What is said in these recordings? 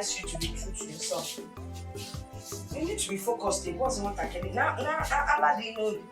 advise you to be true to yourself. You need to be focused. It wasn't what I can. Now, Allah didn't know you.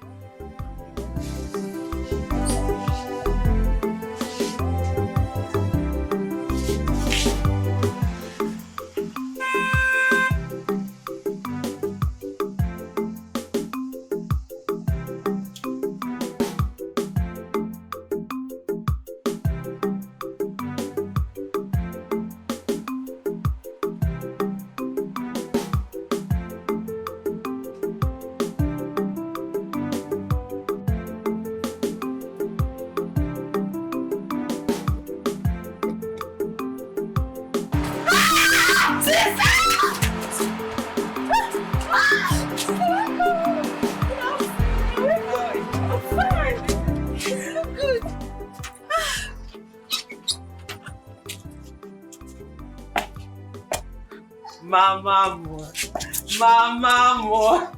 Mama more.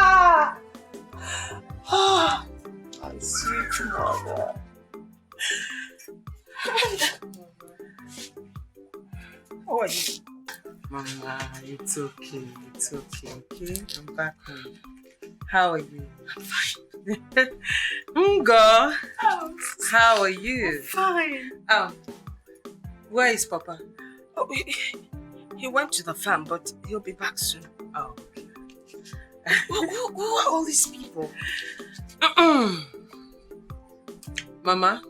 My sweet mother. How are you? Mama, it's okay, okay? I'm back home. How are you? I'm fine. Ngo, how are you? I'm fine. Where is Papa? Oh, he went to the farm, but he'll be back soon. Oh, okay. Who are all these people? Mama,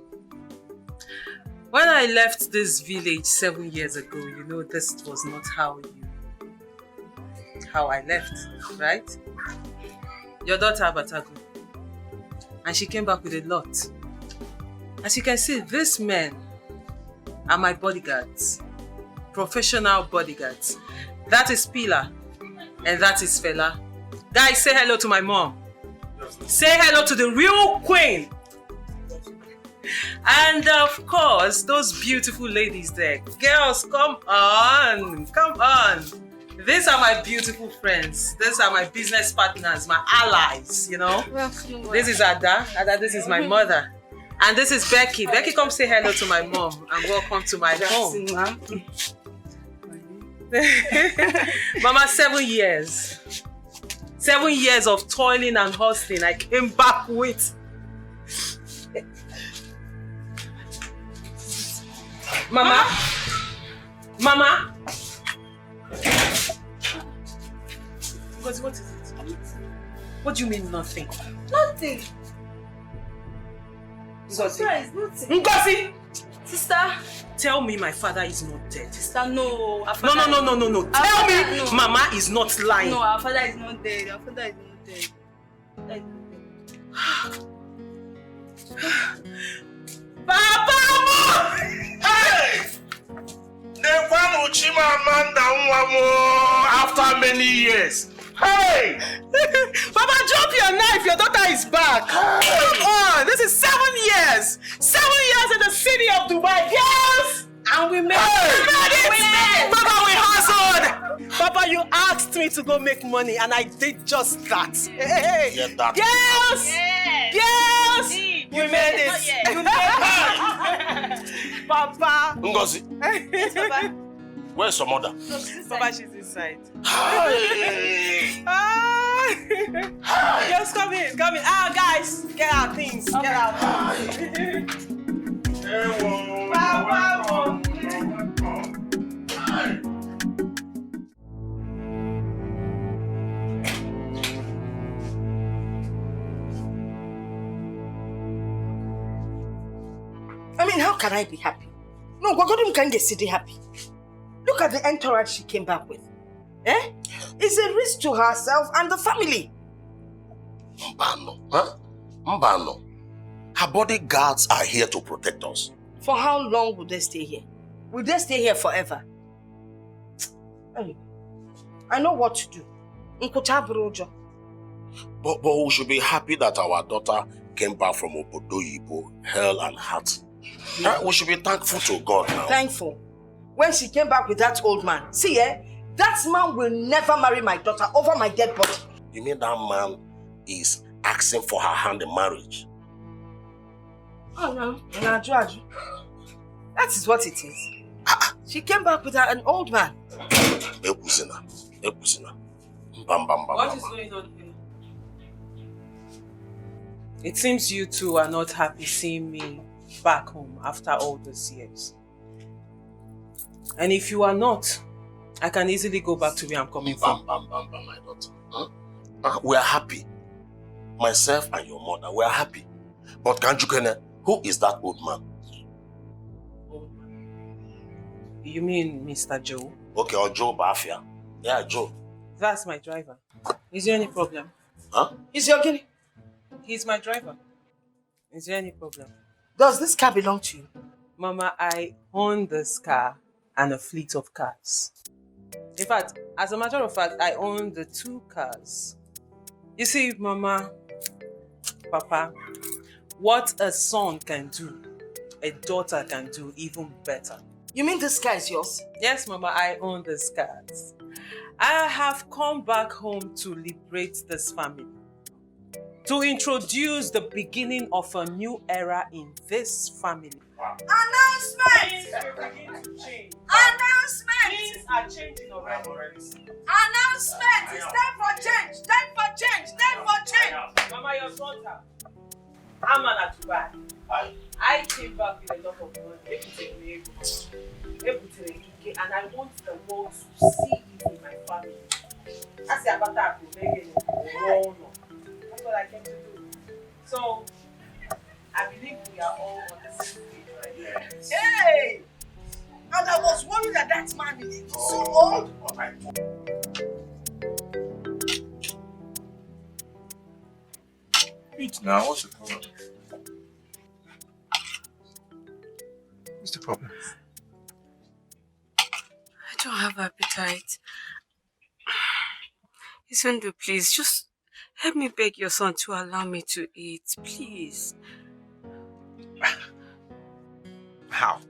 when I left this village 7 years ago, you know this was not how I left, right? Your daughter Abatago, and she came back with a lot. As you can see, these men are my bodyguards, professional bodyguards. That is Pila, and that is Fela. Guys, say hello to my mom. Say hello to the real queen. And of course, those beautiful ladies there. Girls, come on. These are my beautiful friends. These are my business partners, my allies, you know. This is Ada. Ada, this is my mother. And this is Becky. Becky, come say hello to my mom and welcome to my home. Mama, 7 years. 7 years of toiling and hustling. I came back with. Mama? Ngozi, what is it? What do you mean nothing? Nothing. Ngozi. Nothing. Ngozi! Sister. Tell me my father is not dead. Sister, no. No. Tell me Mama is not lying. No, our father is not dead. Our father is not dead. Papa! Hey! The one Uchima Amanda after many years. Hey! Papa, drop your knife. Your daughter is back. Hey. Come on. This is 7 years. 7 years in the city of Dubai. Yes! And we made it. Papa, we hustled. Papa, you asked me to go make money and I did just that. Hey. Yeah, that. Yes! You made it. You made it. Papa. Ngozi. Yes, Papa. Where's your mother? No, she's inside. Papa, she's inside. Hey. Yes, come in. Guys, get our things. Okay. Get our things. Hey, Papa. I mean, how can I be happy? No, Gwagodum can't get city happy. Look at the entourage she came back with. Eh? It's a risk to herself and the family. Mbano, huh? Mbano. Her bodyguards are here to protect us. For how long will they stay here? Will they stay here forever? I know what to do. But we should be happy that our daughter came back from Obodoyibo, hell and heart. We should be thankful to God now. Thankful. When she came back with that old man. See, that man will never marry my daughter over my dead body. You mean that man is asking for her hand in marriage? Oh no, that is what it is. She came back with an old man. Ekusina. Bam, bam, bam. What is going on here? It seems you two are not happy seeing me back home after all those years. And if you are not, I can easily go back to where I'm coming from. Bam, my daughter. We are happy. Myself and your mother, we are happy. But Kanjukene, who is that old man? Old man? You mean Mr. Joe? Okay, or Joe Bafia. Yeah, Joe. That's my driver. Is there any problem? Huh? Is your guinea? He's my driver. Is there any problem? Does this car belong to you? Mama, I own this car and a fleet of cars. In fact, as a matter of fact, I own the 2 cars. You see, Mama, Papa, what a son can do, a daughter can do even better. You mean this car is yours? Yes, Mama, I own these cars. I have come back home to liberate this family, to introduce the beginning of a new era in this family. Announcement! Things will begin to change. Announcement! Things are changing already. Announcement! It's time for change! Time for change! Time for change! Mama, your daughter, I'm an Atubai. I came back with a lot of money, and I want the world to see it in my family. That's what I came to do. So, I believe we are all on the same page right here. Hey! And I was worried that that man is so old. Eat now, what's the problem? What's the problem? I don't have appetite. Isundu, please, just help me beg your son to allow me to eat, please. How?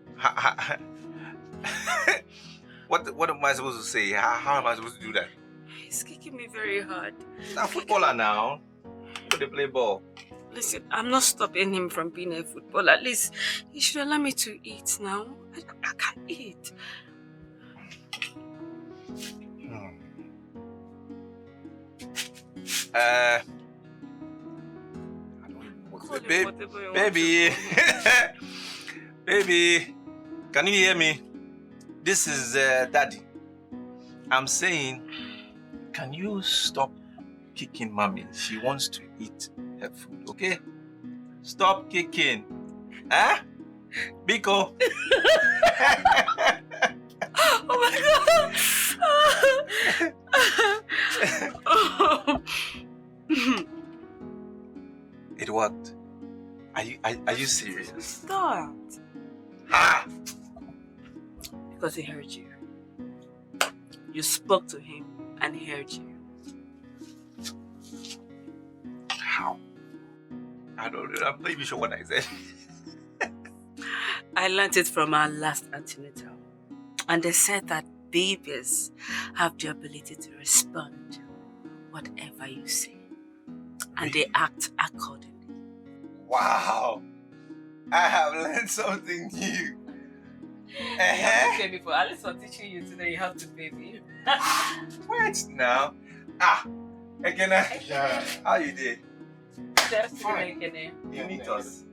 What am I supposed to say? How am I supposed to do that? He's kicking me very hard. He's a footballer now. They play ball. Listen, I'm not stopping him from being a footballer. At least he should allow me to eat now. I can't eat. I don't even know what to say. Baby. Baby. Can you hear me? This is Daddy. I'm saying, can you stop kicking Mommy? She wants to eat her food, okay? Stop kicking. Huh? Biko. Oh my God. It worked. Are you serious? Stop. Ah! Because he heard you. You spoke to him and he heard you. How? I don't know. I'm not even sure what I said. I learned it from our last antenatal. And they said that babies have the ability to respond whatever you say. And they act accordingly. Wow. I have learned something new. You have to pay me for at least for teaching you today. You have to pay me. Wait now. Again, yeah. How you did? Fine. You need us.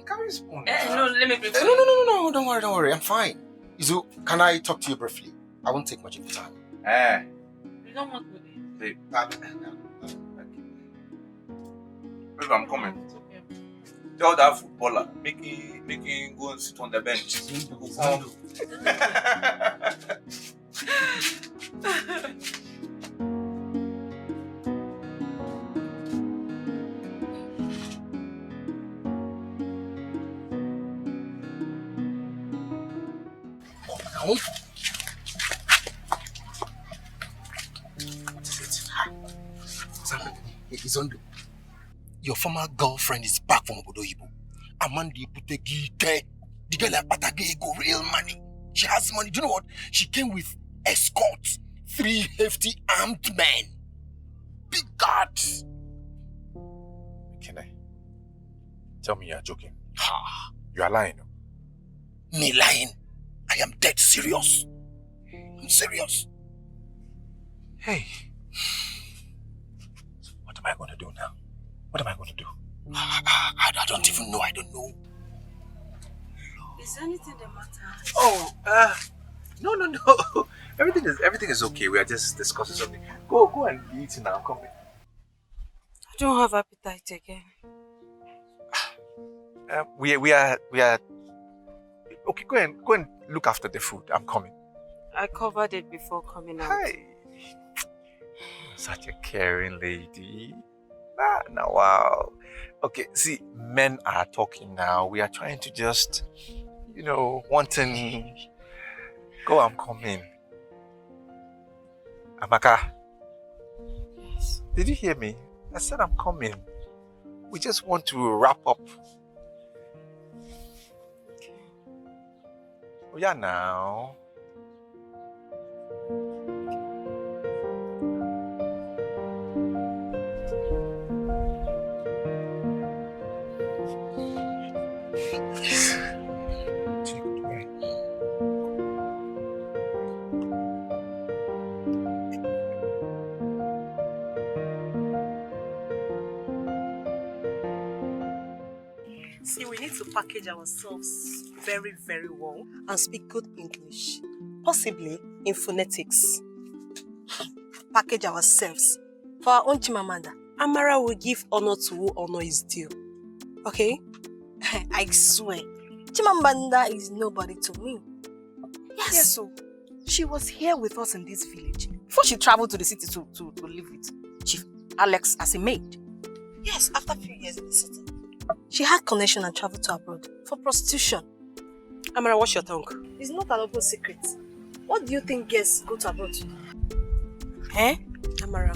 Can we spoon? No, let me prepare. No, don't worry, I'm fine. Izu, can I talk to you briefly? I won't take much of your time. You don't want to eat. Babe, I'm coming. Tell that footballer, make him go and sit on the bench. Izondo, your former girlfriend is back from Obodo Ibo. Amandi Putegi, the girl at Patage go real money. She has money. Do you know what? She came with escorts, 3 hefty armed men. Big guards. Can I? Tell me you're joking. Ha! You are lying. Me lying? I am dead serious. I'm serious. Hey. What am I going to do now? What am I going to do? I don't even know. I don't know. Is there anything the matter? Oh, no. Everything is okay. We are just discussing something. Go and eat now. Come here. I don't have appetite again. We are. Okay, go and look after the food. I'm coming. I covered it before coming out. Hi. Such a caring lady. Now, wow. Okay, see, men are talking now. We are trying to just, wanting. Go, I'm coming. Amaka. Yes. Did you hear me? I said I'm coming. We just want to wrap up. Okay. Oh, yeah, now. See, we need to package ourselves very, very well and speak good English, possibly in phonetics. Package ourselves. For our own Chimamanda, Amara will give honor to who honor is due. Okay? I swear, Chimamanda is nobody to me. Yes, so she was here with us in this village before she traveled to the city to live with Chief Alex as a maid. Yes, after a few years in the city. She had connection and traveled to abroad for prostitution. Amara, watch your tongue. It's not an open secret. What do you think girls go to abroad to? Eh? Amara,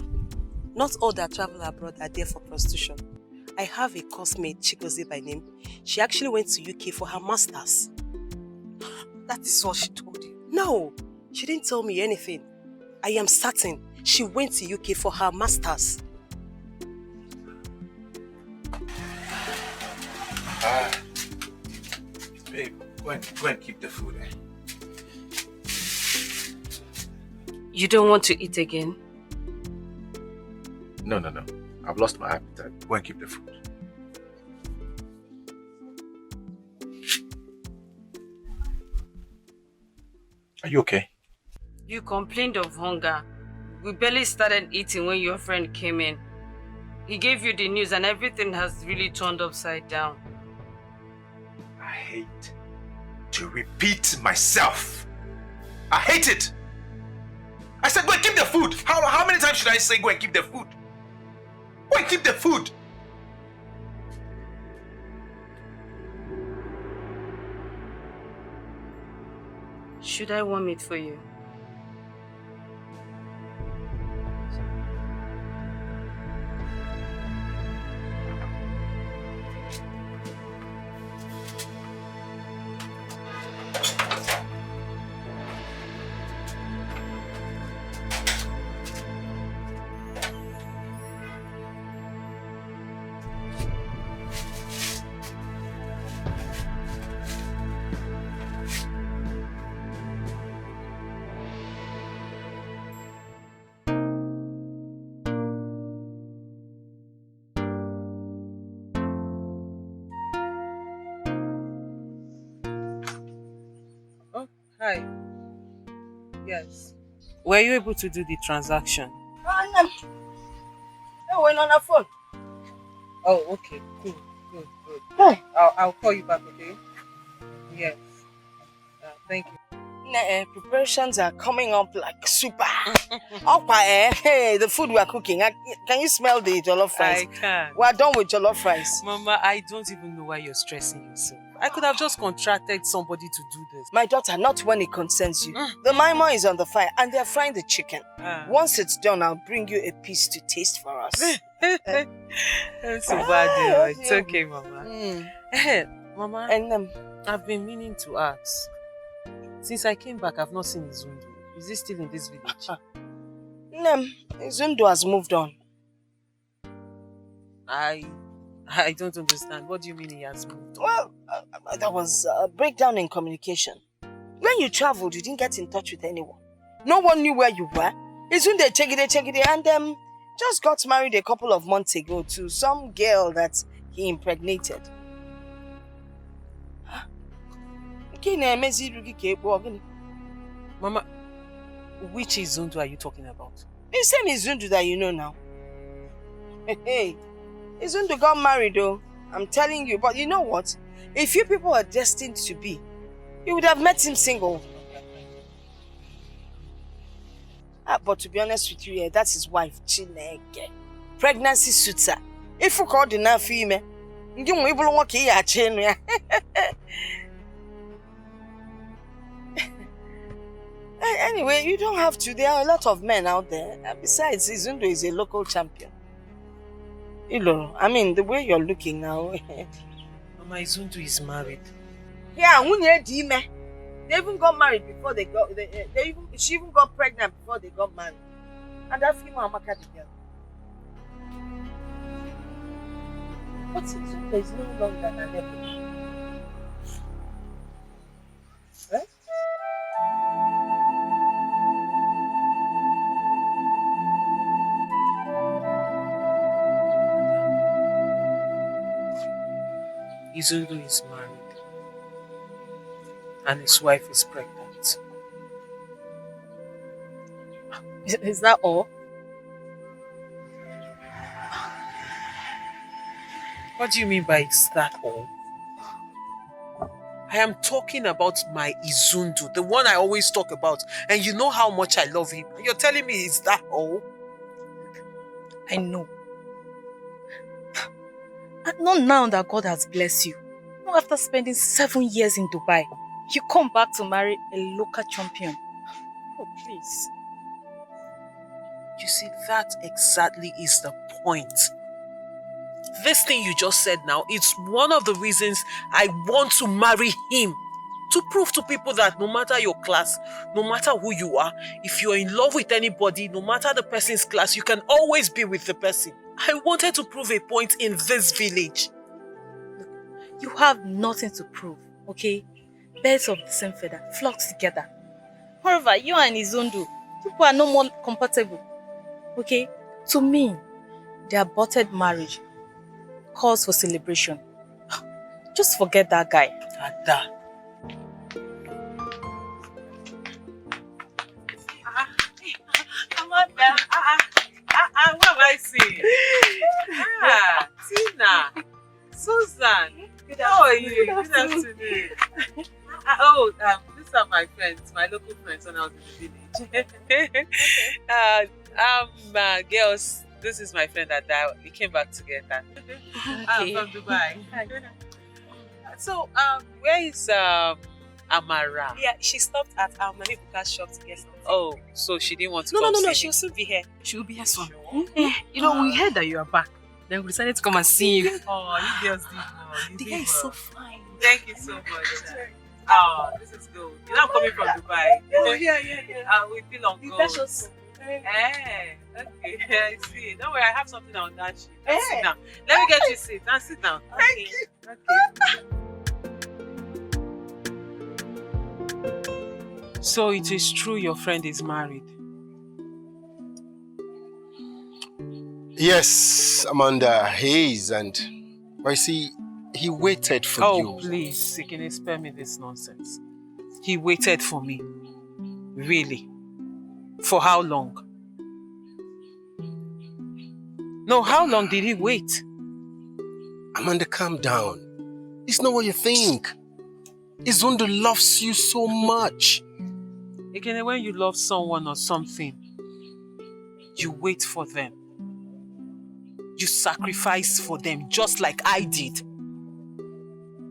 not all that travel abroad are there for prostitution. I have a coursemate, Chikoze by name. She actually went to UK for her master's. That is what she told you. No, she didn't tell me anything. I am certain she went to UK for her master's. Babe, go and keep the food. You don't want to eat again? No. I've lost my appetite. Go and keep the food. Are you okay? You complained of hunger. We barely started eating when your friend came in. He gave you the news and everything has really turned upside down. I hate to repeat myself. I hate it. I said go and keep the food. How many times should I say go and keep the food? Go and keep the food. Should I warm it for you? Hi. Yes. Were you able to do the transaction? No, we're on our phone. Oh, okay. Good. Hey. I'll call you back, okay? Yes. Thank you. Preparations are coming up like super. Hey, the food we are cooking. Can you smell the jollof rice? I can. We're done with jollof rice. Mama, I don't even know why you're stressing yourself. I could have just contracted somebody to do this. My daughter, not when it concerns you. The maima is on the fire and they're frying the chicken. Once it's done, I'll bring you a piece to taste for us. That's so bad. It's okay, Mama. Mama, And I've been meaning to ask. Since I came back, I've not seen Izundu. Is he still in this village? Zundu has moved on. I don't understand. What do you mean he has moved on? Well, there was a breakdown in communication. When you traveled, you didn't get in touch with anyone. No one knew where you were. Izundu check it, and just got married a couple of months ago to some girl that he impregnated. Mama, which Izundu are you talking about? The same Izundu that you know now. Hey, Izundu got married though. I'm telling you, but you know what? If you people are destined to be, you would have met him single. But to be honest with you, yeah, that's his wife, Chineke. Pregnancy suits her. If you call the na female, you won't even walk here. Anyway, you don't have to. There are a lot of men out there. And besides, Izundu is a local champion. Ilo, I mean, the way you're looking now. Mama, Izundu is married. Yeah, they even got married before they got. She even got pregnant before they got married. And that female Amaka the girl. But Izundu is no longer than ever. Right? Izundu is married. And his wife is pregnant. Is that all? What do you mean by is that all? I am talking about my Izundu, the one I always talk about. And you know how much I love him. And you're telling me is that all? I know. And not now that God has blessed you. Not after spending 7 years in Dubai. You come back to marry a local champion. Oh, please. You see, that exactly is the point. This thing you just said now, it's one of the reasons I want to marry him. To prove to people that no matter your class, no matter who you are, if you're in love with anybody, no matter the person's class, you can always be with the person. I wanted to prove a point in this village. Look, you have nothing to prove, okay? Birds of the same feather flock together. However, you and Izundu, people are no more compatible. Okay? To me, the aborted marriage calls for celebration. Just forget that guy. Ada. Amanda. What am I seeing? Tina. Susan. How are you? Good afternoon. These are my friends, my local friends when I was in the village. Girls, this is my friend Ada. We came back together. Okay. From Dubai. So, where is Amara? Yeah, she stopped at our Mami Buka's shop to get something. Oh, so she didn't want to No, come see she'll me. soon be here. She will be here soon. You know, we heard that you are back. Then we decided to come and see you. Oh, you girls did well. You The did guy is so well. fine. Thank you so much. Oh, this is good. You know I'm coming from Dubai. Oh, yeah. We feel on You gold. fetch us. Okay, I see. Don't worry, I have something on that sheet. Sit down. Let me get you a seat. Now sit down. Thank you. Okay. So it is true your friend is married. Yes, Amanda, he is, and I see he waited for you. Oh, please, Sikine, spare me this nonsense. He waited for me. Really? For how long? No, how long did he wait? Amanda, calm down. It's not what you think. Izundu loves you so much. Again, when you love someone or something, you wait for them. You sacrifice for them just like I did.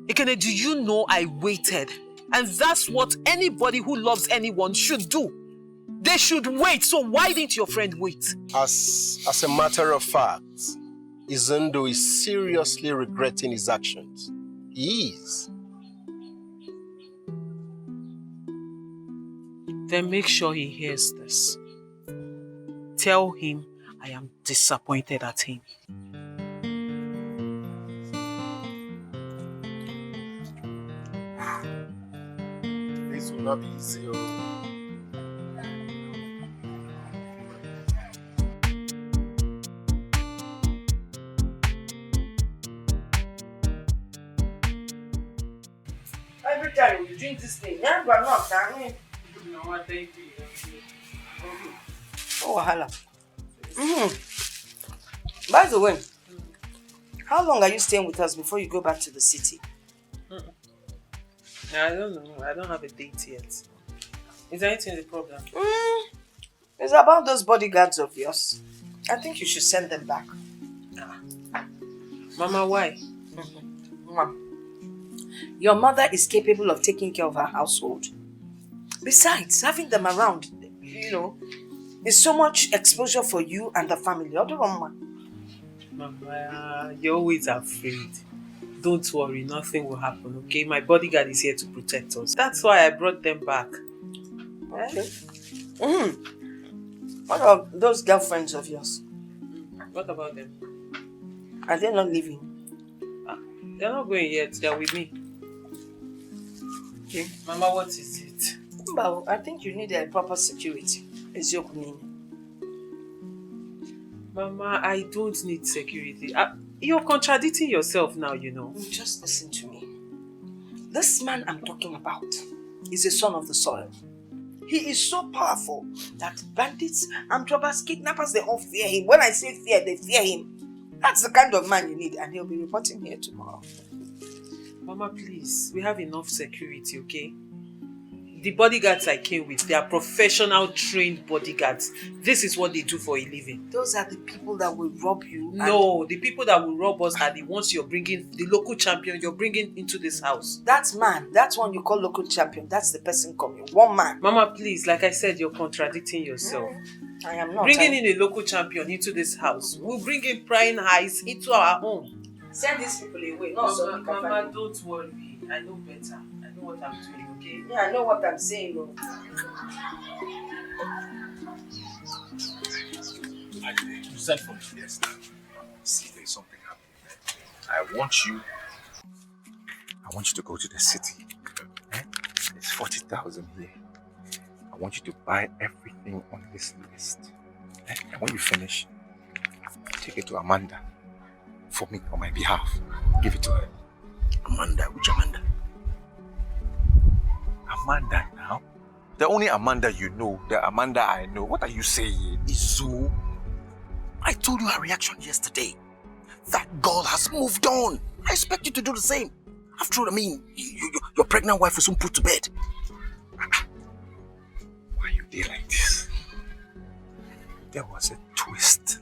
Ekene, do you know I waited? And that's what anybody who loves anyone should do. They should wait. So why didn't your friend wait? As a matter of fact, Izundu is seriously regretting his actions. He is. Then make sure he hears this. Tell him I am disappointed at him. This will not be easy. eat this thing. Yeah, but not. I mean, No, I thank you. oh, wahala. By the way, how long are you staying with us before you go back to the city? I don't know. I don't have a date yet. Is there anything the problem? It's about those bodyguards of yours. I think you should send them back. Mama, why? Mom, your mother is capable of taking care of her household. Besides, having them around, is so much exposure for you and the family. Mama, you're always afraid. Don't worry, nothing will happen, okay? My bodyguard is here to protect us. That's why I brought them back. What are those girlfriends of yours? What about them? Are they not leaving? They're not going yet. They're with me. Okay. Mama, what is it? Well, I think you need a proper security. It's your opinion. Mama, I don't need security. You're contradicting yourself now, Just listen to me. This man I'm talking about is a son of the soil. He is so powerful that bandits, armed robbers, kidnappers, they all fear him. When I say fear, they fear him. That's the kind of man you need, and he'll be reporting here tomorrow. Mama, please. We have enough security, okay? The bodyguards I came with, they are professional, trained bodyguards. This is what they do for a living. Those are the people that will rob you. No, the people that will rob us are the ones you're bringing, the local champion you're bringing into this house. That man, that's one you call local champion. That's the person coming. One man. Mama, please, like I said, you're contradicting yourself. I am not. Bringing in a local champion into this house will bring in prying eyes into our home. Send these people away. Mama, don't worry. I know better. I know what I'm doing, okay? Yeah, I know what I'm saying. You sent for me. Yes, now. See, there's something happening. I want you to go to the city. There's 40,000 here. I want you to buy everything on this list. And when you finish, take it to Amanda for me, on my behalf. Give it to her. Amanda, which Amanda? Amanda now? The only Amanda you know, the Amanda I know. What are you saying? Izu, I told you her reaction yesterday. That girl has moved on. I expect you to do the same. After all, your pregnant wife is soon put to bed. Why are you there like this? There was a twist.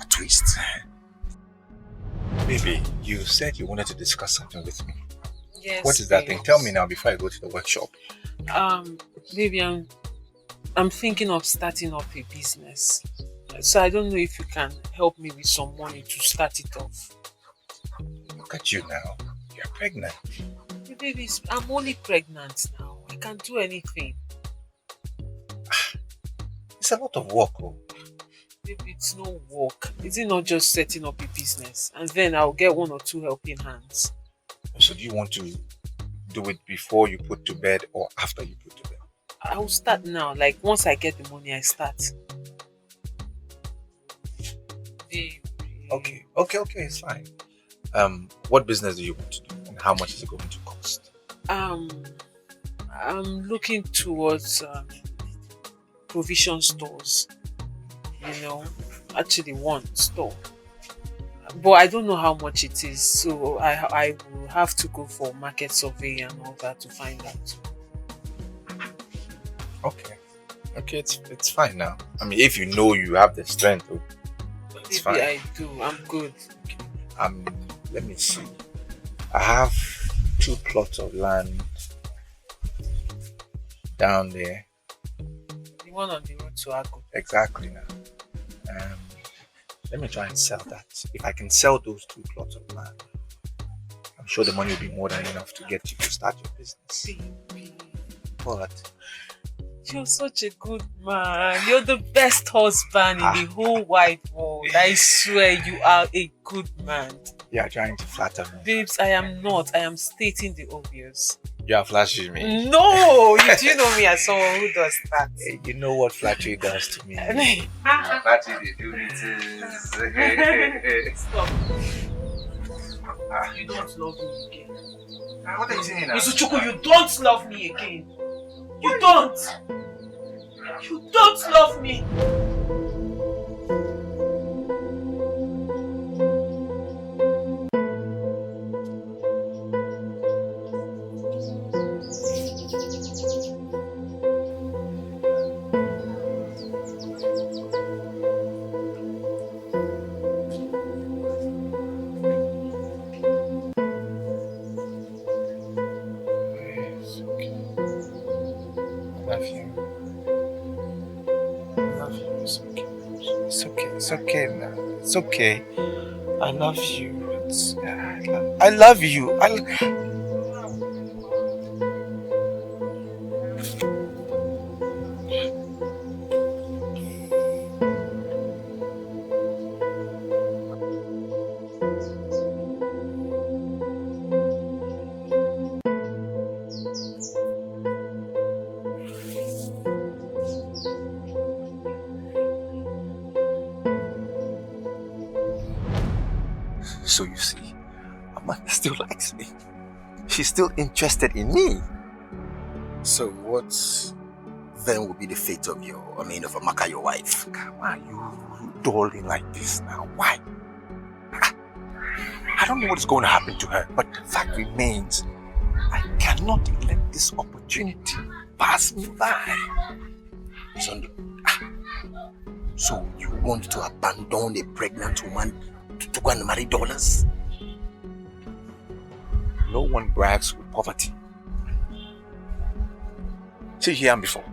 A twist? Baby, you said you wanted to discuss something with me. Yes. What is that thing? Tell me now before I go to the workshop. Baby, I'm thinking of starting up a business. So I don't know if you can help me with some money to start it off. Look at you now. You're pregnant. Hey, baby, I'm only pregnant now. I can't do anything. It's a lot of work, oh. Baby, it's no work. Is it not just setting up a business? And then I'll get 1 or 2 helping hands. So do you want to do it before you put to bed or after you put to bed? I'll start now. Like, once I get the money, I start. Baby. Okay, it's fine. What business do you want to do and how much is it going to cost? I'm looking towards provision stores. Actually one store. But I don't know how much it is, so I will have to go for market survey and all that to find out. Okay, it's fine now. If you know you have the strength, it's fine. Maybe I do. I'm good. Okay. Let me see. I have 2 plots of land down there. The one on the road to Agbo. Exactly now. Let me try and sell that. If I can sell those 2 plots of land, I'm sure the money will be more than enough to get you to start your business. Baby. But You're such a good man. You're the best husband in the whole wide world. I swear you are a good man. you are trying to flatter me. Babes, I am not. I am stating the obvious. You are flashing me. No! You do know me as someone who does that. Hey, you know what flattery does to me. Flattery, they do it is... Stop. You don't love me again. What are you saying now? Izuchukwu, you don't love me again. You don't. You don't love me. It's okay now. It's okay. I love you. I love you. So you see, Amanda still likes me. She's still interested in me. So what then will be the fate of of Amaka, your wife? Why are you darling like this now? Why? I don't know what is going to happen to her, but the fact remains, I cannot let this opportunity pass me by. Sunday, so you want to abandon a pregnant woman to go and marry dollars? No one brags with poverty. See, here I'm before.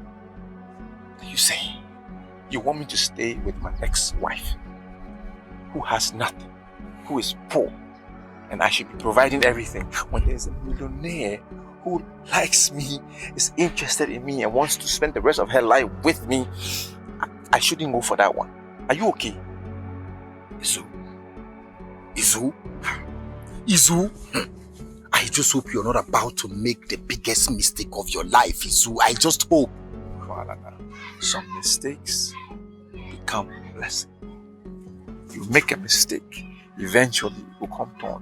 You say you want me to stay with my ex-wife who has nothing, who is poor, and I should be providing everything when there's a millionaire who likes me, is interested in me, and wants to spend the rest of her life with me. I shouldn't go for that one. Are you okay? Izu, I just hope you're not about to make the biggest mistake of your life, Izu. I just hope. Some mistakes become a blessing. You make a mistake, eventually it will come turn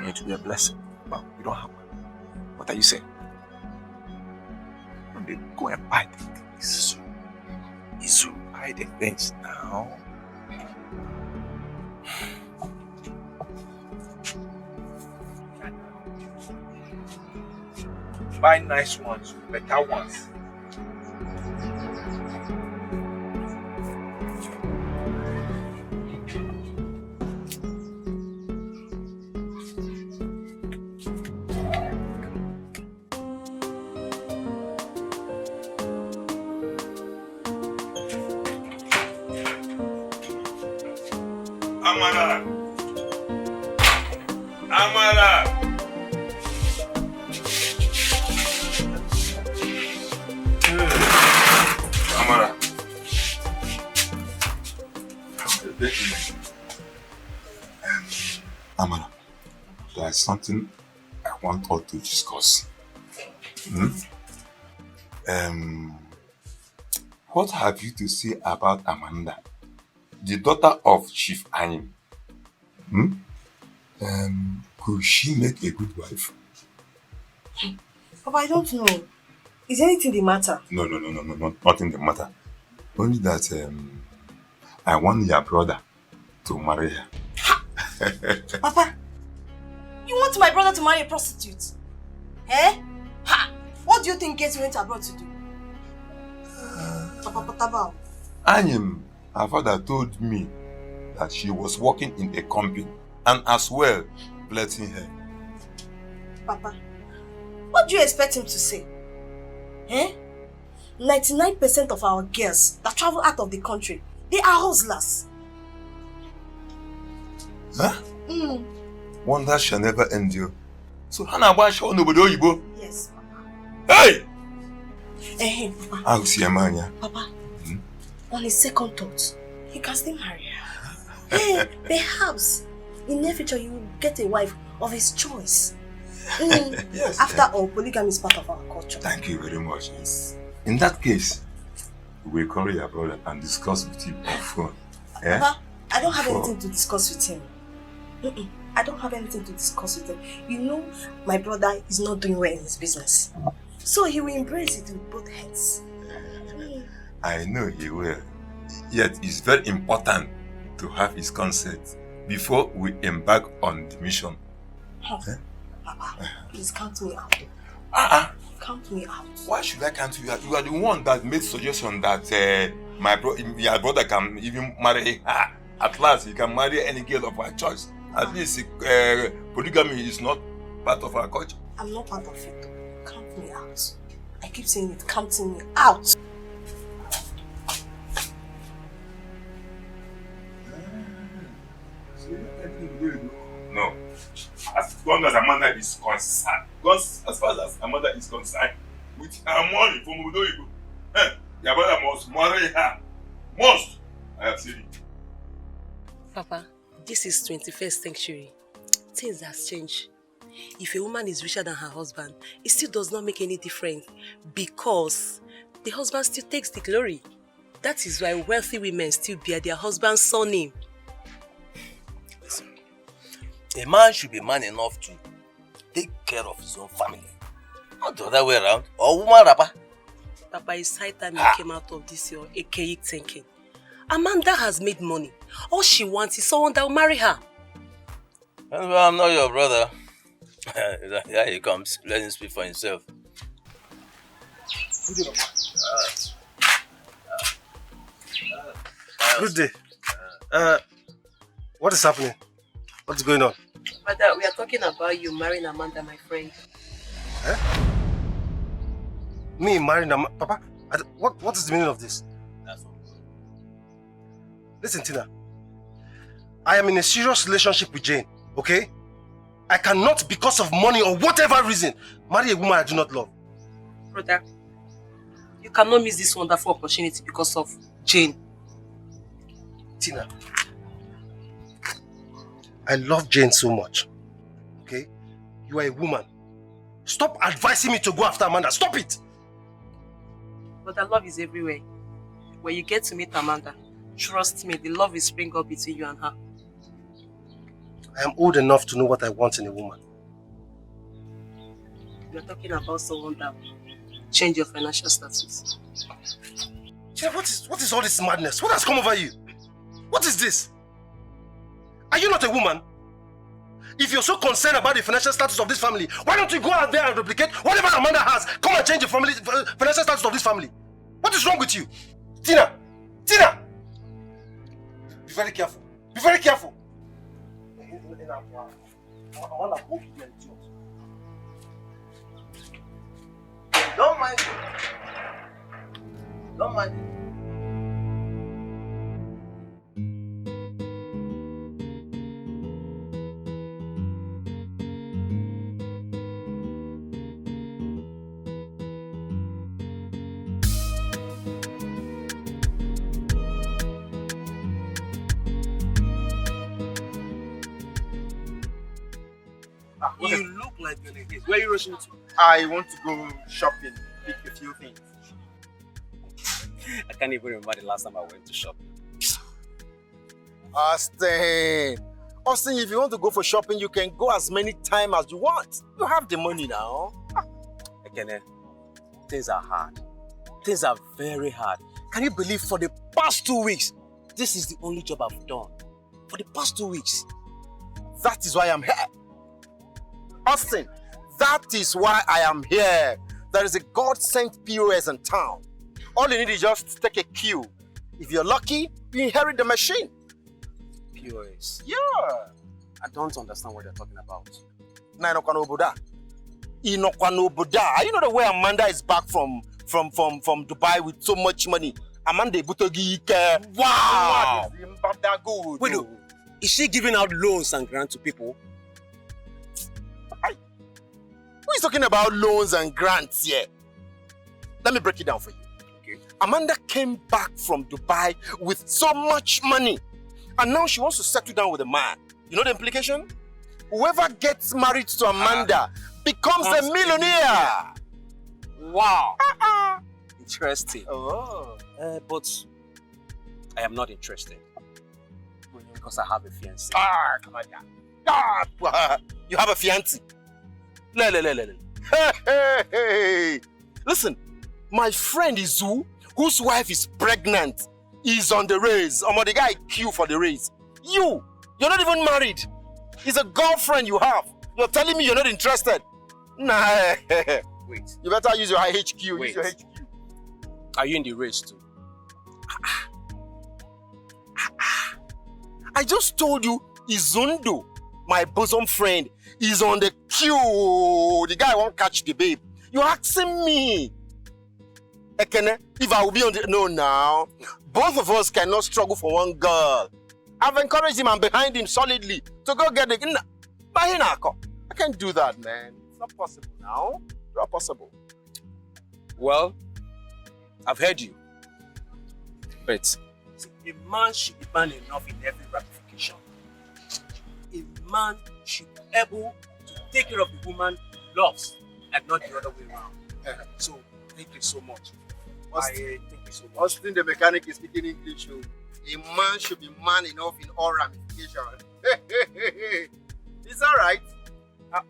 into be a blessing. But you don't have one. What are you saying? Don't they go and buy the things? Izu, buy the things now. Buy nice ones, better ones. Amara! Amara! Amara. Amara, there is something I want us to discuss. What have you to say about Amanda, the daughter of Chief Anyim? Could she make a good wife? Papa, I don't know. Is anything the matter? No, nothing the matter. Only that I want your brother to marry her. Papa, you want my brother to marry a prostitute? Eh? Ha! What do you think Casey went abroad to do? Papa Potaba. Anyim, her father told me that she was working in a company and as well flirting her. Papa, what do you expect him to say? Eh? 99% of our girls that travel out of the country, they are hustlers. Huh? Wonder shall never endure. So Hannah Basho nobody Oyibo. Yes, Papa. Hey! Eh, Papa. I'll see a man here. Papa, on his second thought, he can still marry her. Hey, perhaps in the future you will get a wife of his choice. Yes. After all, polygamy is part of our culture. Thank you very much. Yes. In that case, we will call your brother and discuss with him on phone. Yeah? Papa, I don't have anything to discuss with him. I don't have anything to discuss with them. You know, my brother is not doing well in his business. So he will embrace it with both hands. I know he will. Yet it's very important to have his consent before we embark on the mission. Papa, please count me out. Count me out. Why should I count you out? You are the one that made suggestion that your brother can even marry her. At last, he can marry any girl of our choice. At least polygamy is not part of our culture. I'm not part of it. Count me out. I keep saying it, counting me out. No. As long as Amanda is concerned, as far as Amanda is concerned, with her money from Udoigo, your brother must marry her. Must! I have said it. Papa, this is 21st century. Things have changed. If a woman is richer than her husband, it still does not make any difference because the husband still takes the glory. That is why wealthy women still bear their husband's surname. Listen, a man should be man enough to take care of his own family. Not the other way around. Or woman rapper. Papa, it's high time you came out of this your archaic thinking. Amanda has made money. All she wants is someone that will marry her. Well, I'm not your brother. Here he comes. Let him speak for himself. Good day. What is happening? What's going on? Father, we are talking about you marrying Amanda, my friend. Me marrying Amanda? Papa, what is the meaning of this? Listen, Tina. I am in a serious relationship with Jane, okay? I cannot, because of money or whatever reason, marry a woman I do not love. Brother, you cannot miss this wonderful opportunity because of Jane. Tina, I love Jane so much, okay? You are a woman. Stop advising me to go after Amanda. Stop it! But love is everywhere. When you get to meet Amanda, trust me, the love will spring up between you and her. I am old enough to know what I want in a woman. You're talking about someone that will change your financial status. Tina, what is all this madness? What has come over you? What is this? Are you not a woman? If you're so concerned about the financial status of this family, why don't you go out there and replicate whatever Amanda has? Come and change the financial status of this family. What is wrong with you? Tina! Tina! Be very careful. Be very careful. Don't mind. Don't mind. You look like you're in a haste. Where are you rushing to? I want to go shopping, pick a few things. I can't even remember the last time I went to shopping. Austin, if you want to go for shopping, you can go as many times as you want. You have the money now. Again, things are hard. Things are very hard. Can you believe for the past 2 weeks, this is the only job I've done? For the past 2 weeks. That is why I'm here. Austin, that is why I am here. There is a God-sent POS in town. All you need is just take a cue. If you're lucky, you inherit the machine. POS? Yeah. I don't understand what you're talking about. You know the way Amanda is back from Dubai with so much money? Amanda Butogi. Wow! Wait, is she giving out loans and grants to people? Who is talking about loans and grants here? Let me break it down for you. Okay. Amanda came back from Dubai with so much money. And now she wants to settle down with a man. You know the implication? Whoever gets married to Amanda becomes a millionaire. Wow. Interesting. Oh. But I am not interested. Because I have a fiancé. Come on, Ah, you have a fiancé. Hey. Listen, my friend Izu, whose wife is pregnant, is on the race. The guy queue for the race. You're not even married. It's a girlfriend you have. You're telling me you're not interested? Nah. Wait. You better use your HQ. Wait. Use your HQ. Are you in the race too? I just told you Izundo, my bosom friend, is on the queue. The guy won't catch the babe. You're asking me. Ekene, if I will be on the... No, now. Both of us cannot struggle for one girl. I've encouraged him and behind him solidly to go get the... I can't do that, man. It's not possible now. It's not possible. Well, I've heard you. But a man should be man enough in every ramification. A man should be able to take care of the woman he loves and not the other way around. So, thank you so much. Thank you so much. Austin, the mechanic, is speaking English. A man should be man enough in all ramifications. It's alright. I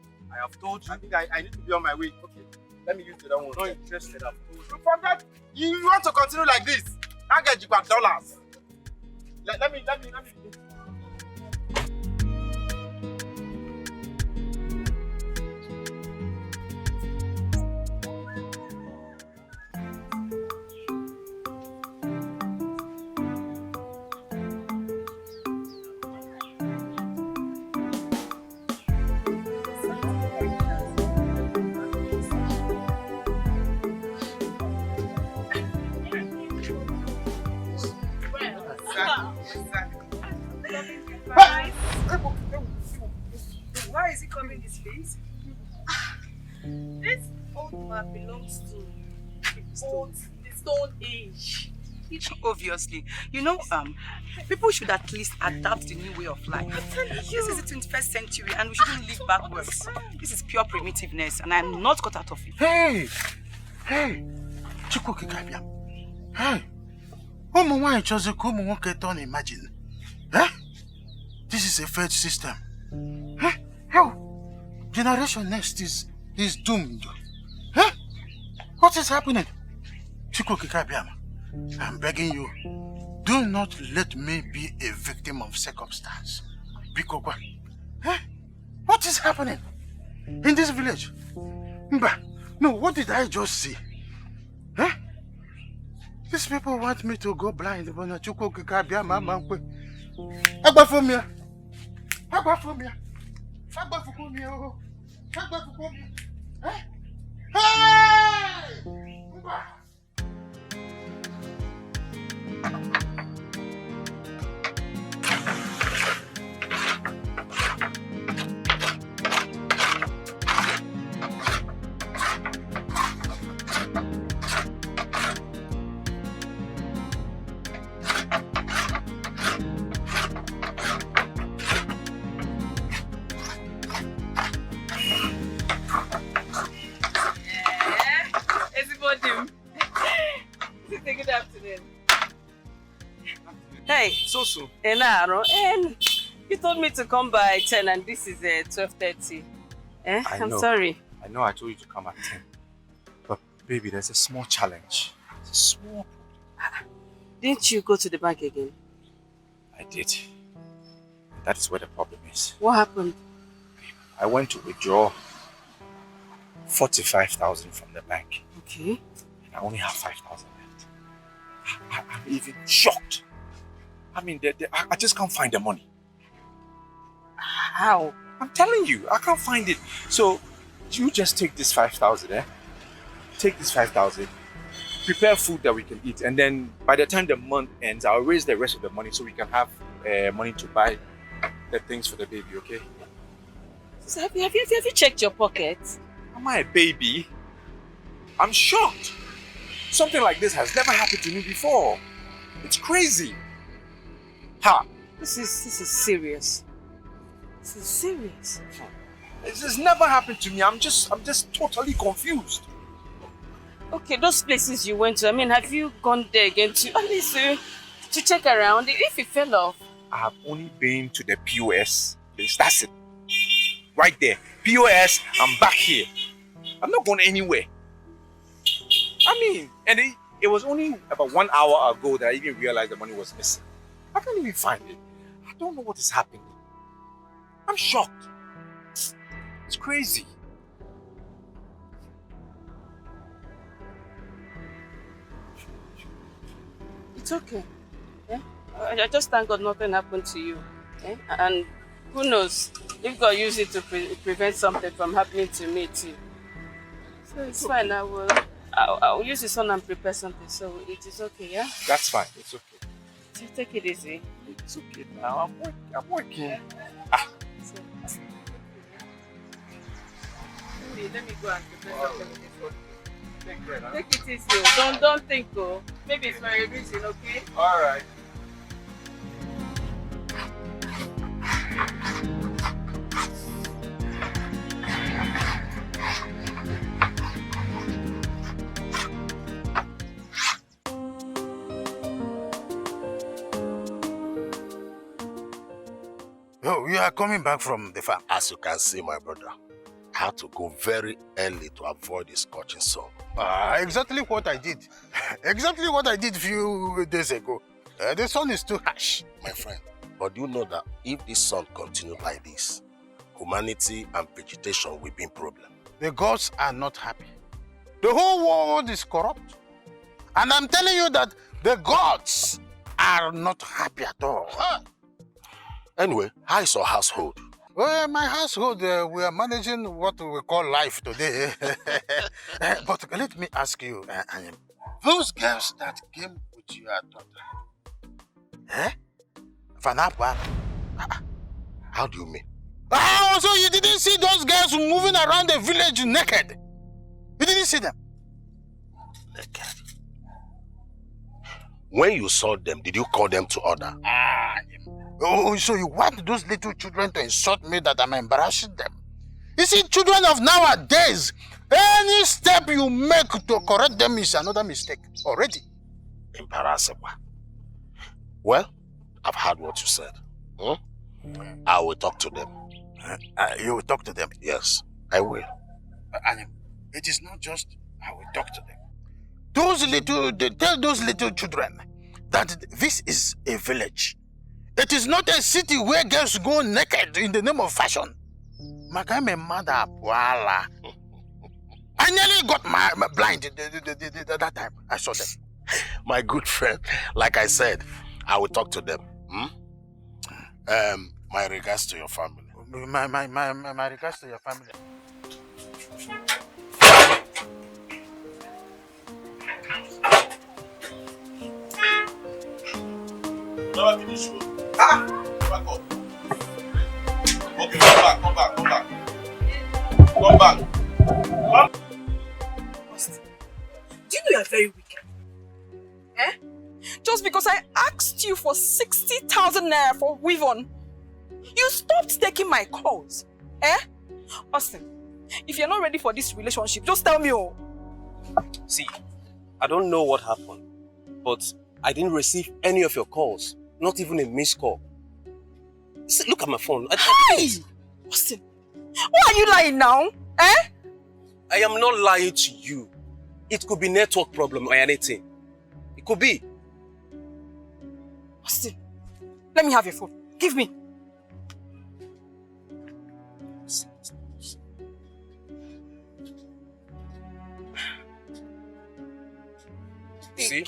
have told you. I think I need to be on my way. Okay, let me use the other one. I'm not interested, I've told you. You forget. You want to continue like this? I'll get you back dollars. Let me. Why is he coming this face? This old man belongs to the Stone Age. Obviously. You know, people should at least adapt the new way of life. This is the 21st century and we shouldn't live backwards. This is pure primitiveness and I'm not cut out of it. Hey! Chukwu Kikabia. Hey! Ụmụ nwaanyị chọzi ka ụmụ nwoke tọ na imagine. This is a failed system. How? Generation next is doomed. What is happening? Chukwu Kikabia, I'm begging you, do not let me be a victim of circumstance. Bikokwa. What is happening in this village? Mba, no, what did I just see? These people want me to go blind. Chukwu Kikabia, mama. Agba from here. Hey! Good afternoon. Hey. So soon. Enaro, and you told me to come by 10 and this is 12:30. I'm sorry. I know I told you to come at 10. But baby, there's a small challenge. It's a small problem. Didn't you go to the bank again? I did. That is where the problem is. What happened? I went to withdraw 45,000 from the bank. Okay. And I only have 5,000 left. I'm even shocked. I mean, I just can't find the money. How? I'm telling you, I can't find it. So, you just take this 5,000, Take this 5,000, prepare food that we can eat, and then by the time the month ends, I'll raise the rest of the money so we can have money to buy the things for the baby, okay? So have you checked your pockets? Am I a baby? I'm shocked. Something like this has never happened to me before. It's crazy. Ha! This is serious. This is serious. This has never happened to me. I'm just totally confused. Okay, those places you went to, I mean, have you gone there again to at least to check around if it fell off? I have only been to the POS place. That's it. right there. POS, I'm back here. I'm not going anywhere. I mean, and it was only about 1 hour ago that I even realized the money was missing. I can't even find it. I don't know what is happening. I'm shocked. It's crazy. It's okay. Yeah? I just thank God nothing happened to you. Yeah? And who knows if God used it to prevent something from happening to me too. So it's fine. I'll use the sun and prepare something. So it is okay, yeah? That's fine. It's okay. So take it easy. It's okay now. I'm working. Yeah. So, let me go and prepare something for you. Take it easy. Don't think, oh. Maybe it's for a reason, okay? All right. Oh, you are coming back from the farm. As you can see, my brother, I had to go very early to avoid the scorching sun. Exactly what I did. Exactly what I did a few days ago. The sun is too harsh. My friend, but do you know that if this sun continues like this, humanity and vegetation will be in problem? The gods are not happy. The whole world is corrupt. And I'm telling you that the gods are not happy at all. Anyway, how is your household? Well, my household, we are managing what we call life today. But let me ask you, those girls that came with your daughter, Vanapwa? How do you mean? Oh, so you didn't see those girls moving around the village naked? You didn't see them? Naked? When you saw them, did you call them to order? Oh, so you want those little children to insult me that I'm embarrassing them? You see, children of nowadays, any step you make to correct them is another mistake already. Embarrassing. Well, I've heard what you said. I will talk to them. You will talk to them? Yes, I will. And it is not just I will talk to them. Tell those little children that this is a village. It is not a city where girls go naked in the name of fashion. I nearly got blind that time I saw them. My good friend, like I said, I will talk to them. My regards to your family. My regards to your family. Never finish. Back up. Okay, come back. Come back. Do you know you are very wicked? Just because I asked you for 60,000 naira for weave-on, you stopped taking my calls. Austin, if you're not ready for this relationship, just tell me. See, I don't know what happened, but I didn't receive any of your calls, not even a missed call. See, look at my phone. Hi! Austin, why are you lying now? I am not lying to you. It could be network problem or anything. It could be. Austin, let me have your phone. Give me. See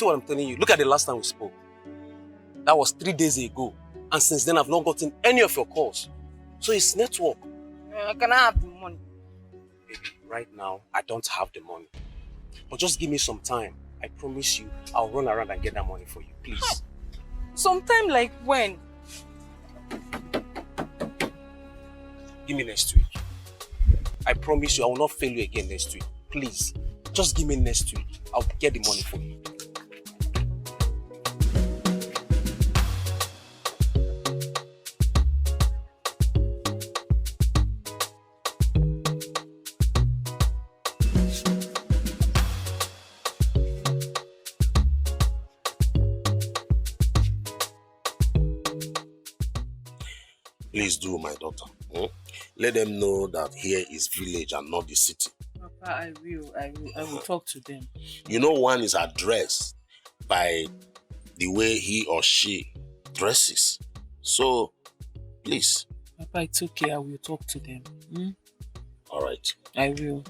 what I'm telling you. Look at the last time we spoke. That was 3 days ago. And since then, I've not gotten any of your calls. So it's network. Can I have the money? Baby, right now, I don't have the money. But just give me some time. I promise you, I'll run around and get that money for you. Please. Sometime like when? Give me next week. I promise you, I will not fail you again next week. Please. Just give me next week. I'll get the money for you. Please do, my daughter. Let them know that here is village and not the city. Papa, I will talk to them. You know, one is addressed by the way he or she dresses. So, please. Papa, it's okay. I will talk to them. All right. I will.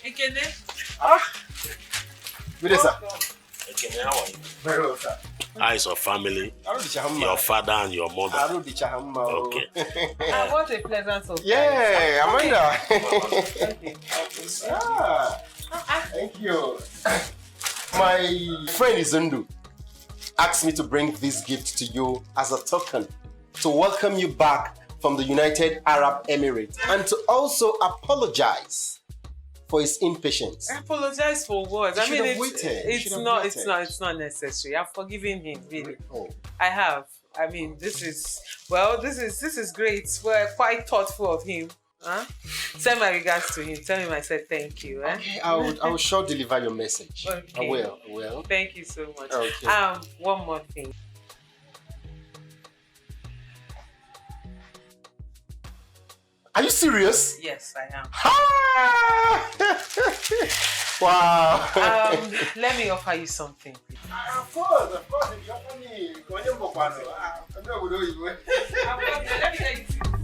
Ekene? Good day, sir. Ekene, how are you? Very well, sir. How is your family? Your father and your mother? Okay. What a pleasant surprise. Yeah, Amanda. Thank you. My friend Izundu asked me to bring this gift to you as a token to welcome you back from the United Arab Emirates and to also apologize for his impatience. I apologize for what? I mean, it's not necessary. I've forgiven him, really. I have. I mean, this is great. We're quite thoughtful of him. Send my regards to him. Tell him I said thank you. Okay, I will sure deliver your message. Okay. I will. Thank you so much. Okay. One more thing. Are you serious? Yes, I am. Wow. Let me offer you something. Of course. If you offer me,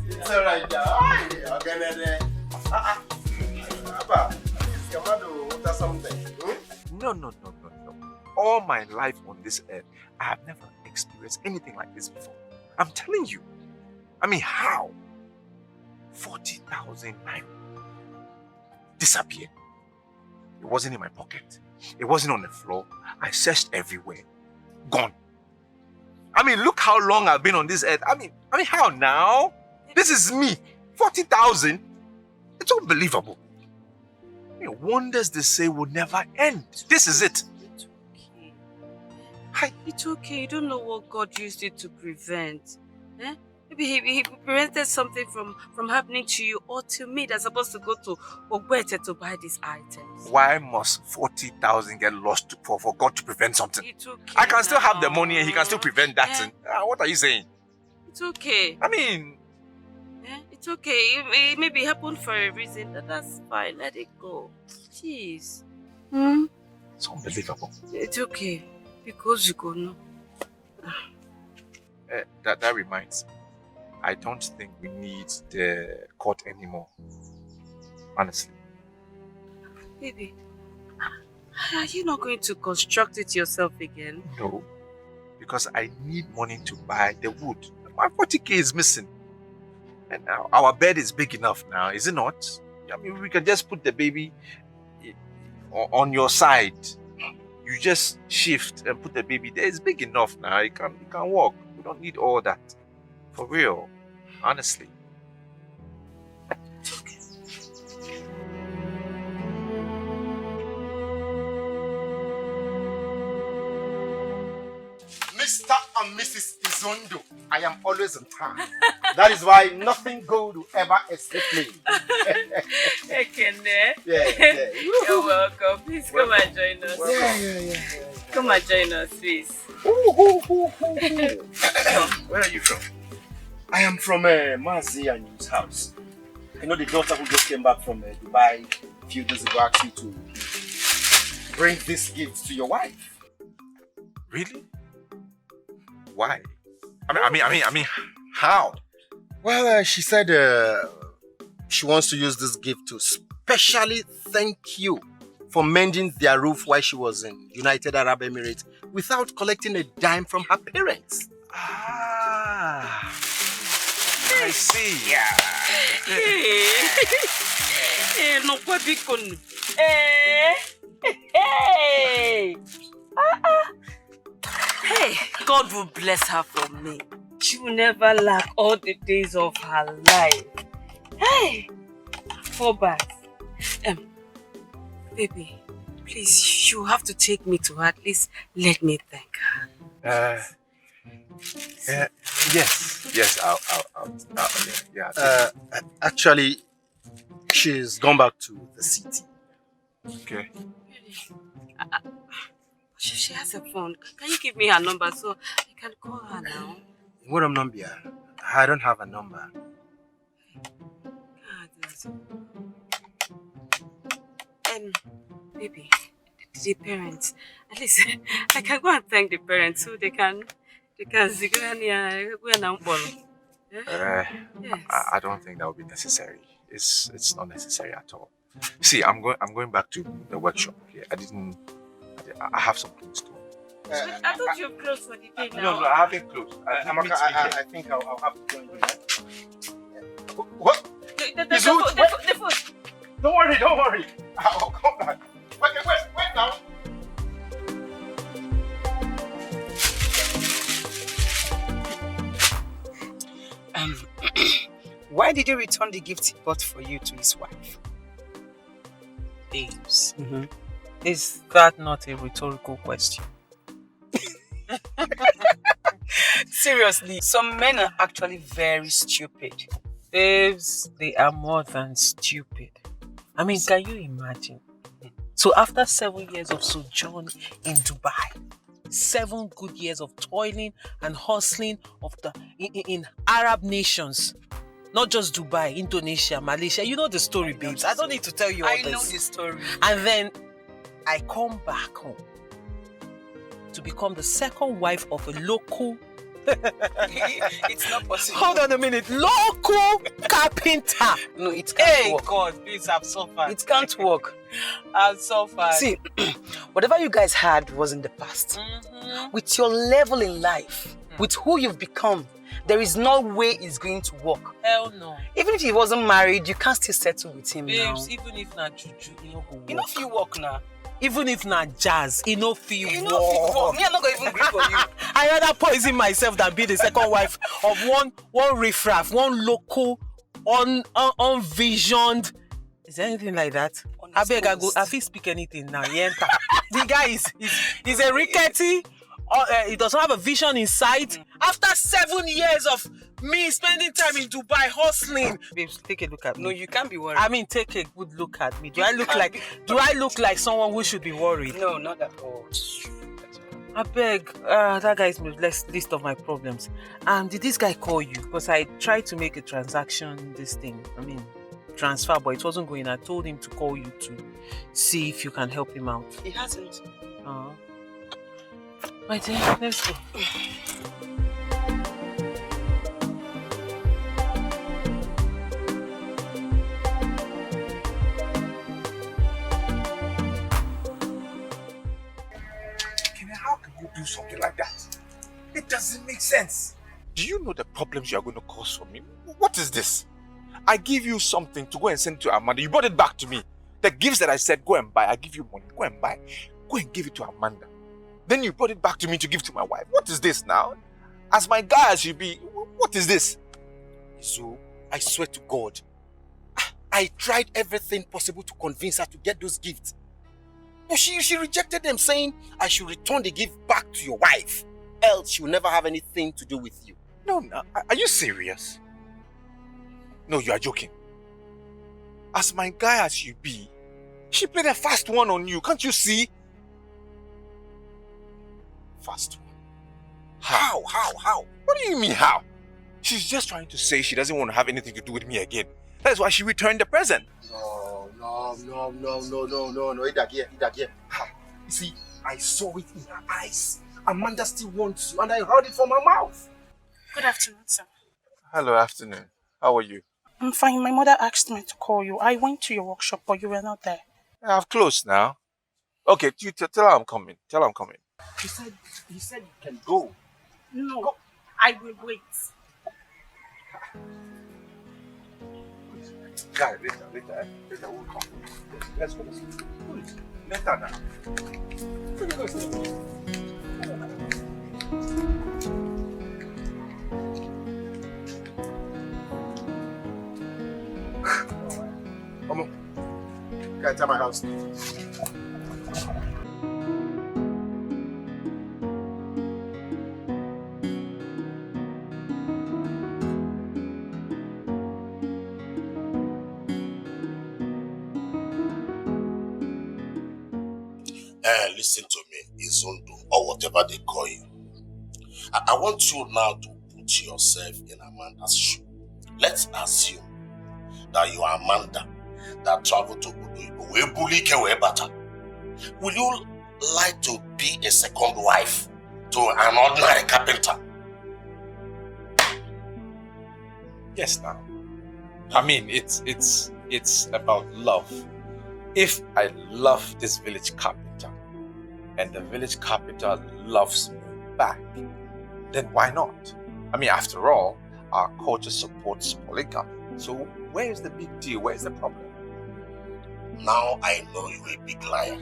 it's all right, No. All my life on this earth, I have never experienced anything like this before. I'm telling you. I mean, how? 40,000 naira disappeared. It wasn't in my pocket. It wasn't on the floor. I searched everywhere. Gone. I mean, look how long I've been on this earth. I mean, how now? This is me. 40,000? It's unbelievable. I mean, wonders they say will never end. This is it. It's okay. It's okay. You don't know what God used it to prevent. Maybe he prevented something from happening to you or to me that's supposed to go to Ogwete to buy these items. Why must 40,000 get lost for God to prevent something? It's okay. I can still have the money and he can still prevent that thing. What are you saying? It's okay. I mean... It's okay. It maybe happened for a reason. That's fine. Let it go. Jeez. It's unbelievable. It's okay. Because you go now. That reminds me. I don't think we need the court anymore. Honestly. Baby, are you not going to construct it yourself again? No. Because I need money to buy the wood. My 40k is missing. And now our bed is big enough now, is it not? I mean, we can just put the baby on your side. You just shift and put the baby there. It's big enough now. It can walk. We don't need all that. For real. Honestly. It's okay. Mr. and Mrs. Izondo, I am always on time. That is why nothing good will ever escape me. Ekene. Yeah. You're welcome. Please come and join us. Yeah. Come and join us, please. Where are you from? I am from Mazi and his house. I know the daughter who just came back from Dubai a few days ago asked me to bring this gift to your wife. Really? Why? I mean, how? Well, she said she wants to use this gift to specially thank you for mending their roof while she was in United Arab Emirates without collecting a dime from her parents. I see. Yeah. No bikon. Hey. Hey, God will bless her for me. She will never lack all the days of her life. Hey, 4 bags. Baby, please, you have to take me to her. At least let me thank her. Yes. I'll actually, she's gone back to the city. Okay. She has a phone. Can you give me her number so I can call her now? What number? I don't have a number. Baby, the parents, at least I can go and thank the parents so they can Uh, Yes. I don't think that would be necessary. It's not necessary at all. See, I'm going back to the workshop. Okay, I have some things to do. I thought you were closed for the day now. No, I haven't closed. I think I'll have to join you. What? The food. Don't worry. I'll come back. Okay, wait now. Why did he return the gift he bought for you to his wife? Babes, is that not a rhetorical question? Seriously, some men are actually very stupid. Babes, they are more than stupid. I mean, can you imagine? So after 7 years of sojourn in Dubai, 7 good years of toiling and hustling in Arab nations, not just Dubai, Indonesia, Malaysia. You know the story, babes. I don't need to tell you all this. I know the story. And then I come back home to become the second wife of a local... It's not possible. Hold on a minute. Local carpenter. No, it can't work. God, please, I've suffered. It can't work. I've suffered. See, whatever you guys had was in the past. With your level in life, with who you've become, there is no way it's going to work. Hell no. Even if he wasn't married, you can't still settle with him now. Babes, even if not juju, you know go work. You know if you work now. Even if not jazz, you know feel You work. know if me, I'm not going to even agree for you. I rather poison myself than be the second wife of one riffraff, one local, unvisioned. Is there anything like that? I beg, I feel speak anything now. The guy is a rickety. He doesn't have a vision in sight. After 7 years of me spending time in Dubai hustling, babes, take a look at me. No, you can't be worried. I mean, take a good look at me. Do I look like someone who should be worried? No, not at all. I beg, that guy is the list of my problems. Did this guy call you? Because I tried to make a transaction, transfer, but it wasn't going. I told him to call you to see if you can help him out. He hasn't. Right then, let's go. How can you do something like that? It doesn't make sense. Do you know the problems you are going to cause for me? What is this? I give you something to go and send to Amanda. You brought it back to me. The gifts that I said, go and buy. I give you money. Go and buy. Go and give it to Amanda. Then you brought it back to me to give to my wife. What is this now? As my guy as you be, what is this? So, I swear to God, I tried everything possible to convince her to get those gifts. But she rejected them, saying I should return the gift back to your wife. Else she will never have anything to do with you. No, are you serious? No, you are joking. As my guy as you be, she played a fast one on you. Can't you see? Fast one. How? What do you mean how? She's just trying to say she doesn't want to have anything to do with me again. That's why she returned the present. No. Idagie. You see, I saw it in her eyes. Amanda still wants you, and I heard it from her mouth. Good afternoon, sir. Hello, afternoon. How are you? I'm fine. My mother asked me to call you. I went to your workshop, but you were not there. I've closed now. Okay, you tell her I'm coming. Tell her I'm coming. He said you can go. No, go. I will wait. Guy, later we'll come. Let's go. Later now. Come on. Guy, tell my house. Listen to me, Izundu, or whatever they call you. I want you now to put yourself in Amanda's shoe. Let's assume that you are Amanda that traveled to Obodo Ibo. Will you like to be a second wife to an ordinary carpenter? Yes, now. I mean, it's about love. If I love this village carpenter and the village carpenter loves me back, then why not? I mean, after all, our culture supports polygamy. So where is the big deal? Where is the problem? Now I know you're a big liar.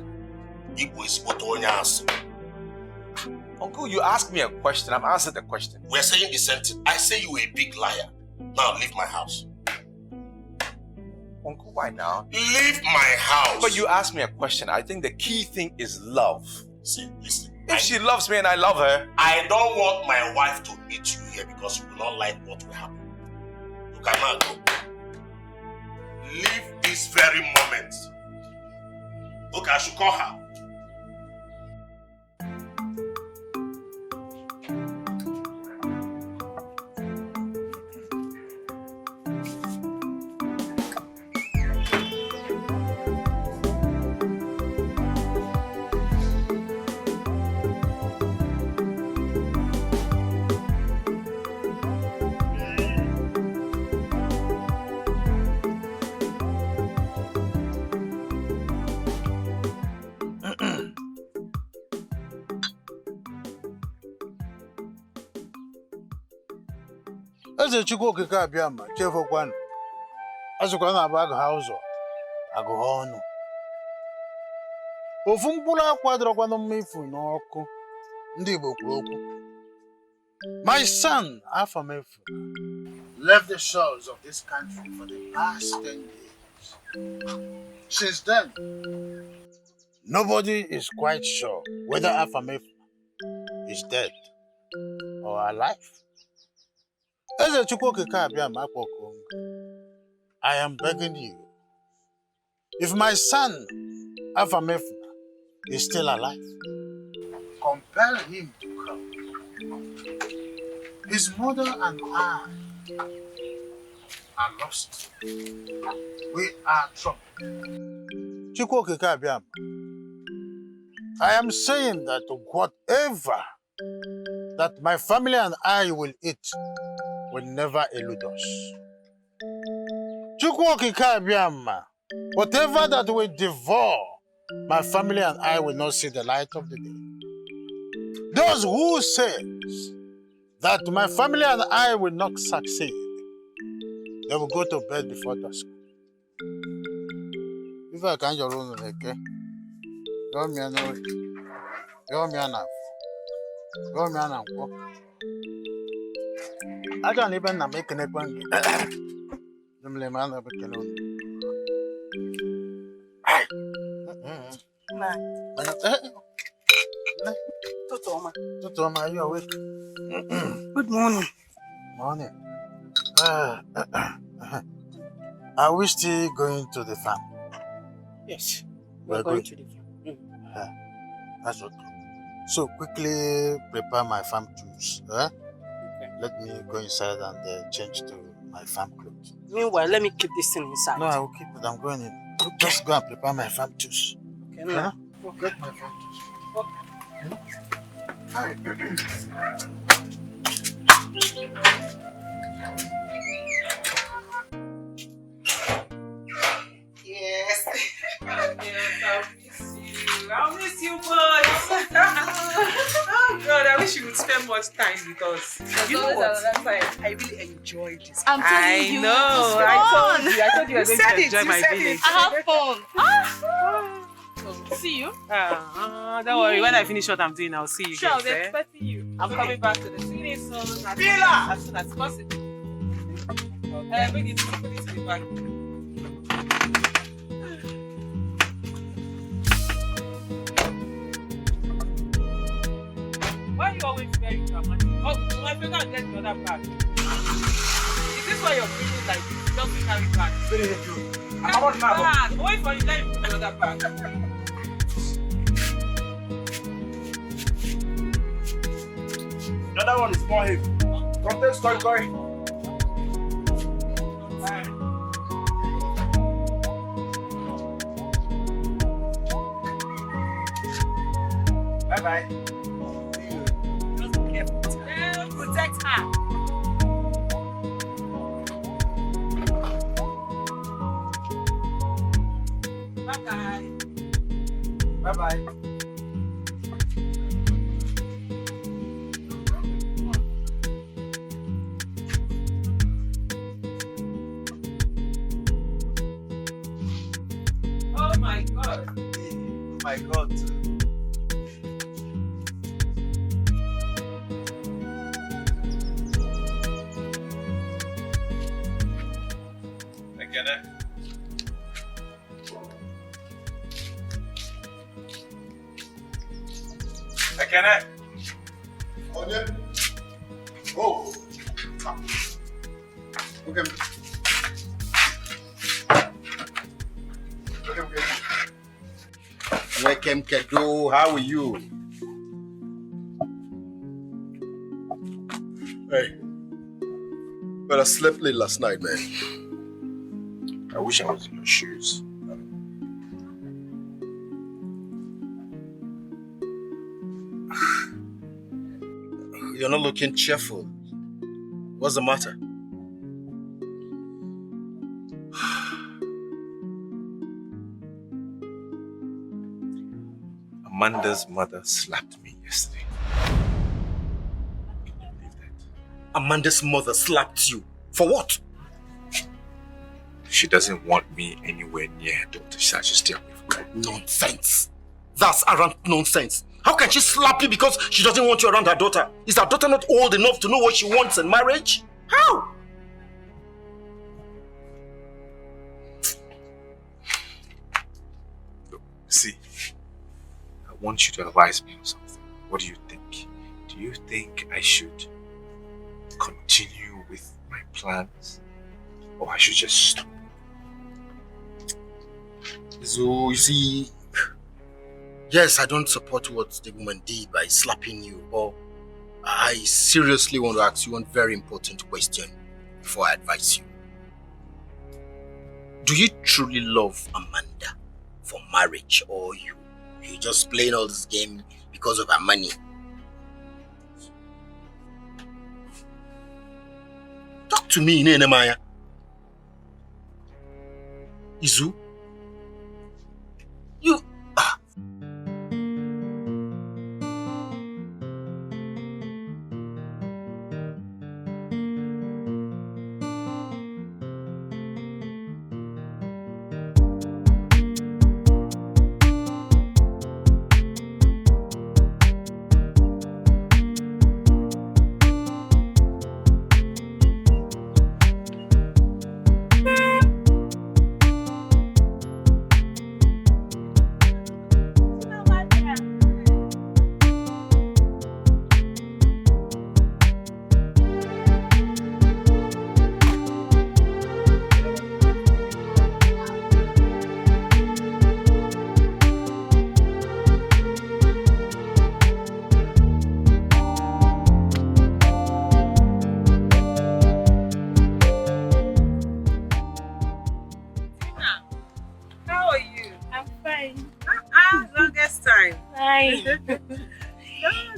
Igbo is what on your answer. Uncle, you asked me a question. I'm answering the question. We're saying the same thing. I say you're a big liar. Now leave my house. Uncle, why now? Leave my house. But you asked me a question. I think the key thing is love. See, listen. If she loves me and I love her. I don't want my wife to meet you here because you will not like what will happen. You cannot go. Leave this very moment. Okay, I should call her. Eze Chukwu okike abịa ma chefukwanụ. Azụkwa na abụ agụha ụzọ, agụha ọnụ. Ofu mkpụrụ akwa dọrọkwanụ mma ifu n'ọkụ. Ndị Igbo kwuru okwu. My son, Afamefu, left the shores of this country for the past 10 years. Since then, nobody is quite sure whether Afamefu is dead or alive. Eze Chukwu okike abịa ma akpọkuo m. I am begging you, if my son Afamefu is still alive, compel him to come. His mother and I are lost. We are troubled. Chukwu okike abịa ma. I am saying that whatever that my family and I will eat will never elude us. Chukwu okike abịa ma. Whatever that will devour, my family and I will not see the light of the day. Those who says that my family and I will not succeed, they will go to bed before dusk. If I can't your own okay, go me an I don't even make an appointment. The man of a canoe. Totoma, you awake? Good morning. Morning. Are we still going to the farm? Yes, we're going to the farm. That's okay. So quickly prepare my farm tools. Okay. Let me go inside and change to my farm clothes. Meanwhile, let me keep this thing inside. No, I will keep it. I'm going in. Okay. Just go and prepare my farm tools. Okay, no. Get my farm tools. Yes. I'll miss you, boys. Oh God, I wish you would spend much time with us. You know what? I really enjoyed this. I know. I told you I was going to enjoy my village. I have fun. See you. Don't worry. When I finish what I'm doing, I'll see you. Sure, I'll be expecting you. I'm coming back to the city soon. As soon as possible. Bring it to the back. Why are you always very dramatic? Oh, my finger and get the other bag. Is this why you're feeling like this? Just carry back. I'm on my bag. Wait for you, let me put the other bag. The other one is more heavy. Contains koi. Bye-bye. Just be careful. Protect her. Bye-bye. Bye-bye. Oh my God. Oh my God. Ekene. Ekene. Onye? Oh. Okay. Welcome, Kedo. How are you? Hey. Well, I slept late last night, man. I wish I was in your shoes. You're not looking cheerful. What's the matter? Amanda's mother slapped me yesterday. Amanda's mother slapped you. For what? She doesn't want me anywhere near her daughter. She said I should stay away from her. Nonsense. That's arrant nonsense. How can she slap you because she doesn't want you around her daughter? Is her daughter not old enough to know what she wants in marriage? How? Look, see, I want you to advise me on something. What do you think? Do you think I should continue with my plans? Or I should just stop? So, you see, yes, I don't support what the woman did by slapping you, but I seriously want to ask you one very important question before I advise you. Do you truly love Amanda for marriage, or you just playing all this game because of her money? Talk to me, Nehemiah. Izu? You...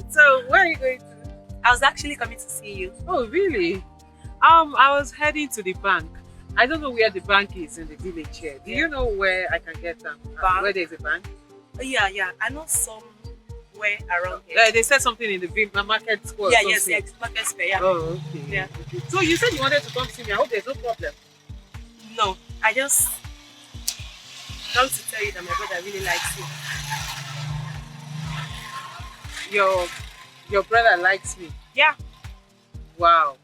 So, where are you going to? I was actually coming to see you. Oh, really? I was heading to the bank. I don't know where the bank is in the village here. Do you know where I can get where there's a bank? Yeah. I know somewhere around here. They said something in the market square. Yeah, yes, market square, yeah. Oh, okay. Yeah. So you said you wanted to come see me. I hope there's no problem. No, I just come to tell you that my brother really likes you. Your brother likes me? Yeah. Wow.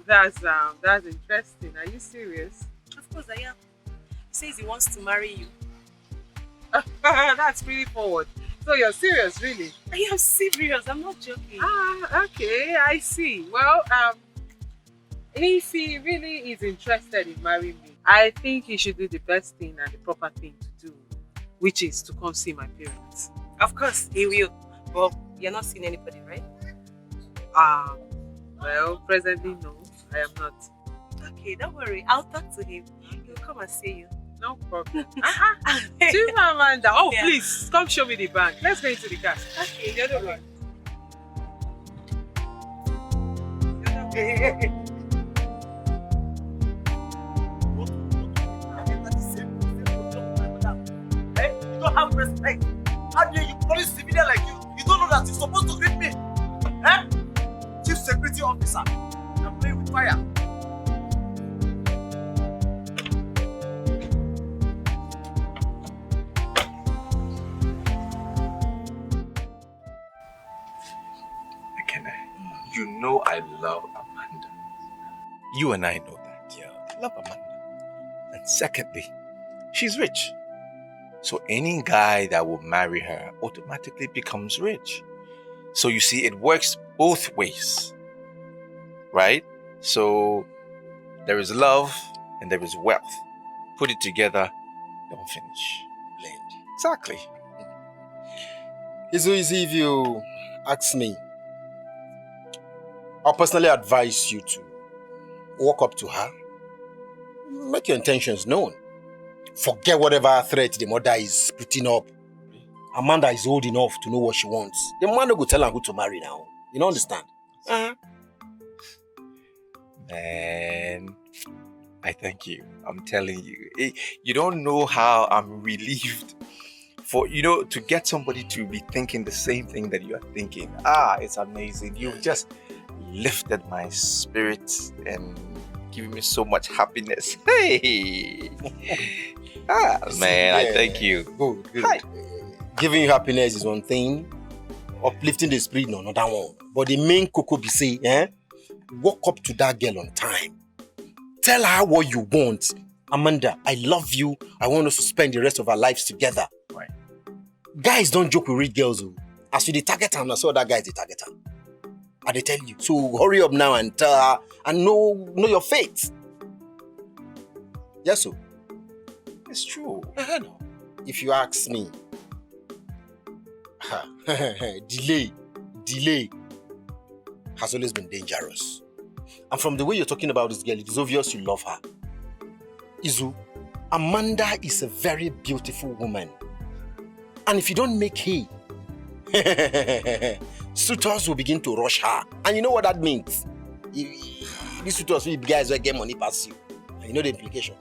That's interesting. Are you serious? Of course I am. He says he wants to marry you. That's pretty forward. So you're serious, really? I am serious. I'm not joking. Okay, I see. Well, if he really is interested in marrying me, I think he should do the best thing and the proper thing to do, which is to come see my parents. Of course, he will. But you're not seeing anybody, right? Well, presently, no, I am not. Okay, don't worry. I'll talk to him. He'll come and see you. No problem. See Amanda. Oh, Yeah. please, come show me the bank. Let's go into the car. Okay. The other way. You don't have respect. How dare you, police civilian like you? You don't know that you're supposed to greet me. Eh? Chief security officer. You're playing with fire. Ekene, you know I love Amanda. You and I know that, yeah. I love Amanda. And secondly, she's rich. So any guy that will marry her automatically becomes rich. So you see, it works both ways, right? So there is love and there is wealth. Put it together, don't finish. Blend. Exactly. It's so easy if you ask me. I'll personally advise you to walk up to her, make your intentions known. Forget whatever threat the mother is putting up. Amanda is old enough to know what she wants. The man will tell her who to marry now. You don't understand? Man, I thank you. I'm telling you. You don't know how I'm relieved for, to get somebody to be thinking the same thing that you are thinking. It's amazing. You've just lifted my spirits and given me so much happiness. Hey! Man, I thank you. Good. Hi. Giving you happiness is one thing. Uplifting the spirit, no, another one. But the main cocoa be say, walk up to that girl on time. Tell her what you want. Amanda, I love you. I want us to spend the rest of our lives together. Right. Guys don't joke with rich girls. As you the target her, I saw that guy is the target her. I tell you. So hurry up now and tell her and know your fate. Yes, sir. It's true. If you ask me, delay has always been dangerous. And from the way you're talking about this girl, it is obvious you love her. Izu, Amanda is a very beautiful woman. And if you don't make hay, suitors will begin to rush her. And you know what that means? These suitors will be guys who get money past you. And you know the implication.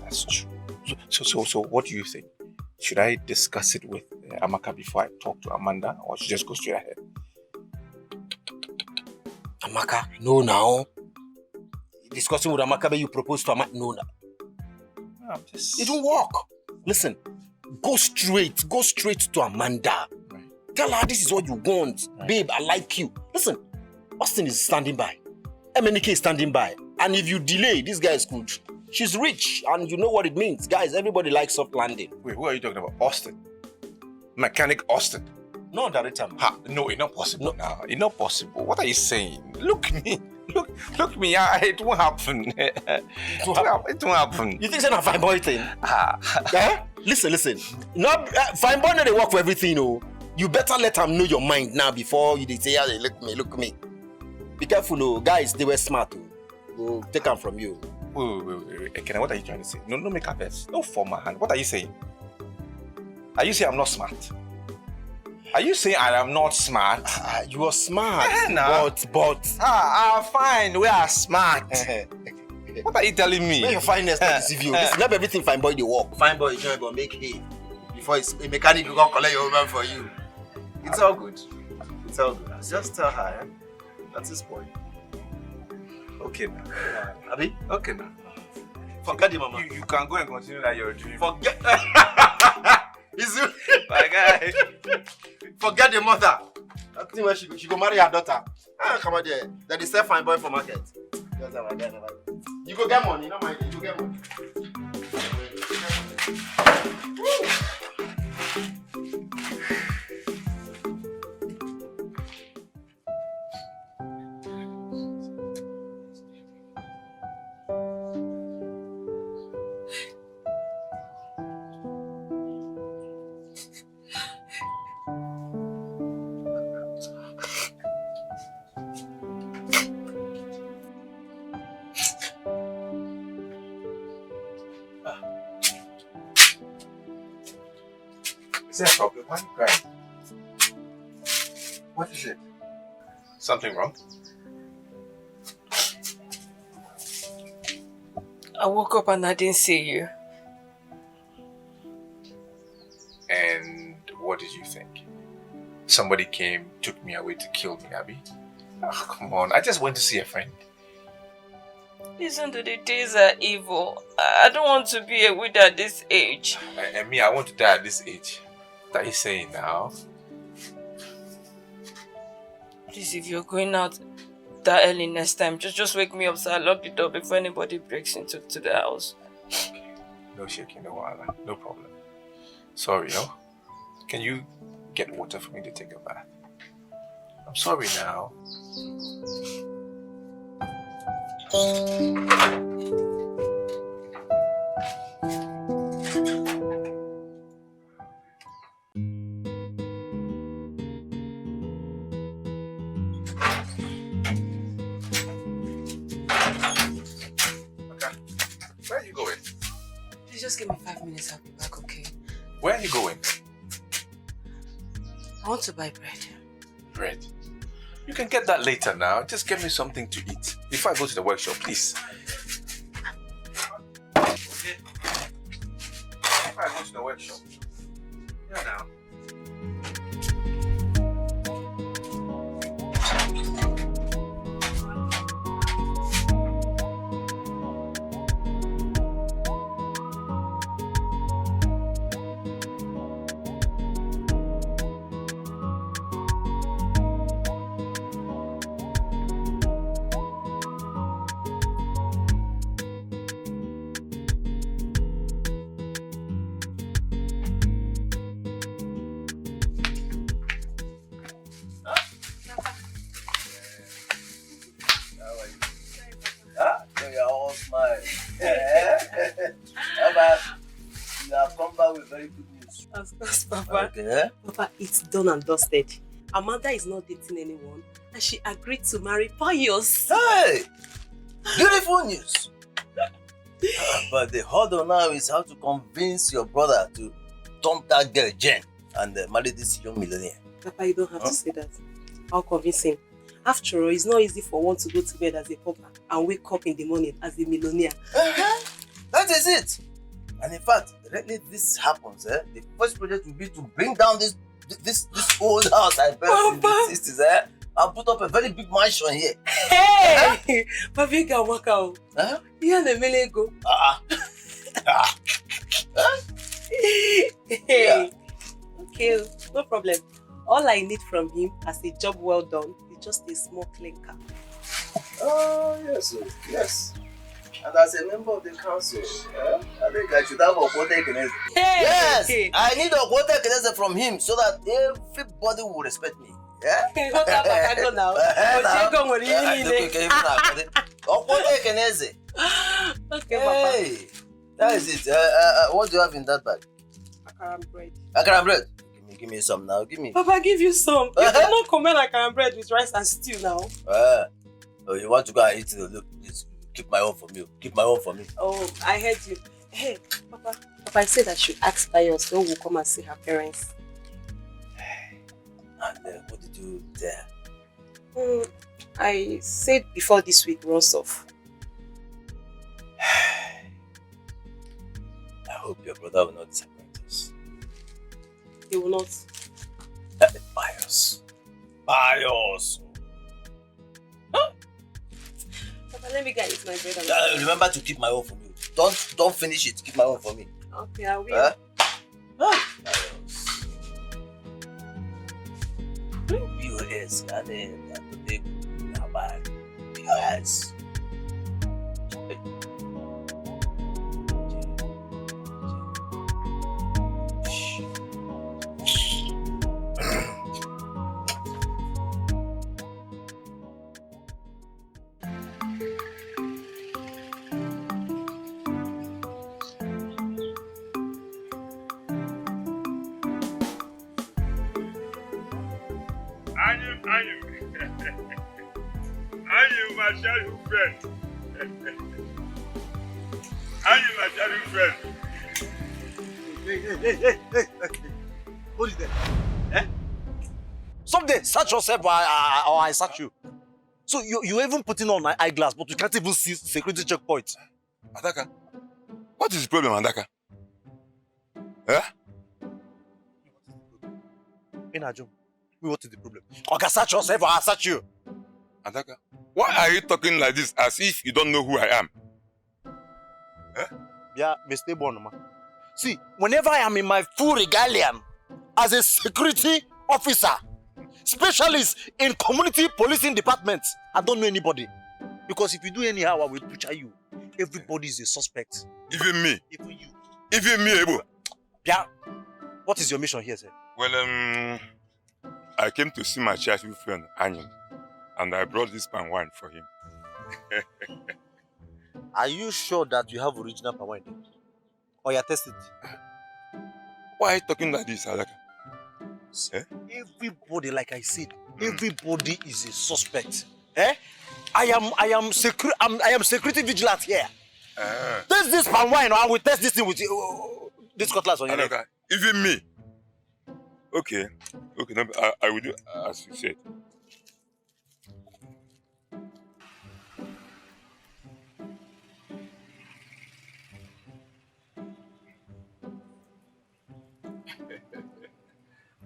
That's true. So what do you think? Should I discuss it with Amaka before I talk to Amanda, or should I just go straight ahead? Amaka? No, now. Discussing with Amaka, you propose to Amaka? No, now. It won't work. Listen, go straight to Amanda. Right. Tell her this is what you want. Right. Babe, I like you. Listen, Austin is standing by. MNK is standing by. And if you delay, this guy is good. She's rich, and you know what it means. Guys, everybody likes soft landing. Wait, who are you talking about? Austin? Mechanic Austin? No, director. No, it's not possible now. It's not possible. What are you saying? Look me. Look me. It won't happen. It won't happen. You think it's a fine boy thing? Listen. Not fine boy, no, they work for everything. Oh. You better let them know your mind now before you say, look me. Be careful, oh. Guys, they were smart. We'll take them from you. Wait. Ekene, what are you trying to say? No make a mess. No form my hand. What are you saying? Are you saying I'm not smart? Are you saying I am not smart? You are smart. But. Fine. We are smart. What are you telling me? Make your fineness not deceive you. Listen, not everything fine boy they work. Fine boy join but make hay. Before a mechanic will come collect your woman for you. It's all good. Just tell her. That's his point. Okay now. Abi? Okay now. Forget the mama. You can go and continue that your dream. Forget. My guy. Forget the mother. I think when she go marry her daughter. Come on there. That is a fine boy for market. You go get money, not mind. You go get money. there a problem? Why are you crying? What is it? Something wrong? I woke up and I didn't see you. And what did you think? Somebody came, took me away to kill me, Abby? Oh, come on. I just went to see a friend. Listen to the days are evil. I don't want to be a widow at this age. And me, I want to die at this age. What are you saying now? Please, if you're going out that early next time, just wake me up so I lock the door before anybody breaks into the house. No shaking, no wala. No problem. Sorry, no? Can you get water for me to take a bath? I'm sorry now. Where are you going? Please just give me 5 minutes, I'll be back, okay? Where are you going? I want to buy bread. Bread? You can get that later now. Just get me something to eat before I go to the workshop, please. Okay. Before I go to the workshop. Yeah, now. Of course, Papa. Okay. Papa, it's done and dusted. Amanda is not dating anyone and she agreed to marry Pius. Hey! Beautiful news! But the hurdle now is how to convince your brother to dump that girl Jen and marry this young millionaire. Papa, you don't have to say that. I'll convince him. After all, it's not easy for one to go to bed as a pauper and wake up in the morning as a millionaire. That is it! And in fact, directly this happens, the first project will be to bring down this old house I built in the 60s, and put up a very big mansion here. Hey! Papa, you can work out. You and the million go. Hey! Okay, no problem. All I need from him as a job well done is just a small clinker. Oh, yes, yes. And as a member of the council, I think I should have a quota Ekeneze. Hey! Yes! I need a quota Ekeneze from him so that everybody will respect me. Yeah? Okay, what about I go now? Okay, hey, that is it. What do you have in that bag? Akara bread. Akara bread? Give me some now. Give me. Papa, give you some. You cannot combine akara bread with rice and stew now. Oh, you want to go and eat it? Look, please. Keep my own from you. Keep my own from me. Oh, I heard you. Hey, Papa. Papa, I said I should ask Pius when we come and see her parents. And what did you there? I said before this week runs off. I hope your brother will not disappoint us. He will not. Pius. Pius. Huh? Papa, let me get my bread. Remember to keep my own from you. Don't finish it. Keep my own for me. Okay, I will. POS, POS. I'm my childhood friend. I'm my childhood friend. Hey. Hold it there. Eh? Someday, search yourself or I search you. So you're even putting on an eyeglass, but you can't even see security checkpoints. Adaka, what is the problem, Adaka? Eh? Inajum, what is the problem? Okay, search yourself or I search you. Adaka, why are you talking like this as if you don't know who I am? Eh? Yeah, Mr. Bonoma. See, whenever I am in my full regalium as a security officer, specialist in community policing department, I don't know anybody. Because if you do anyhow, I will butcher you. Everybody is a suspect. Even me? Even you. Even me, Ebo? Yeah. What is your mission here, sir? Well, I came to see my childhood friend, Anyan, and I brought this palm wine for him. Are you sure that you have original palm wine? Or you tested it? Why are you talking like this, Adaka? Eh? Everybody, like I said, everybody is a suspect. Eh? I am security vigilant here. Test this palm wine, or I will test this thing with you. This cutlass on your neck. Even me. Okay, no, I will do as you said.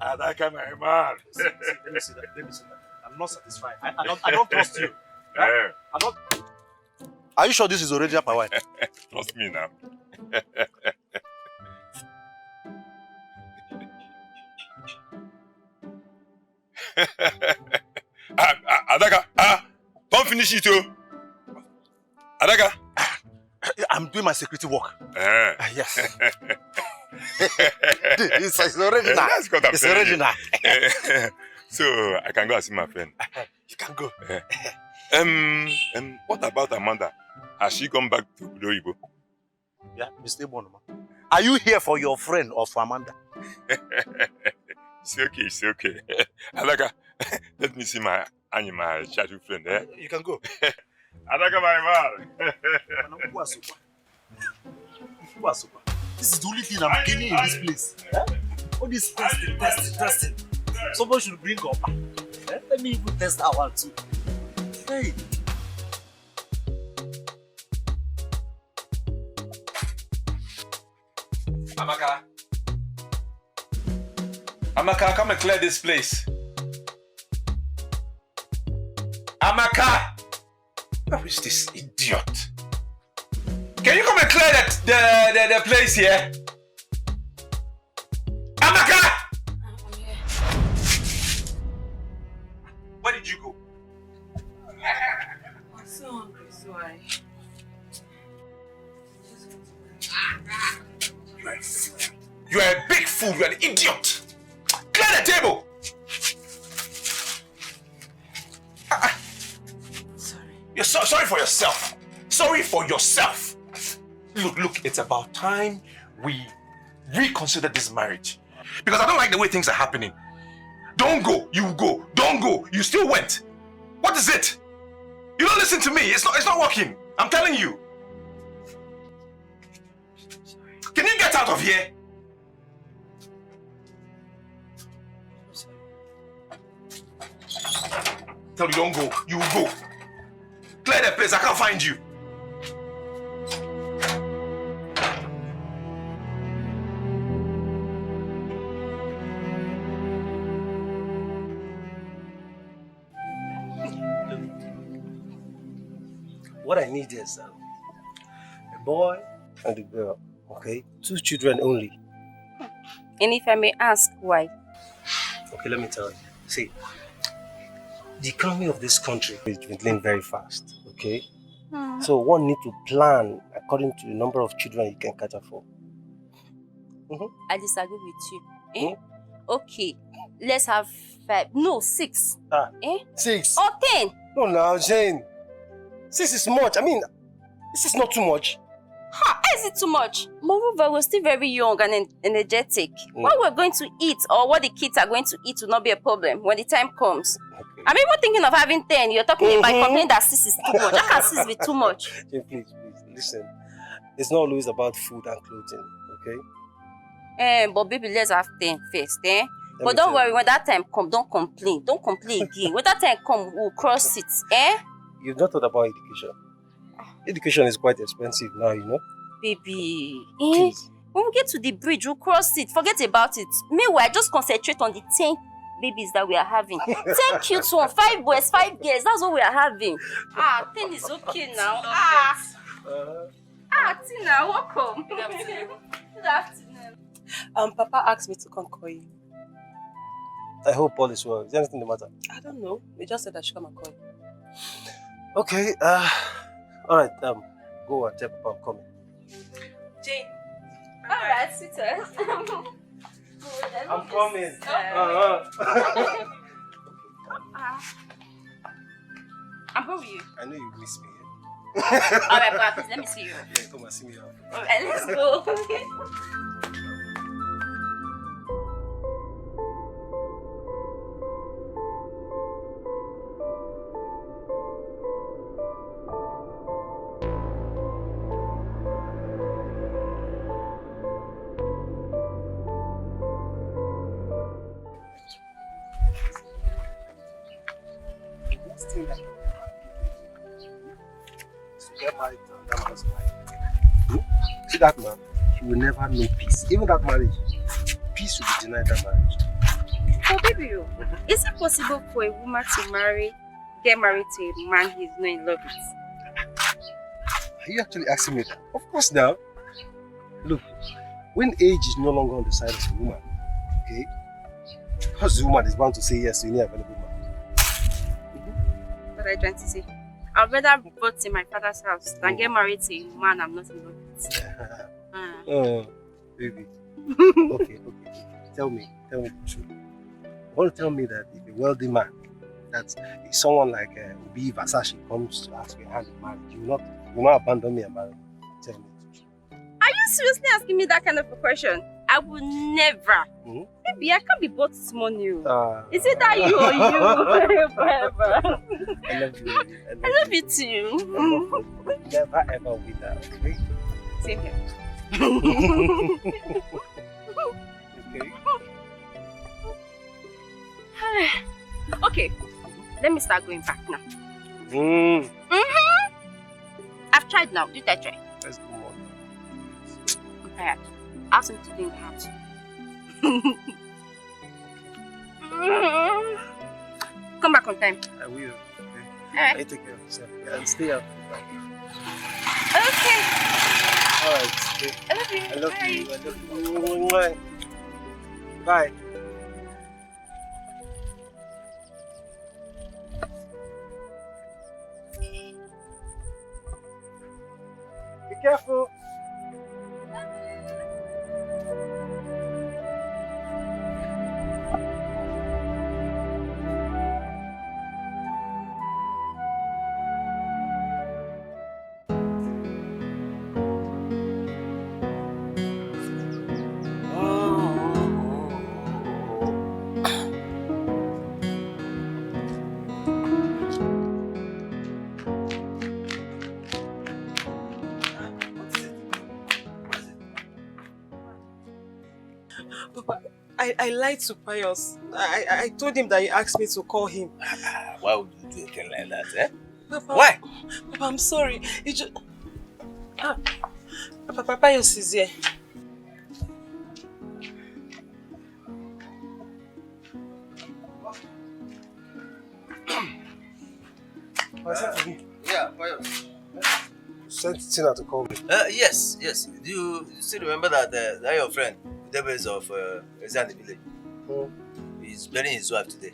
Adaka, my man. Let me see that. I'm not satisfied. I don't trust you. Yeah. I'm not. Are you sure this is original palm wine? Trust me now. Adaka, don't finish it, too. Adaka. I'm doing my security work. Yes. It's original. That's what I'm it's telling original. You. So I can go and see my friend. You can go. What about Amanda? Has she come back to Ibo? Yeah, Mr. Bonoma. Are you here for your friend or for Amanda? It's okay. Adaka, let me see my childhood friend. Eh? You can go. Adaka, my man. This is the only thing I'm getting in this place. All this testing. Someone should bring up. Let me even test that one too. Hey. Amaka, come and clear this place. Amaka! Where is this idiot? Can you come and clear the place here? Amaka! Where did you go? I'm so hungry, so I... You are a big fool. You are an idiot. Clear the table. Sorry. You're sorry for yourself. Sorry for yourself. Look, it's about time we reconsider this marriage. Because I don't like the way things are happening. Don't go, you go. Don't go, you still went. What is it? You don't listen to me. It's not working. I'm telling you. Can you get out of here? Tell you don't go, you will go. Clear the place, I can't find you. What I need is a boy and a girl, okay? 2 children only. And if I may ask why? Okay, let me tell you. See, the economy of this country is dwindling very fast, okay? So one need to plan according to the number of children you can cater for. I disagree with you. Eh? Okay, let's have 5. No, 6. 6? Or 10. No, now, Jane. 6 is much. I mean, this is not too much. How is it too much? Moreover, we're still very young and energetic. What we're going to eat or what the kids are going to eat will not be a problem when the time comes. I'm even thinking of having 10. You're talking about complaining that 6 is too much. How can 6 be too much? Jane, please, listen. It's not always about food and clothing, okay? But baby, let's have 10 first, eh? But don't worry, when that time come, don't complain. Don't complain again. When that time come, we'll cross it, eh? You've not thought about education. Education is quite expensive now, you know. Baby, Please. when we get to the bridge, we'll cross it. Forget about it. Meanwhile, just concentrate on the 10 babies that we are having. 10 cute ones, 5 boys, 5 girls. That's what we are having. 10 is okay now. Tina, welcome. Good afternoon. Good afternoon. Papa asked me to come call you. I hope all is well. Is there anything the matter? I don't know. They just said I should come and call you. Okay, alright, go and tell Papa I'm coming. Jane. Alright, sweetheart. I'm coming. I'm going with you. I know you miss me. Alright, but please let me see you. Yeah, come and see me out. Alright, let's go. See that man, he will never know peace. Even that marriage, peace will be denied that marriage. Oh baby, is it possible for a woman to get married to a man he's not in love with? Are you actually asking me that? Of course now. Look, when age is no longer on the side of the woman, okay? Because the woman is bound to say yes to any available man. What are you trying to say? I'd rather vote in my father's house than get married to a man I'm not in love with. Oh, baby. Okay. Tell me the truth. You want to tell me that if a wealthy man, that if someone like Obi Versace comes to ask your hand in marriage, you will not abandon me and marry me? Tell me the truth. Are you seriously asking me that kind of a question? I will never. Baby, I can't be bought this money. Is it that you or you? Forever. I love you. I love you too. Never ever with that, okay? Same here. Okay. Okay, let me start going back now. I've tried now. Did I try? Let's go on. I'm tired. Ask him to do in the house. Come back on time. I will. Okay. Alright. I take care of yourself. And stay out. Okay. Alright. Okay. I love you. I love Bye. you. I love you. Bye. Be careful. Papa, I lied to Pius. I told him that he asked me to call him. Why would you do a thing like that, eh? Papa, Why? Papa, I'm sorry. It just... Papa, Pius is here. Yeah, Pius. Sent Tina to call me. Yes. Do you still remember that that your friend, the devils of Ezan the village? He's burying his wife today.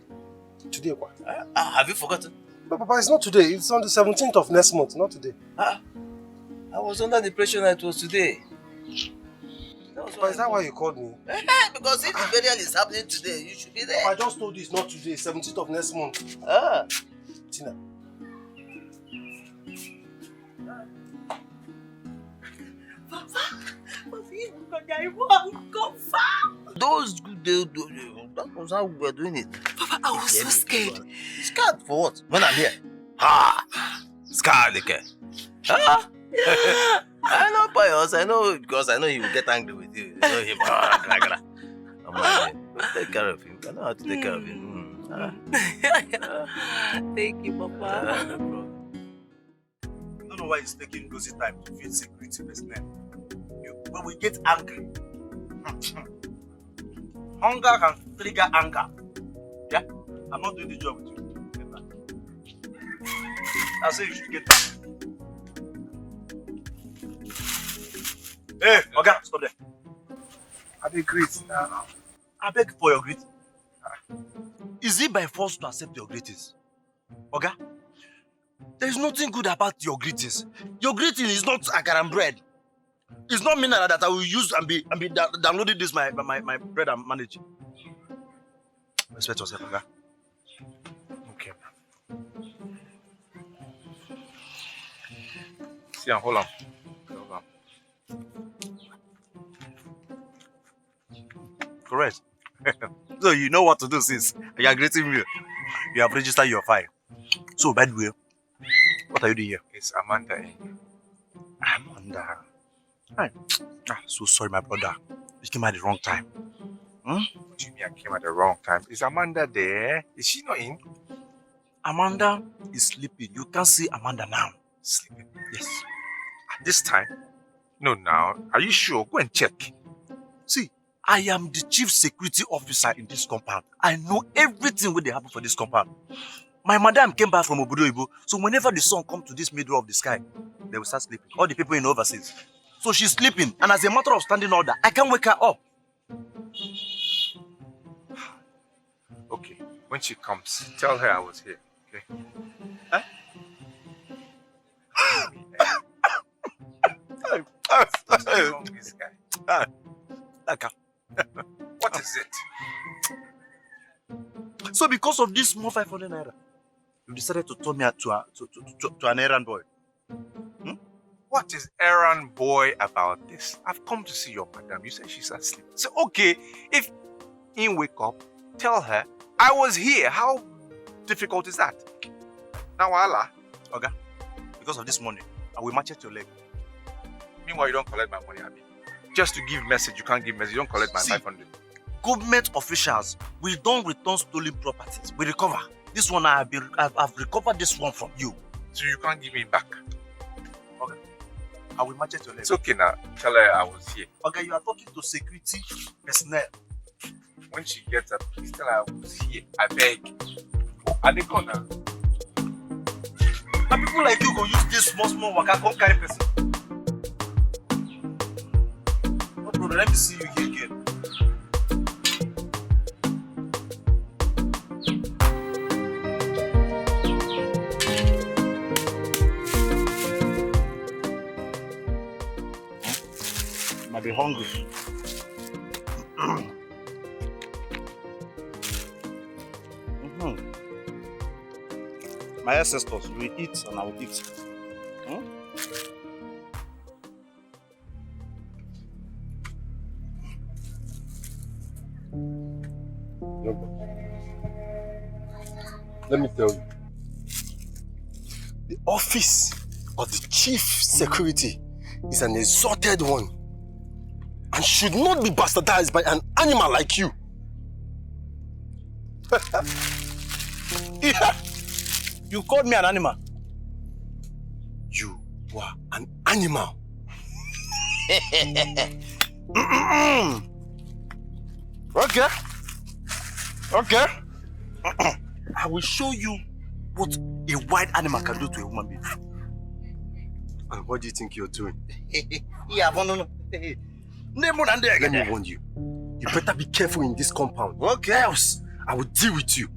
Today what? Have you forgotten? No, Papa, it's not today. It's on the 17th of next month, not today. I was under the impression that it was today. Papa, is that why you called me? Because if the burial is happening today, you should be there. I just told you it's not today, 17th of next month. Tina. Those good that was how we were doing it. Papa, I was so scared. Scared for what? When I'm here. Scared, okay. I know Pius. I know because I know he will get angry with you. I know him. Take care of him. I know how to take care of him. Thank you, Papa. No problem. I don't know why it's taking Lucy time to feel security personnel. When we get angry, hunger can trigger anger. Yeah? I'm not doing the job with you. I say you should get angry. Hey, Oga, stop there. I beg greet now. I beg for your greeting. Is it by force to accept your greetings? Oga, there is nothing good about your greetings. Your greeting is not akaram bread. It's not mineral that I will use and be downloading this my bread and manage. Respect yourself, Oga. Okay. See, hold on. Hold on. Correct. So you know what to do since you are greeting me. You have registered your file. So by the way, what are you doing here? It's Amanda. Amanda. So sorry, my brother. You came at the wrong time. What do you mean I came at the wrong time? Is Amanda there? Is she not in? Amanda is sleeping. You can't see Amanda now. Sleeping? Yes. At this time? No, now. Are you sure? Go and check. See, I am the chief security officer in this compound. I know everything what they happen for this compound. My madam came back from Obodo, so whenever the sun comes to this middle of the sky, they will start sleeping. All the people in overseas. So she's sleeping, and as a matter of standing order, I can't wake her up. Okay, when she comes, tell her I was here, okay? Huh? What's wrong with this guy? What is it? So because of this small 500 naira, you decided to turn me to an errand boy. What is errand boy about this? I've come to see your madam. You said she's asleep. So okay, if you wake up, tell her I was here. How difficult is that? Now Allah. Okay. Because of this money, I will match your leg. Meanwhile, you don't collect my money, Abi. Just to give message, you can't give message. You don't collect my 500. Government officials, we don't return stolen properties. We recover. This one I've recovered this one from you. So you can't give me back. Okay. I will match your leg. It's okay now. Tell her I was here. Okay, you are talking to security personnel. When she gets up, please tell her I was here. I beg. At the corner. And people like you go use this small waka come carry person. No problem, let me see you here again. You might be hungry. My ancestors will eat and I will eat. Let me tell you. The office of the chief security is an exalted one and should not be bastardized by an animal like you. Yeah. You called me an animal. You were an animal. Okay. Okay. I will show you what a wild animal can do to a human being. And what do you think you're doing? Yeah, no. Let me warn you. You better be careful in this compound. Okay. Else, I will deal with you.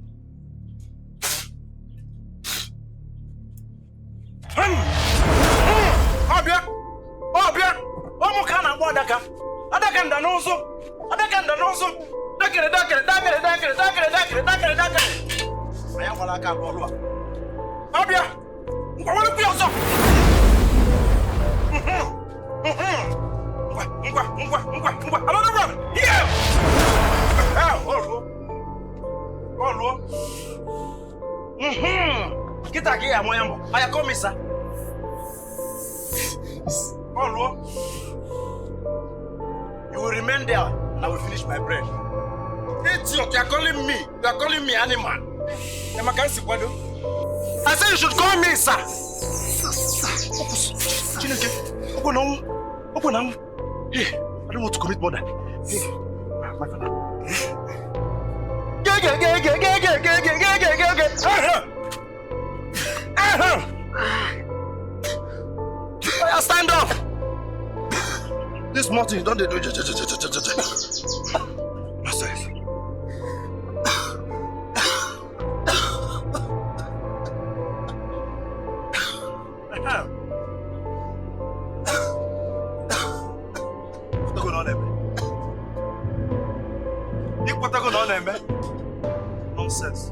Kita aqui, amanhã, olha como isso. on, Ro. You will remain there and I will finish my bread. Idiot, you are calling me. You are calling me animal. I said you should call me, sir. Open now. Hey, I don't want to commit murder. Hey, my father. Stand up. This morning you don't do. Master. Nonsense.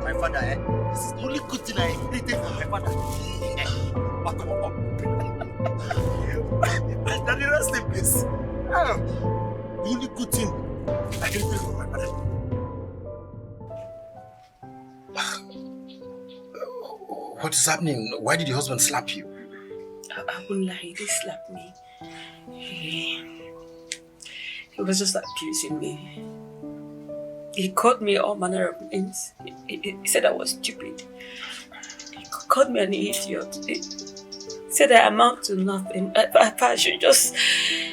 My father, this is the only good thing I inherited from my father. Daddy, rest in peace. The only good thing I inherited from my father. What is happening? Why did your husband slap you? I won't lie, he did slap me. He was just abusing me. He called me all manner of names. He said I was stupid. He called me an idiot. He said I amount to nothing. I should just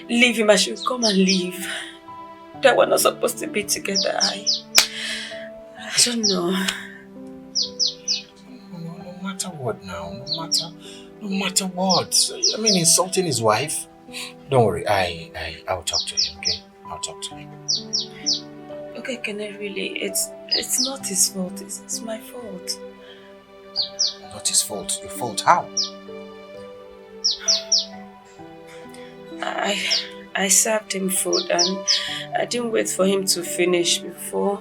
leave him. I should come and leave. That we're not supposed to be together. I don't know. No matter what now, no matter what. I mean, insulting his wife. Don't worry, I'll talk to him, okay? I'll talk to him. Okay, can I really? It's not his fault. It's my fault. Not his fault. Your fault? How? I served him food and I didn't wait for him to finish before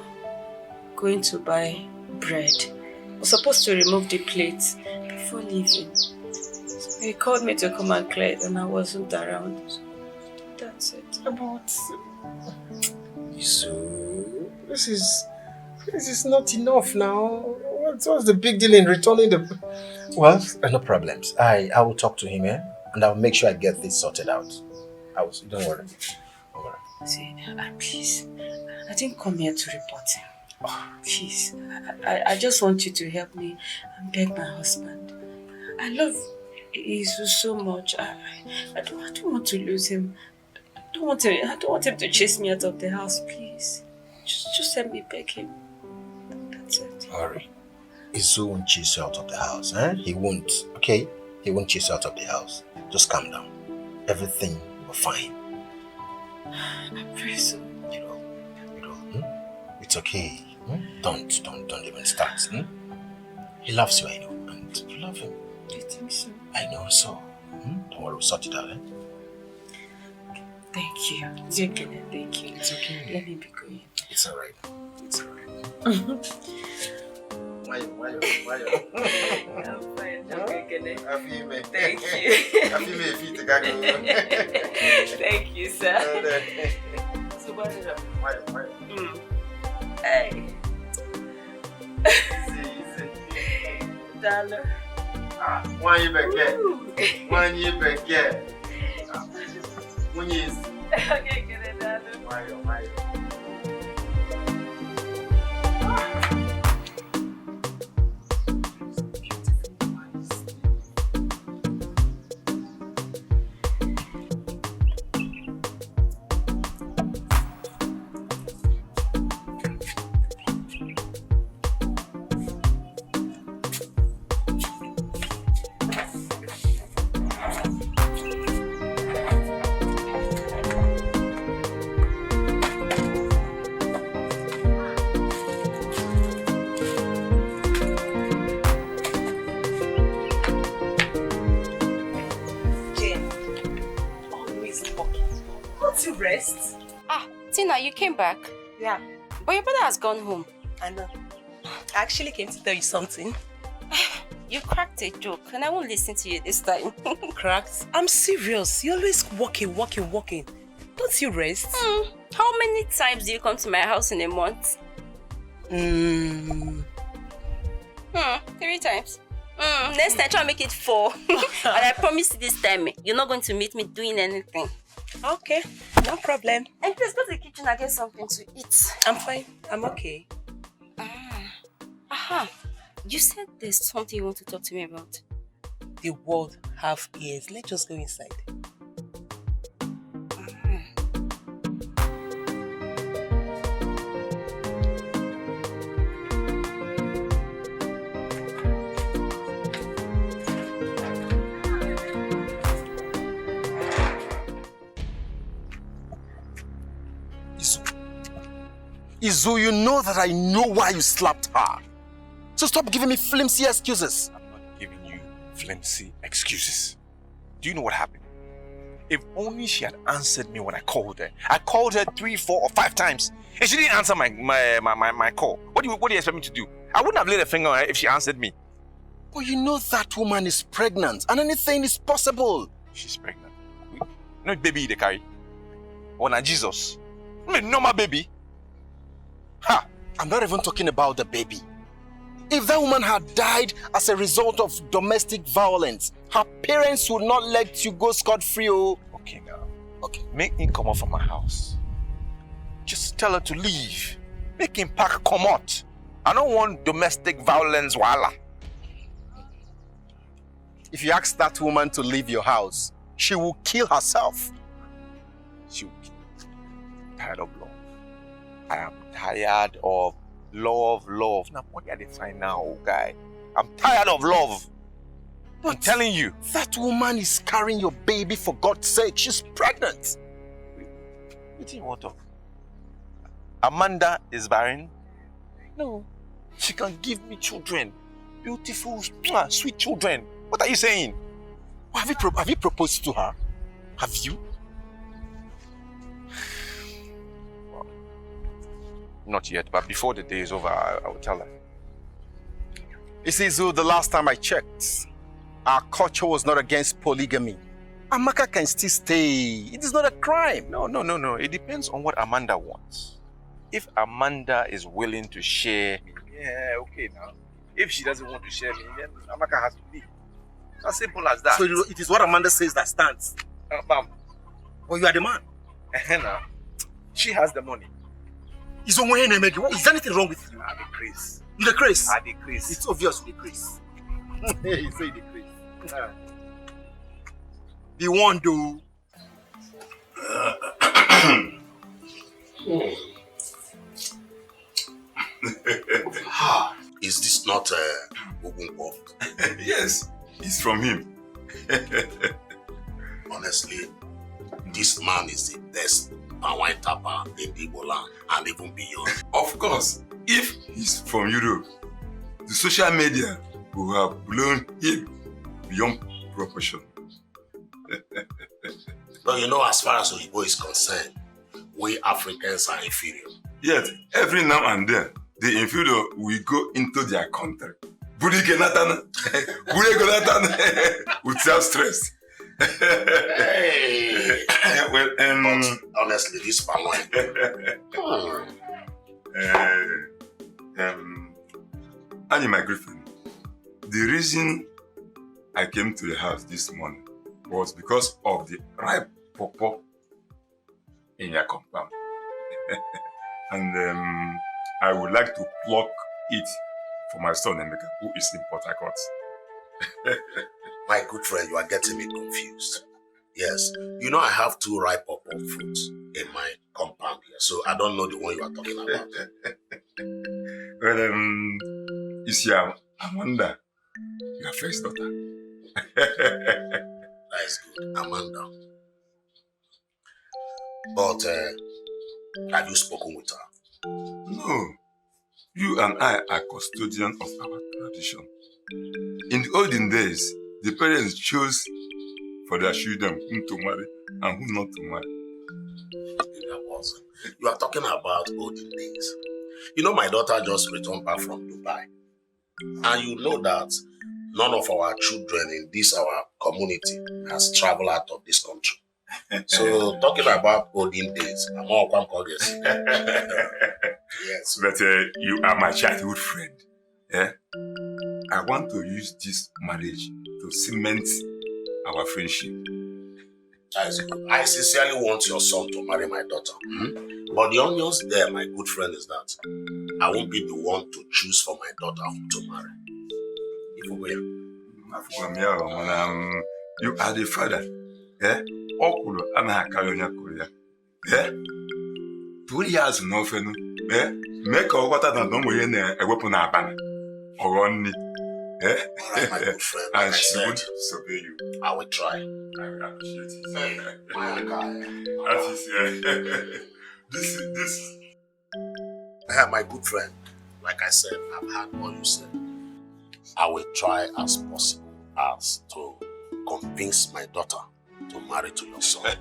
going to buy bread. I was supposed to remove the plate before leaving. So he called me to come and clear it and I wasn't around. So that's it. So, this is not enough now. What's the big deal in returning the... Well, no problems. I will talk to him, and I'll make sure I get this sorted out. Don't worry. See, please, I didn't come here to report him. Please, I just want you to help me and beg my husband. I love Jesus so much. I don't want to lose him. I don't want him to chase me out of the house, please. Just help me beg him. That's it. Hurry. Izu won't chase you out of the house, He won't, okay? He won't chase you out of the house. Just calm down. Everything will be fine. I pray so. It's okay. Don't even start. He loves you, I know, and you love him. Do you think so? I know so. Don't worry, we'll sort it out, Thank you. Thank you. It's okay. Let me be going. It's alright. It's alright. Why? I'm fine. Okay. Thank you. Thank you, sir. So what is up? Hey. Dollar. Why you back here? When you Okay, get it, darling. Why? Rest. Tina, you came back? Yeah. But your brother has gone home. I know. I actually came to tell you something. You cracked a joke and I won't listen to you this time. Cracked? I'm serious. You're always walking. Don't you rest? How many times do you come to my house in a month? 3 times. Next time, try to make it 4. And I promise you this time, you're not going to meet me doing anything. Okay, no problem. And please go to the kitchen and get something to eat. I'm fine. I'm okay. You said there's something you want to talk to me about. The world have ears. Let's just go inside. Izu, you know that I know why you slapped her. So stop giving me flimsy excuses. I'm not giving you flimsy excuses. Do you know what happened? If only she had answered me when I called her. I called her 3, 4, or 5 times, and she didn't answer my call. What do you expect me to do? I wouldn't have laid a finger on her if she answered me. But you know that woman is pregnant, and anything is possible. She's pregnant. No baby they carry. Or na Jesus. No normal baby. Ha! I'm not even talking about the baby. If that woman had died as a result of domestic violence, her parents would not let you go scot-free. Okay now. Okay. Make him come out from my house. Just tell her to leave. Make him pack come out. I don't want domestic violence, wala. If you ask that woman to leave your house, she will kill herself. She will kill. I'm tired of love. I am tired of love. Now, what are they find now, guy? I'm tired of love. I'm telling you. That woman is carrying your baby, for God's sake. She's pregnant. What do you want of? Amanda is barren? No. She can give me children. Beautiful, sweet children. What are you saying? Have you proposed to her? Have you? Not yet, but before the day is over, I will tell her. You see, Zu, the last time I checked, our culture was not against polygamy. Amaka can still stay. It is not a crime. No. It depends on what Amanda wants. If Amanda is willing to share me, yeah, okay now. If she doesn't want to share me, then Amaka has to leave. As simple as that. So it is what Amanda says that stands. Bam. But you are the man. She has the money. Is there anything wrong with you? I decrease. You decrease? I decrease. It's obvious you decrease. You say decrease. Be one, though. Is this not Ogunpo? Yes, it's from him. Honestly, this man is the best Pawai Tapa in Igbo land and even beyond. Of course, if he's from Europe, the social media will have blown him beyond proportion. But you know, as far as Oyibo is concerned, we Africans are inferior. Yet, every now and then, the inferior will go into their country. With self-stress. Hey. Well, but honestly, this Pawai. Annie, my girlfriend, the reason I came to the house this morning was because of the ripe pawpaw in your compound. And I would like to pluck it for my son Emeka, who is in Port Harcourt. My good friend, you are getting me confused. Yes, you know I have 2 ripe pawpaw fruits in my compound here, so I don't know the one you are talking about. Well, is your Amanda your first daughter? That is good, Amanda. But have you spoken with her? No. You and I are custodian of our tradition. In the olden days, the parents chose for their children whom to marry and whom not to marry. You are talking about olden days. You know, my daughter just returned back from Dubai. And you know that none of our children in this our community has traveled out of this country. So talking about olden days, I'm all yes. But you are my childhood friend. I want to use this marriage to cement our friendship. That is good. I sincerely want your son to marry my daughter. But the onions there, my good friend, is that I won't be the one to choose for my daughter whom to marry. You are the father. Okulu anahakarionya Korea. 2 years no fenu. Make a water than no way a weapon abana. Or only. My good friend, And she would disobey you. I will try. I will appreciate it. My guy. That is this. My good friend, like I said, I've heard what you said. I will try as possible as to convince my daughter to marry to your son.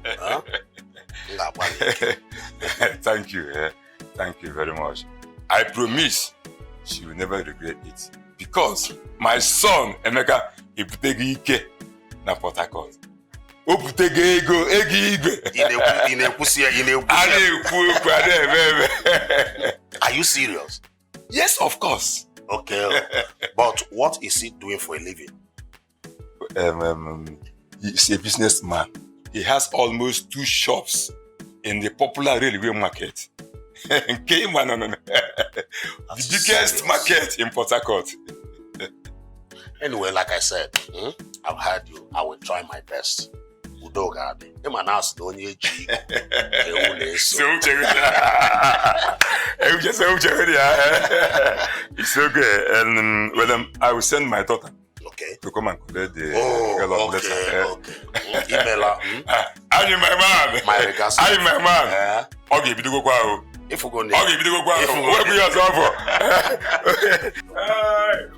Thank you. Thank you very much. I promise she will never regret it. Because my son, Emeka, iputegi ike na Port Harcourt. Oputegi ego igwe. Are you serious? Yes, of course. Okay. But what is he doing for a living? He's a businessman. He has almost 2 shops in the popular railway market. The biggest market in Port Harcourt. Anyway, like I said, I've heard you. I will try my best. Udogadi. It's okay. And I will send my daughter. Okay. To come and collect the okay. Email her. I'm my man. My regards. I'm my man. Okay, you go go. If we go near. Okay, you go go. What be yourself for?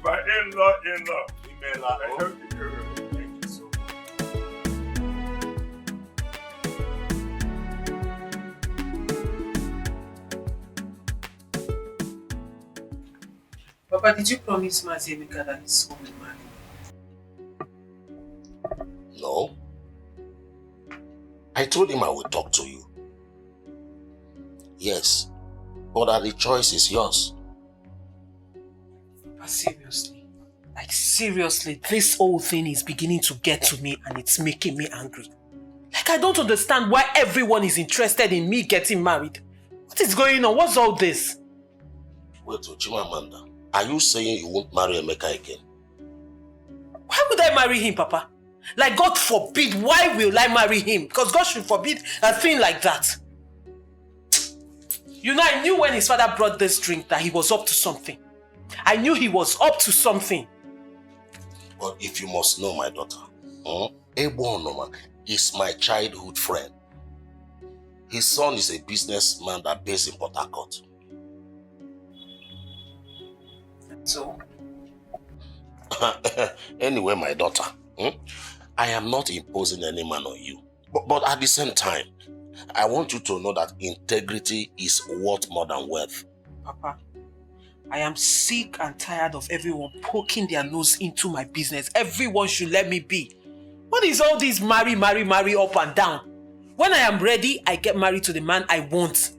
My in-law. Email her. Thank you so much. Papa, did you promise Mazemika that his son will marry? No. I told him I would talk to you. Yes. But that the choice is yours. But seriously, this whole thing is beginning to get to me and it's making me angry. Like, I don't understand why everyone is interested in me getting married. What is going on? What's all this? Wait, Chimamanda, are you saying you won't marry Emeka again? Why would I marry him, Papa? Like, God forbid, why will I marry him? Because God should forbid a thing like that. You know, I knew when his father brought this drink that he was up to something. I knew he was up to something. But if you must know, my daughter, Ebonoma is my childhood friend. His son is a businessman that based in Port Harcourt. So? Anyway, my daughter, I am not imposing any man on you. But at the same time, I want you to know that integrity is worth more than wealth. Papa, I am sick and tired of everyone poking their nose into my business. Everyone should let me be. What is all this marry up and down? When I am ready, I get married to the man I want.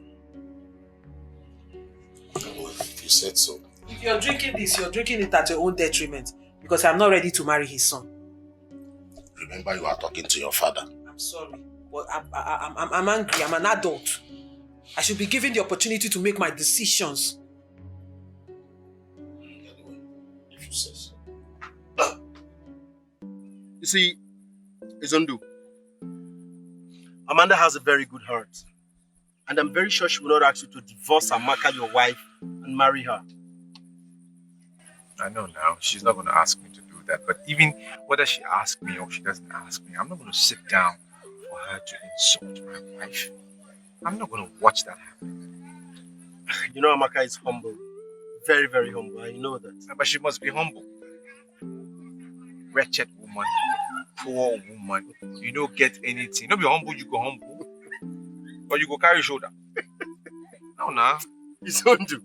If you said so. If you're drinking this, you're drinking it at your own detriment. Because I'm not ready to marry his son. Remember, you are talking to your father. I'm sorry, but I'm angry. I'm an adult. I should be given the opportunity to make my decisions. Anyway, if you say so. You see, Izondu, Amanda has a very good heart. And I'm very sure she will not ask you to divorce Amaka, your wife, and marry her. I know now, she's not going to ask me to do that. But even whether she asks me or she doesn't ask me, I'm not going to sit down for her to insult my wife. I'm not going to watch that happen. You know, Amaka is humble. Very, very humble. I know that. But she must be humble. Wretched woman, poor woman. You don't get anything. Don't be humble, you go humble. Or you go carry shoulder. No, nah. It's Hondu.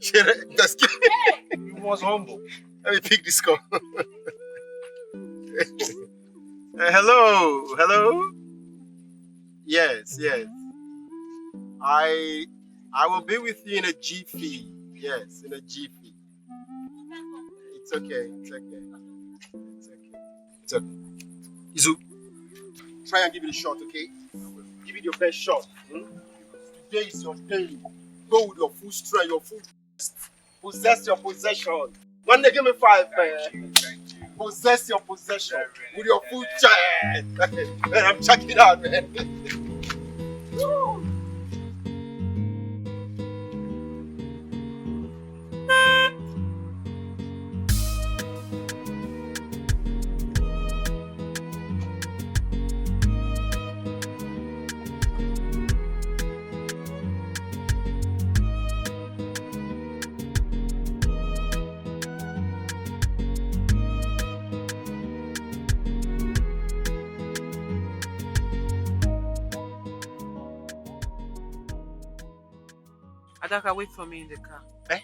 You was humble. Let me pick this call. Hello. Yes. I will be with you in a jiffy. Yes, in a jiffy. It's okay. It's okay. Izu, try and give it a shot, okay? Give it your best shot. Today is your day. Go with your full strength, your full best. Possess your possession. When they give me 5, man. Possess your possession with your full chest. Man, I'm checking it out, man. Adaka, wait for me in the car. Eh?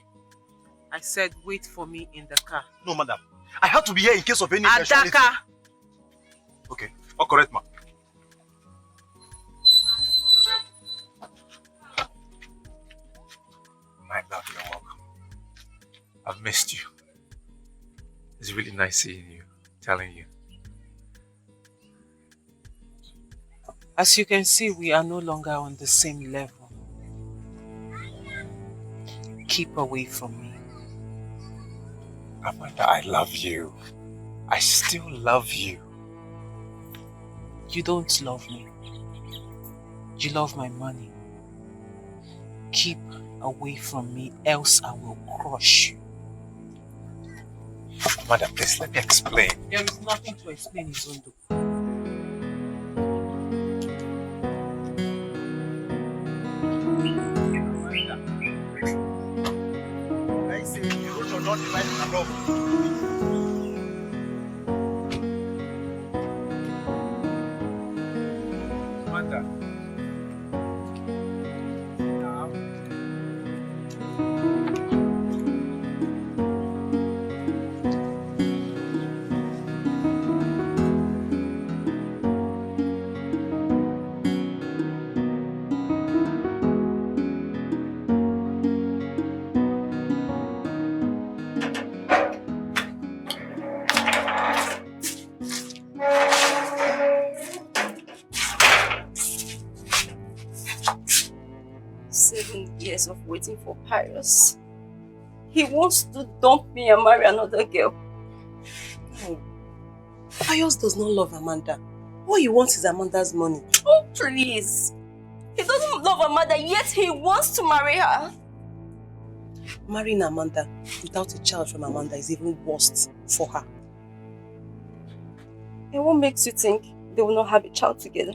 I said wait for me in the car. No, madam. I have to be here in case of any Adaka! Okay, all correct, ma. My love, you're welcome. I've missed you. It's really nice seeing you, telling you. As you can see, we are no longer on the same level. Keep away from me. Amanda, I love you. I still love you. You don't love me. You love my money. Keep away from me, else I will crush you. Amanda, please let me explain. There is nothing to explain, Izondo. I say, you should not divide the love. Amanda. Of waiting for Pius. He wants to dump me and marry another girl. No. Pius does not love Amanda. All he wants is Amanda's money. Oh, please. He doesn't love Amanda, yet he wants to marry her. Marrying Amanda without a child from Amanda is even worse for her. And what makes you think they will not have a child together?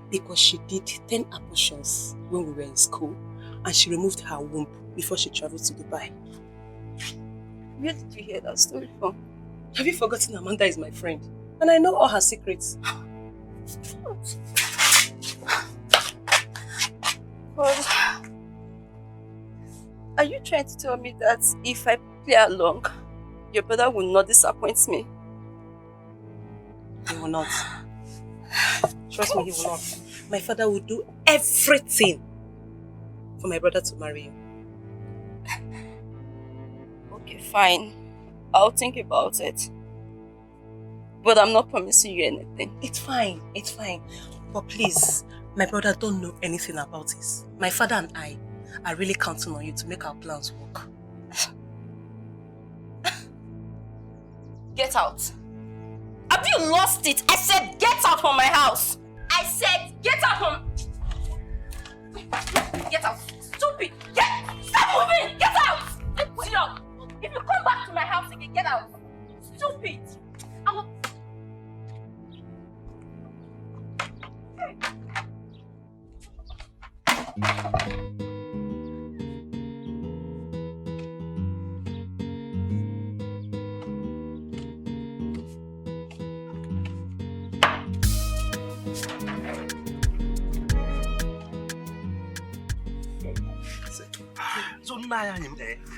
Because she did 10 abortions when we were in school. And she removed her womb before she traveled to Dubai. Where did you hear that story from? Have you forgotten Amanda is my friend? And I know all her secrets. But are you trying to tell me that if I play along, your brother will not disappoint me? He will not. Trust me, he will not. My father will do everything for my brother to marry you. Okay, fine. I'll think about it. But I'm not promising you anything. It's fine. But please, my brother don't know anything about this. My father and I are really counting on you to make our plans work. Get out. Have you lost it? I said get out from my house. I said get out from... Get out. Stupid. Stop moving. Get out. Idiot. If you come back to my house again, get out. Stupid. I will...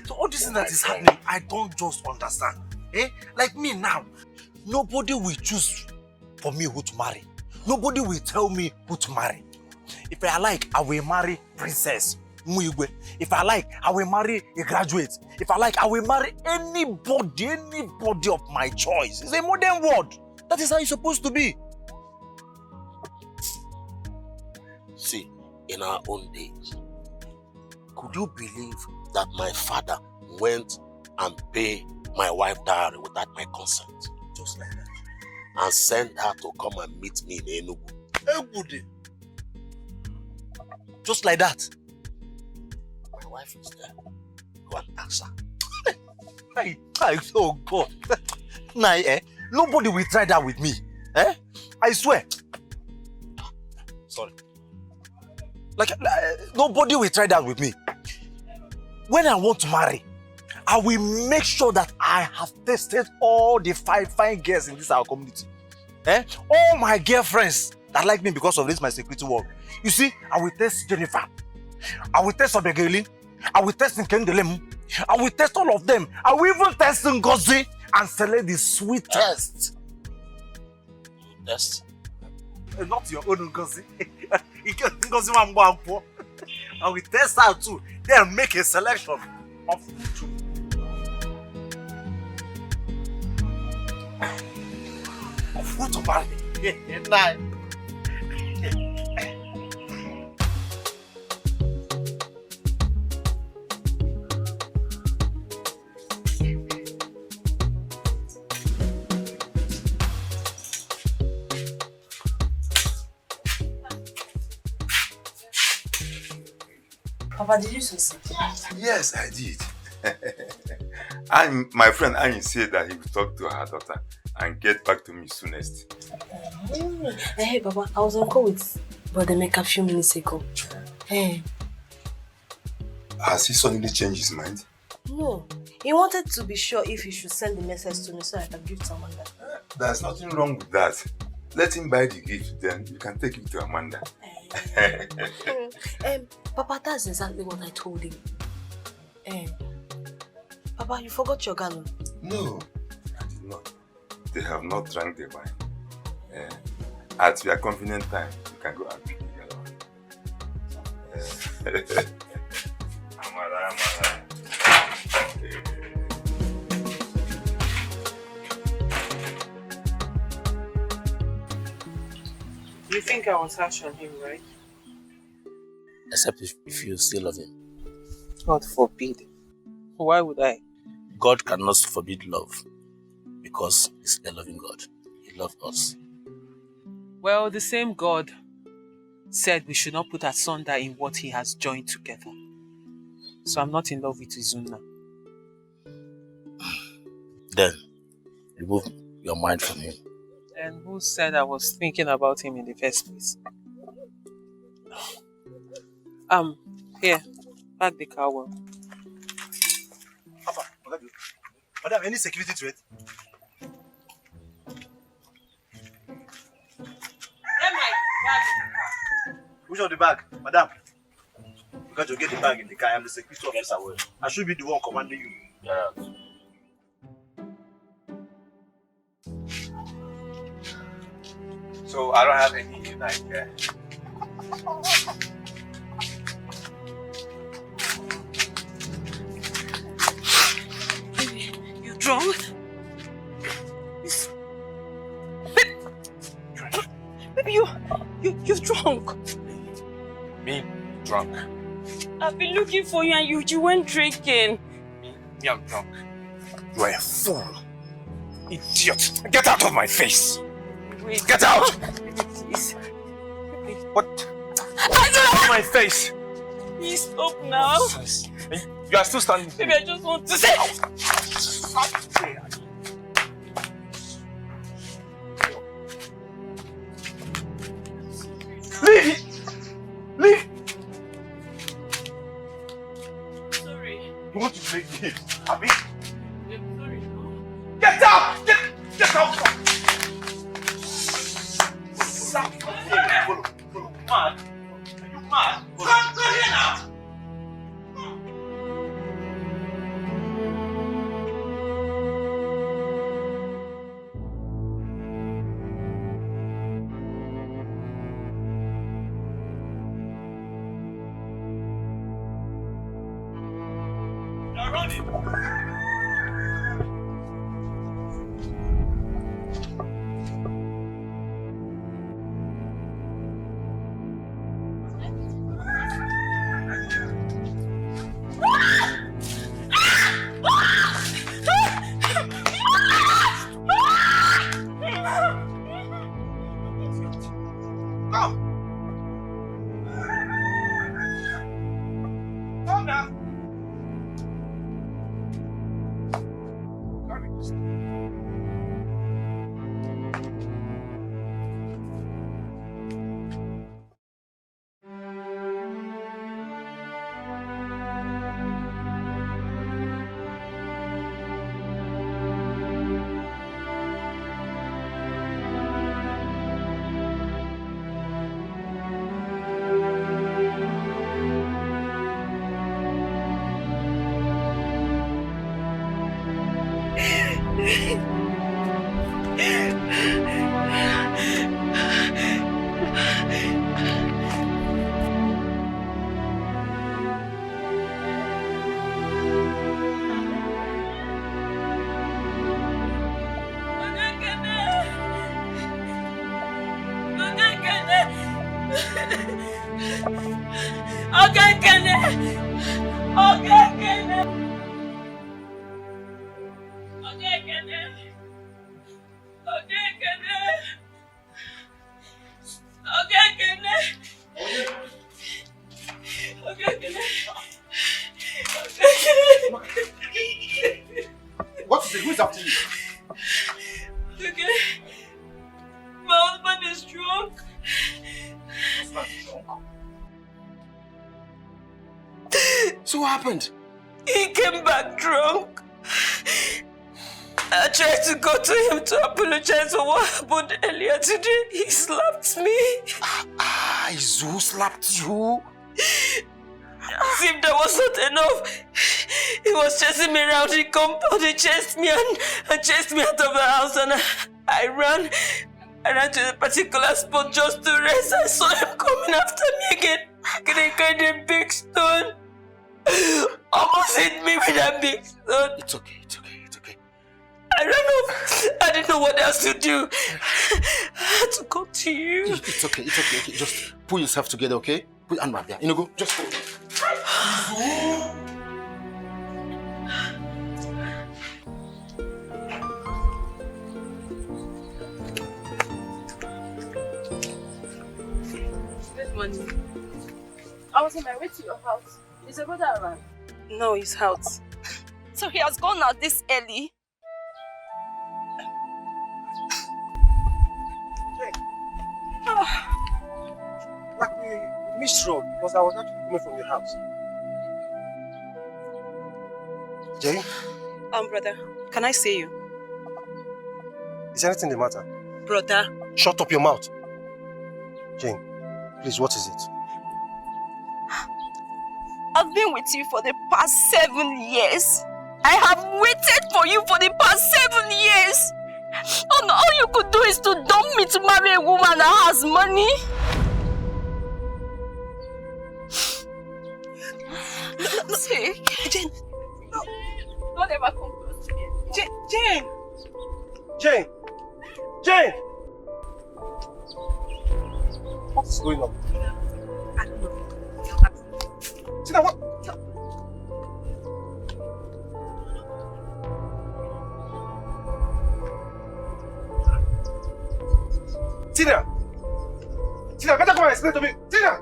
So all this thing that is happening, I don't just understand. Like me now, nobody will choose for me who to marry. Nobody will tell me who to marry. If I like, I will marry Princess. If I like, I will marry a graduate. If I like, I will marry anybody of my choice. It's a modern world. That is how it's supposed to be. See, in our own days, could you believe that my father went and paid my wife dowry without my consent? Just like that. And sent her to come and meet me in Enugu. Enugu. Just like that. My wife is there. Go and ask her. Oh God. Nah, nobody will try that with me. I swear. Sorry. Nobody will try that with me. When I want to marry, I will make sure that I have tested all the fine girls in this our community. All my girlfriends that like me because of this my security work. You see, I will test Jennifer. I will test Obegeli. I will test Nkendelem. I will test all of them. I will even test Ngozi and select the sweetest. Test? Not your own Ngozi. Ngozi, I will test her too. Then make a selection of two. Of who to marry? Nah. Papa, did you succeed? Yes, I did. And my friend Annie said that he will talk to her daughter and get back to me soonest. Hey, Papa, I was on call with Brother Meka a few minutes ago. Hey. Has he suddenly changed his mind? No. He wanted to be sure if he should send the message to me so I can give to Amanda. There's nothing wrong with that. Let him buy the gift, then you can take it to Amanda. Papa, that's exactly what I told him. Papa, you forgot your gallon. No, I did not. They have not drank the wine. At your convenient time, you can go and pick the gallon. Amara. You think I was harsh on him, right? Except if you still love him. God forbid. Why would I? God cannot forbid love because he's a loving God. He loves us. Well, the same God said we should not put asunder in what he has joined together. So I'm not in love with Izuna. Then, remove your mind from him. And who said I was thinking about him in the first place? Here, pack the car well. Papa, Madam, any security threat? Which of the bag? Madam, you got to get the bag in the car. I am the security officer. I should be the one commanding you. Yeah. So I don't have any knife here. You drunk? Baby, you're drunk. Me, drunk. I've been looking for you and you went drinking. Me, I'm drunk. You are a fool. Idiot. Get out of my face. Wait. Get out! Please. What? Get out of my face! Please stop now. You are still standing. Baby, I just want to say. Leave! Leave! Sorry. You want to break me? Abby? I'm sorry. Get out! Get out! Follow. Mad? Are you mad? Come here now! running. What is it? Who is after you? Okay. My husband is drunk. So what happened? He came back drunk. I tried to go to him to apologize for what happened earlier today. He slapped me. Izu slapped you? As if that was not enough. He was chasing me around the compound. He chased me and chased me out of the house, and I ran to a particular spot just to rest. I saw him coming after me again. Carrying a big stone. Almost hit me with that big stone. It's okay, it's okay, it's okay. I ran off. I didn't know what else to do. I had to come to you. It's okay, it's okay, okay. Just pull yourself together, okay? Put your hand back there. You know, go. Just go. Good morning. I was on my way to your house. Is your brother around? No, he's out. So he has gone out this early? Like we missed road because I was actually coming from your house. Jane? Brother, can I see you? Is anything the matter? Brother. Shut up your mouth. Jane, please, what is it? I've been with you for the past 7 years. I have waited for you for the past 7 years. And all you could do is to dump me to marry a woman that has money. No, See? Jane. No. Don't ever come close to me. Jane! Jane! Jane! What's going on? I don't know. Tina, what? Tina! Tina, better come and explain to me. Tina!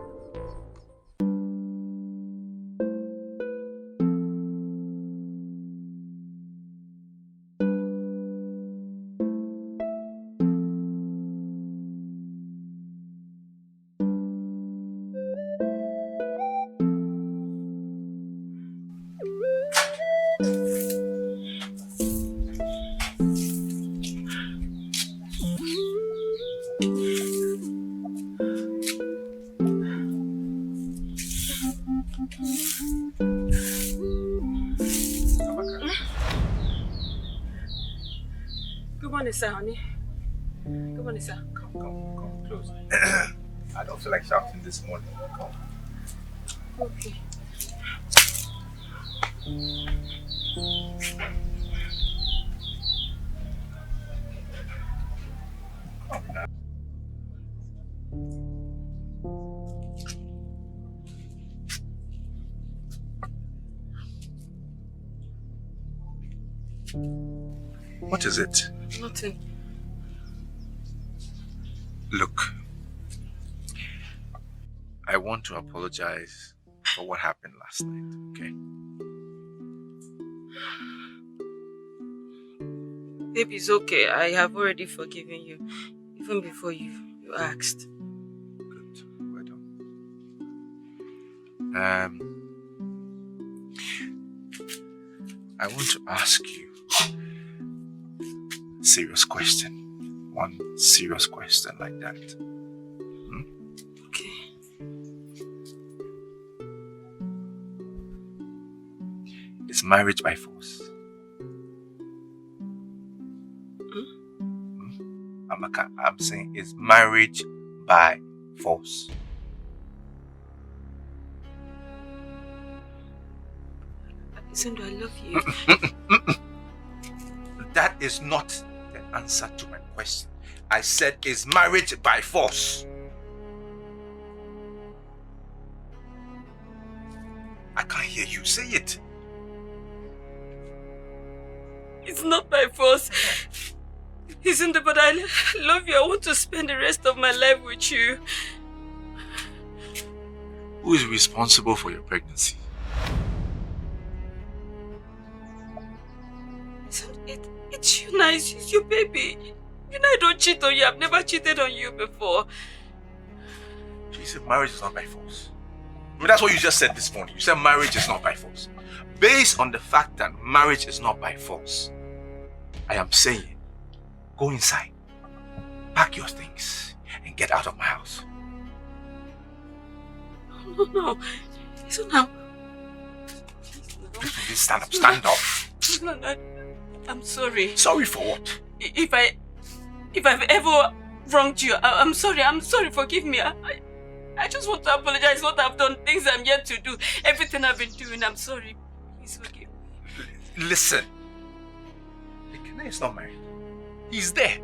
Good morning, sir, honey. Good morning, sir. Come close. I don't feel like shouting this morning. Come. Okay. What is it? Nothing. Look, I want to apologize for what happened last night, okay? Babe, it's okay. I have already forgiven you. Even before you asked. Good. Well done. I want to ask you a serious question. One serious question like that. Okay. Is marriage by force? I'm saying, is marriage by force? Sandra, I love you. That is not the answer to my question. I said, is marriage by force? I can't hear you. Say it. It's not by force. Isn't it? But I love you. I want to spend the rest of my life with you. Who is responsible for your pregnancy? It's you, nice. It's your baby. You know I don't cheat on you. I've never cheated on you before. You said marriage is not by force. I mean, that's what you just said this morning. You said marriage is not by force. Based on the fact that marriage is not by force, I am saying, go inside, pack your things, and get out of my house. No. So now. Please stand up, stand up. No, I'm sorry. Sorry for what? If I've ever wronged you, I'm sorry. I'm sorry. Forgive me. I just want to apologize for what I've done, things I'm yet to do, everything I've been doing. I'm sorry. Please forgive me. Listen. Ekene is not married. He's there.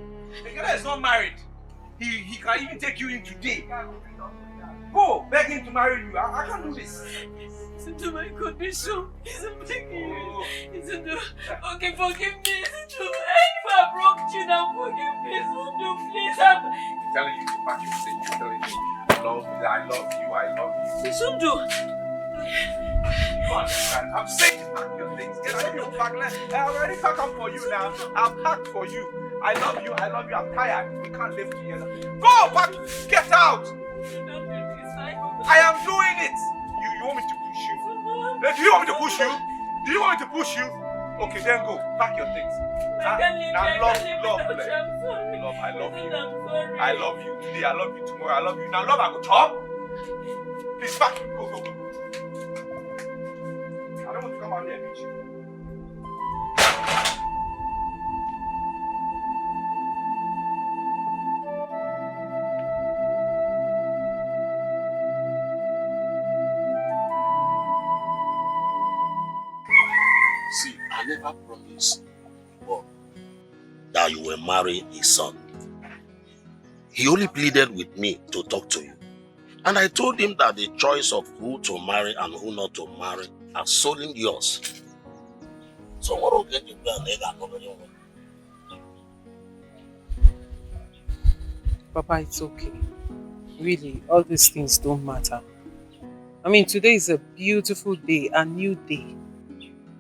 Ekene is not married. He can even take you in today. Go, beg him to marry you. I can't do this. Listen to my condition. I'm begging you. Listen to... Okay, forgive me. Listen to... If I wronged you now, forgive me. Listen to... Please, I'm telling you to pack your things. You're telling me, I love you. Listen to... You understand? I'm saying pack your things. Get out of your bag. I already packed up for you now. I'll pack for you. I love you. I'm tired. We can't live together. Go, pack. Get out. I am doing it. You want me to push you? Do you want me to push you? Do you want me to push you? Okay, then go. Pack your things. Now, love, I love you. I love you today. I love you tomorrow. I love you. Now, love, I go top. Please, pack. Go. I don't want to come out here and meet you. See, I never promised God that you will marry his son. He only pleaded with me to talk to you. And I told him that the choice of who to marry and who not to marry are solely yours. So what will get you Papa, it's okay. Really, all these things don't matter. I mean, today is a beautiful day, a new day.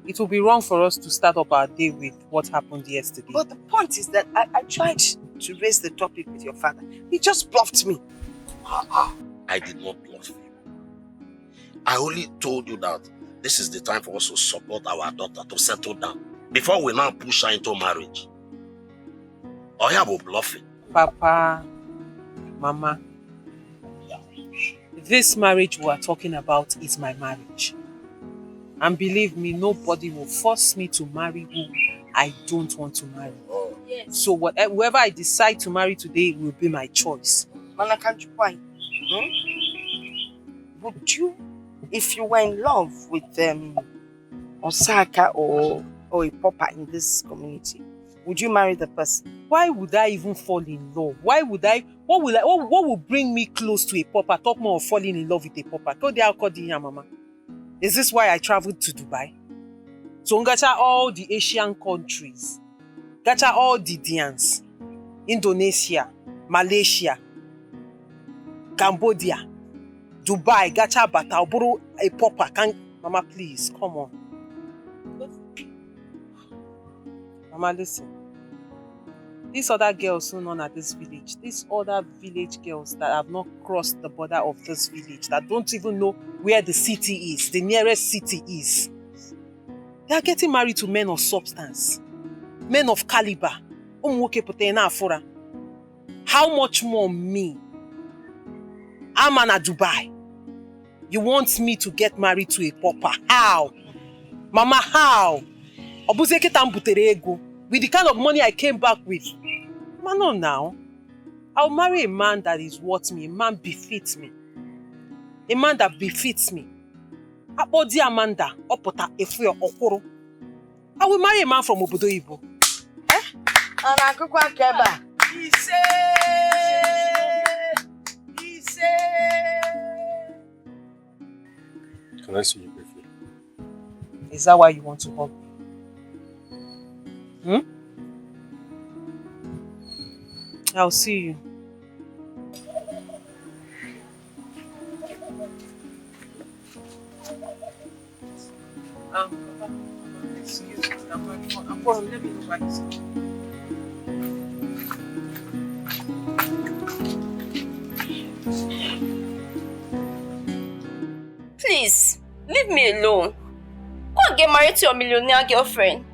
It will be wrong for us to start up our day with what happened yesterday. But the point is that I tried to raise the topic with your father. He just bluffed me. I did not bluff you. I only told you that this is the time for us to support our daughter to settle down before we now push her into marriage. Or you will bluff it. Papa, Mama, this marriage we are talking about is my marriage. And believe me, nobody will force me to marry who I don't want to marry. Yes. So whoever I decide to marry today will be my choice. Mana, can't you why? Would you, if you were in love with Osaka or a pauper in this community, would you marry the person? Why would I even fall in love? What will bring me close to a pauper? Talk more of falling in love with a pauper. Mama. Is this why I traveled to Dubai? So gacha all the Asian countries, gacha all the Dians, Indonesia, Malaysia, Cambodia, Dubai, gacha bata, oburu a pauper. Mama, please, come on. Mama, listen. These other girls who known at this village, these other village girls that have not crossed the border of this village, that don't even know where the city is, the nearest city is, they are getting married to men of substance, men of caliber. How much more me? I'm at Dubai. You want me to get married to a pauper? How? Mama, how? With the kind of money I came back with. Man, no now. I'll marry a man that is worth me. A man befits me. A man that befits me. Apodi Amanda, opota efuyo okoro. I will marry a man from Obodo Ibo. Anakukwa keba. Can I see you briefly? Is that why you want to hug me? I'll see you. Excuse me. I'm going. Let me know why he's Please, leave me alone. Go and get married to your millionaire girlfriend.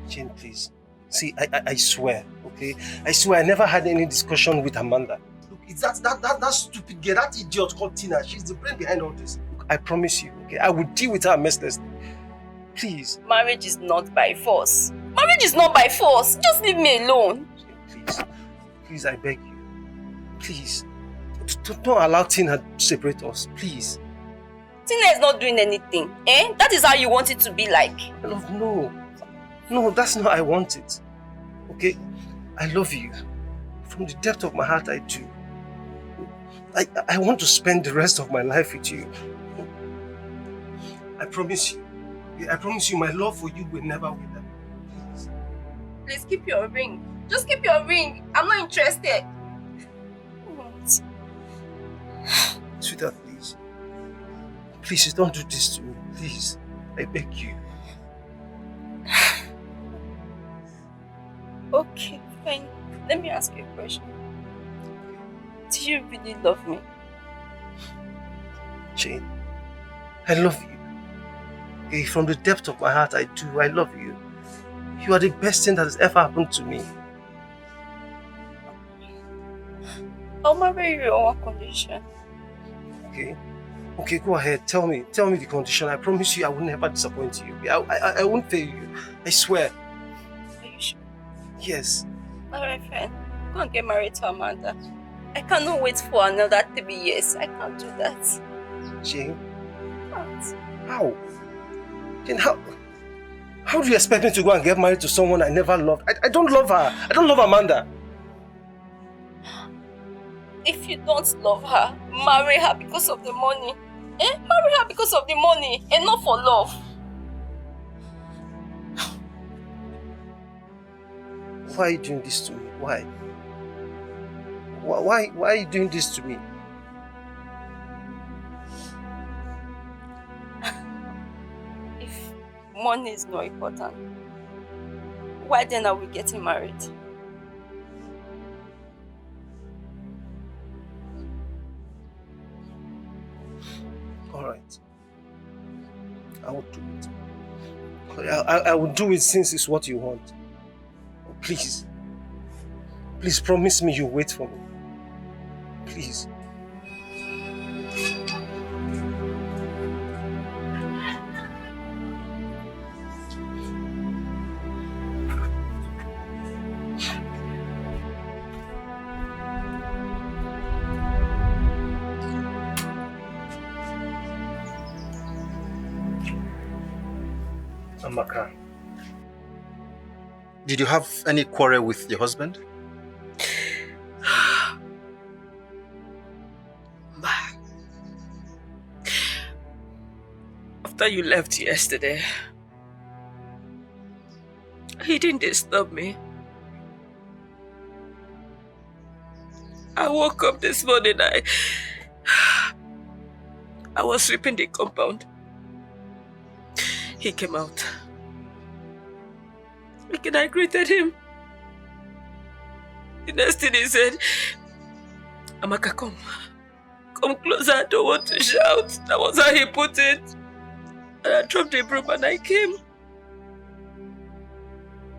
Jane, please. See, I swear, okay? I swear I never had any discussion with Amanda. Look, it's that stupid girl, that idiot called Tina. She's the brain behind all this. Look, I promise you, okay? I will deal with her mercilessly. Please. Marriage is not by force. Marriage is not by force. Just leave me alone. Jane, please. Please, I beg you. Please. Don't allow Tina to separate us, please. Tina is not doing anything, eh? That is how you want it to be like. Love, no. No, that's not how I want it. Okay? I love you. From the depth of my heart, I do. I want to spend the rest of my life with you. I promise you. I promise you, my love for you will never wither. Please keep your ring. Just keep your ring. I'm not interested. Sweetheart, please. Please, don't do this to me. Please. I beg you. Okay, fine. Let me ask you a question. Do you really love me? Jane, I love you. Okay, from the depth of my heart, I do. I love you. You are the best thing that has ever happened to me. I'll marry you on one condition. Okay? Okay, go ahead. Tell me the condition. I promise you I will never disappoint you. I won't fail you. I swear. Are you sure? Yes. Alright, fine. Go and get married to Amanda. I cannot wait for another 3 years. I can't do that. Jane? What? How? Jane, how do you expect me to go and get married to someone I never loved? I don't love her. I don't love Amanda. If you don't love her, marry her because of the money. Eh? Marry her because of the money and not for love. Why are you doing this to me? Why? Why are you doing this to me? If money is not important, why then are we getting married? Alright. I will do it. I will do it since it's what you want. Please. Please promise me you'll wait for me. Please. Amaka, did you have any quarrel with your husband? After you left yesterday, he didn't disturb me. I woke up this morning, I was sweeping the compound. He came out. And I greeted him. The next thing he said, Amaka, come. Come closer, I don't want to shout. That was how he put it. And I dropped the broom and I came.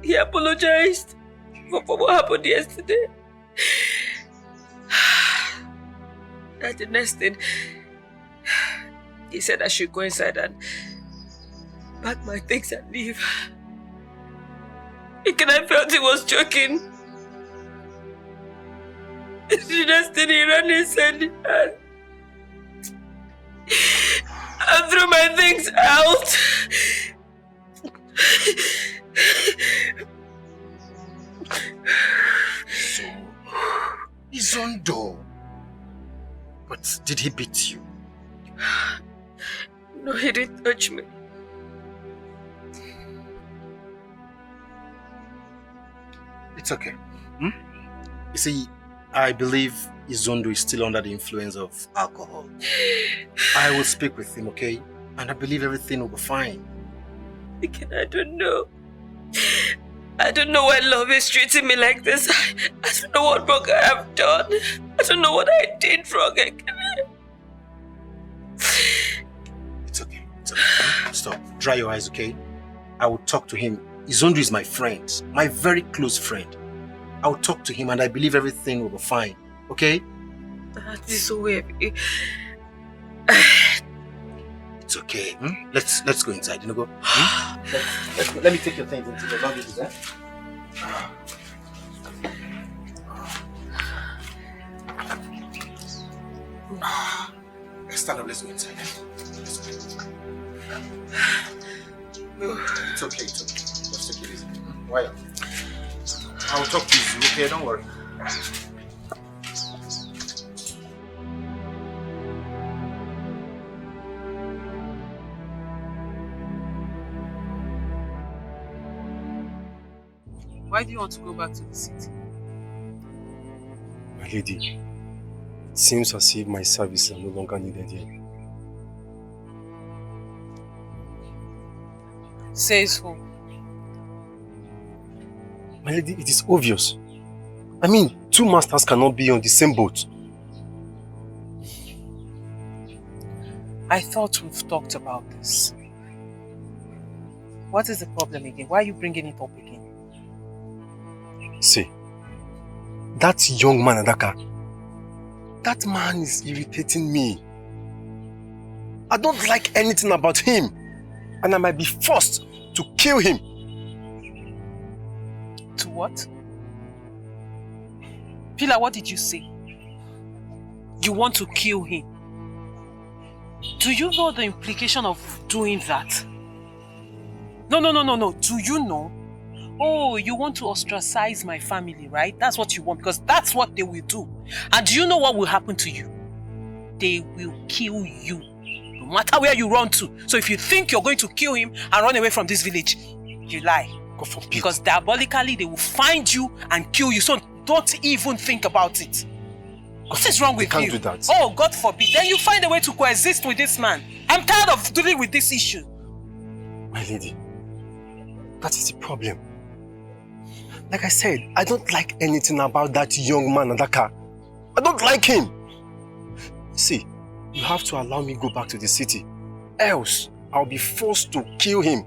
He apologized for what happened yesterday. And the next thing, he said I should go inside and pack my things and leave. And I felt he was joking. The next thing he ran inside and I threw my things out. So, he's on door. But did he beat you? No, he didn't touch me. It's okay. You see, I believe Izondo is still under the influence of alcohol. I will speak with him, okay? And I believe everything will be fine. I don't know. I don't know why love is treating me like this. I don't know what wrong I have done. I don't know what I did wrong. It's okay. It's okay. Stop. Dry your eyes, okay? I will talk to him. Izondo is my friend. My very close friend. I will talk to him and I believe everything will be fine. Okay? That is so heavy. It's okay. Let's go inside. You know, go. Let's go. Let me take your things into the laundry, eh? Let's stand up. Let's go inside. Let's go. It's okay. It's okay. Just take it easy. Why? I'll talk to you. Okay? Don't worry. Why do you want to go back to the city? My lady, it seems as if my services are no longer needed here. Says who? My lady, it is obvious. I mean, two masters cannot be on the same boat. I thought we've talked about this. What is the problem again? Why are you bringing it up again? See, that young man, Adaka, that man is irritating me. I don't like anything about him. And I might be forced to kill him. To what? Pila, what did you say? You want to kill him? Do you know the implication of doing that? No. Do you know? Oh, you want to ostracize my family, right? That's what you want, because that's what they will do. And do you know what will happen to you? They will kill you, no matter where you run to. So if you think you're going to kill him and run away from this village, you lie. Because diabolically, they will find you and kill you. So don't even think about it. What is wrong with you? You can't do that. Oh, God forbid. Then you find a way to coexist with this man. I'm tired of dealing with this issue. My lady, that is the problem. Like I said, I don't like anything about that young man, Adaka. I don't like him. See, you have to allow me go back to the city. Else, I'll be forced to kill him.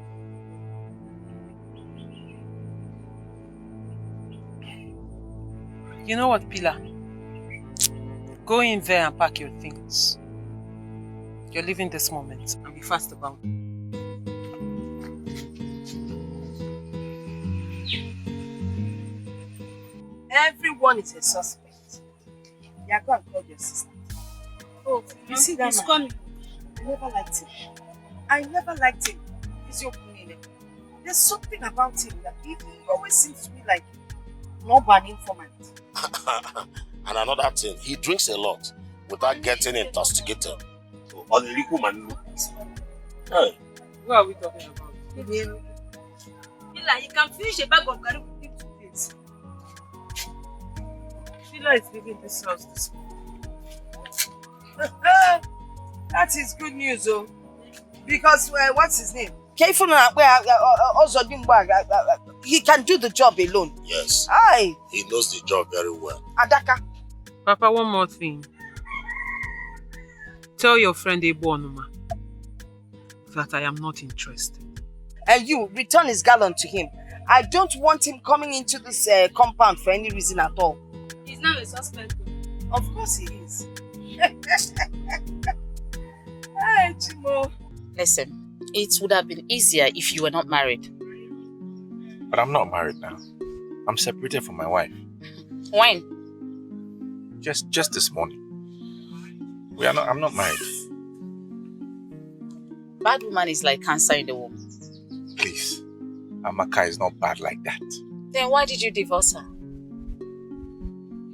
You know what, Pila? Go in there and pack your things. You're leaving this moment and be fast about it. Everyone is a suspect. Yeah, go and call your sister. Oh, you see that man? I never liked him. He's your queen. There's something about him that he always seems to be like no an informant. And another thing, he drinks a lot without getting intoxicated. Hey. Who are we talking about? Fila, you can finish a bag of garri within 2 days. Fila is leaving this house this morning. That is good news, though. Because, what's his name? He can do the job alone. Yes. Aye. He knows the job very well. Adaka. Papa, one more thing. Tell your friend Ebo Onuma that I am not interested. And you, return his gallon to him. I don't want him coming into this compound for any reason at all. He's now a suspect. Of course he is. Hey, Chimo. Listen, it would have been easier if you were not married. But I'm not married now. I'm separated from my wife. When? Just this morning. I'm not married. Bad woman is like cancer in the womb. Please. Amaka is not bad like that. Then why did you divorce her?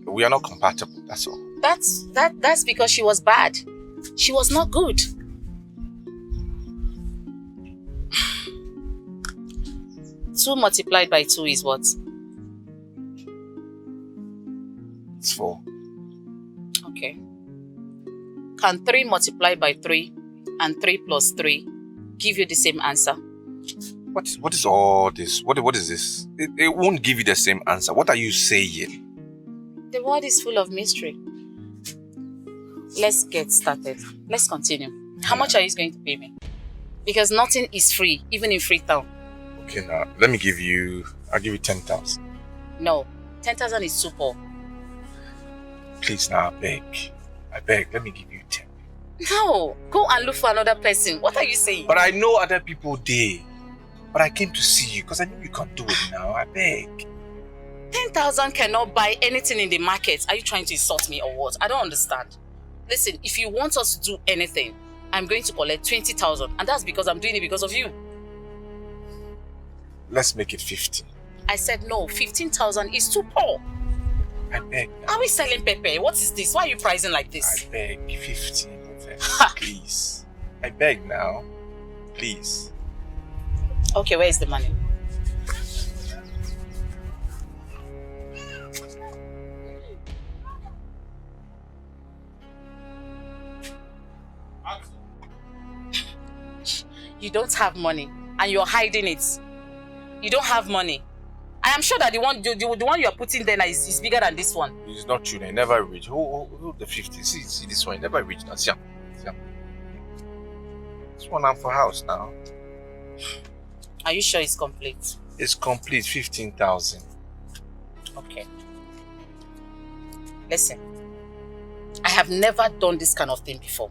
We are not compatible, that's all. That's because she was bad. She was not good. 2 multiplied by 2 is what? It's 4. Okay. Can 3 multiplied by 3 and 3 plus 3 give you the same answer? What is all this? What is this? It won't give you the same answer. What are you saying? The world is full of mystery. Let's get started. Let's continue. How much are you going to pay me? Because nothing is free, even in Freetown. Okay, now, I'll give you 10,000. No, 10,000 is too poor. Please now, I beg, let me give you 10. No, go and look for another person. What are you saying? But I know other people there. But I came to see you because I know you can't do it now. I beg. 10,000 cannot buy anything in the market. Are you trying to insult me or what? I don't understand. Listen, if you want us to do anything, I'm going to collect 20,000, and that's because I'm doing it because of you. Let's make it 15. I said no, 15,000 is too poor. I beg. Are we selling pepper? What is this? Why are you pricing like this? I beg, 15. Please. I beg now. Please. Okay, where is the money? You don't have money and you're hiding it. You don't have money. I am sure that the one you are putting there is bigger than this one. It's not true. They never reach. Who the 50? See this one. It never reached. Now, see. This one I'm for house now. Are you sure it's complete? It's complete. 15,000. Okay. Listen. I have never done this kind of thing before.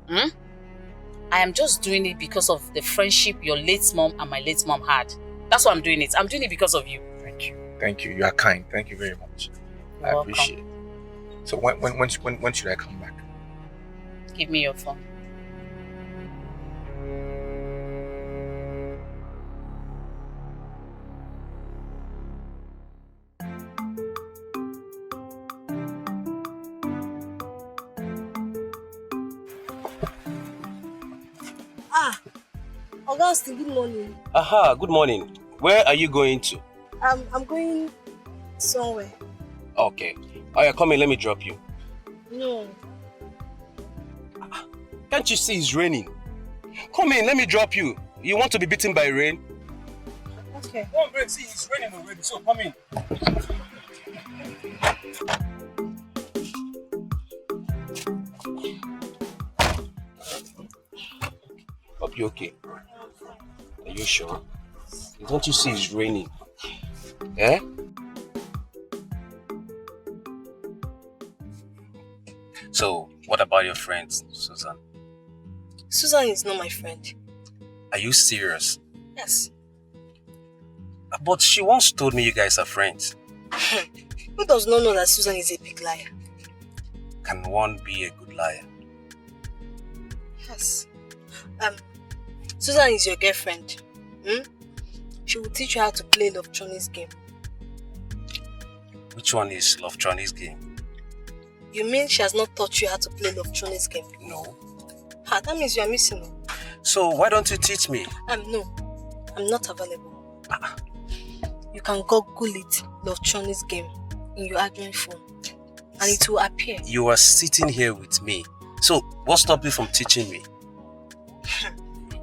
I am just doing it because of the friendship your late mom and my late mom had. That's why I'm doing it. I'm doing it because of you. Thank you. Thank you. You are kind. Thank you very much. You're I welcome. appreciate it. So when should I come back? Give me your phone. Augustine, good morning. Aha, good morning. Where are you going to? I'm going somewhere. Okay. Oh yeah, come in, let me drop you. No. Can't you see it's raining? Come in, let me drop you. You want to be beaten by rain? Okay. Come on, see, it's raining already, so come in. Hope you're okay. Are you sure? Don't you see it's raining? Eh? So, what about your friend, Susan? Susan is not my friend. Are you serious? Yes. But she once told me you guys are friends. Who does not know that Susan is a big liar? Can one be a good liar? Yes. Susan is your girlfriend. She will teach you how to play Love Johnny's game. Which one is Love Johnny's game? You mean she has not taught you how to play Love Johnny's game? No. Ah, that means you are missing. So why don't you teach me? No, I'm not available. You can Google it, Love Johnny's game, in your Android phone, and it will appear. You are sitting here with me. So what stopped you from teaching me?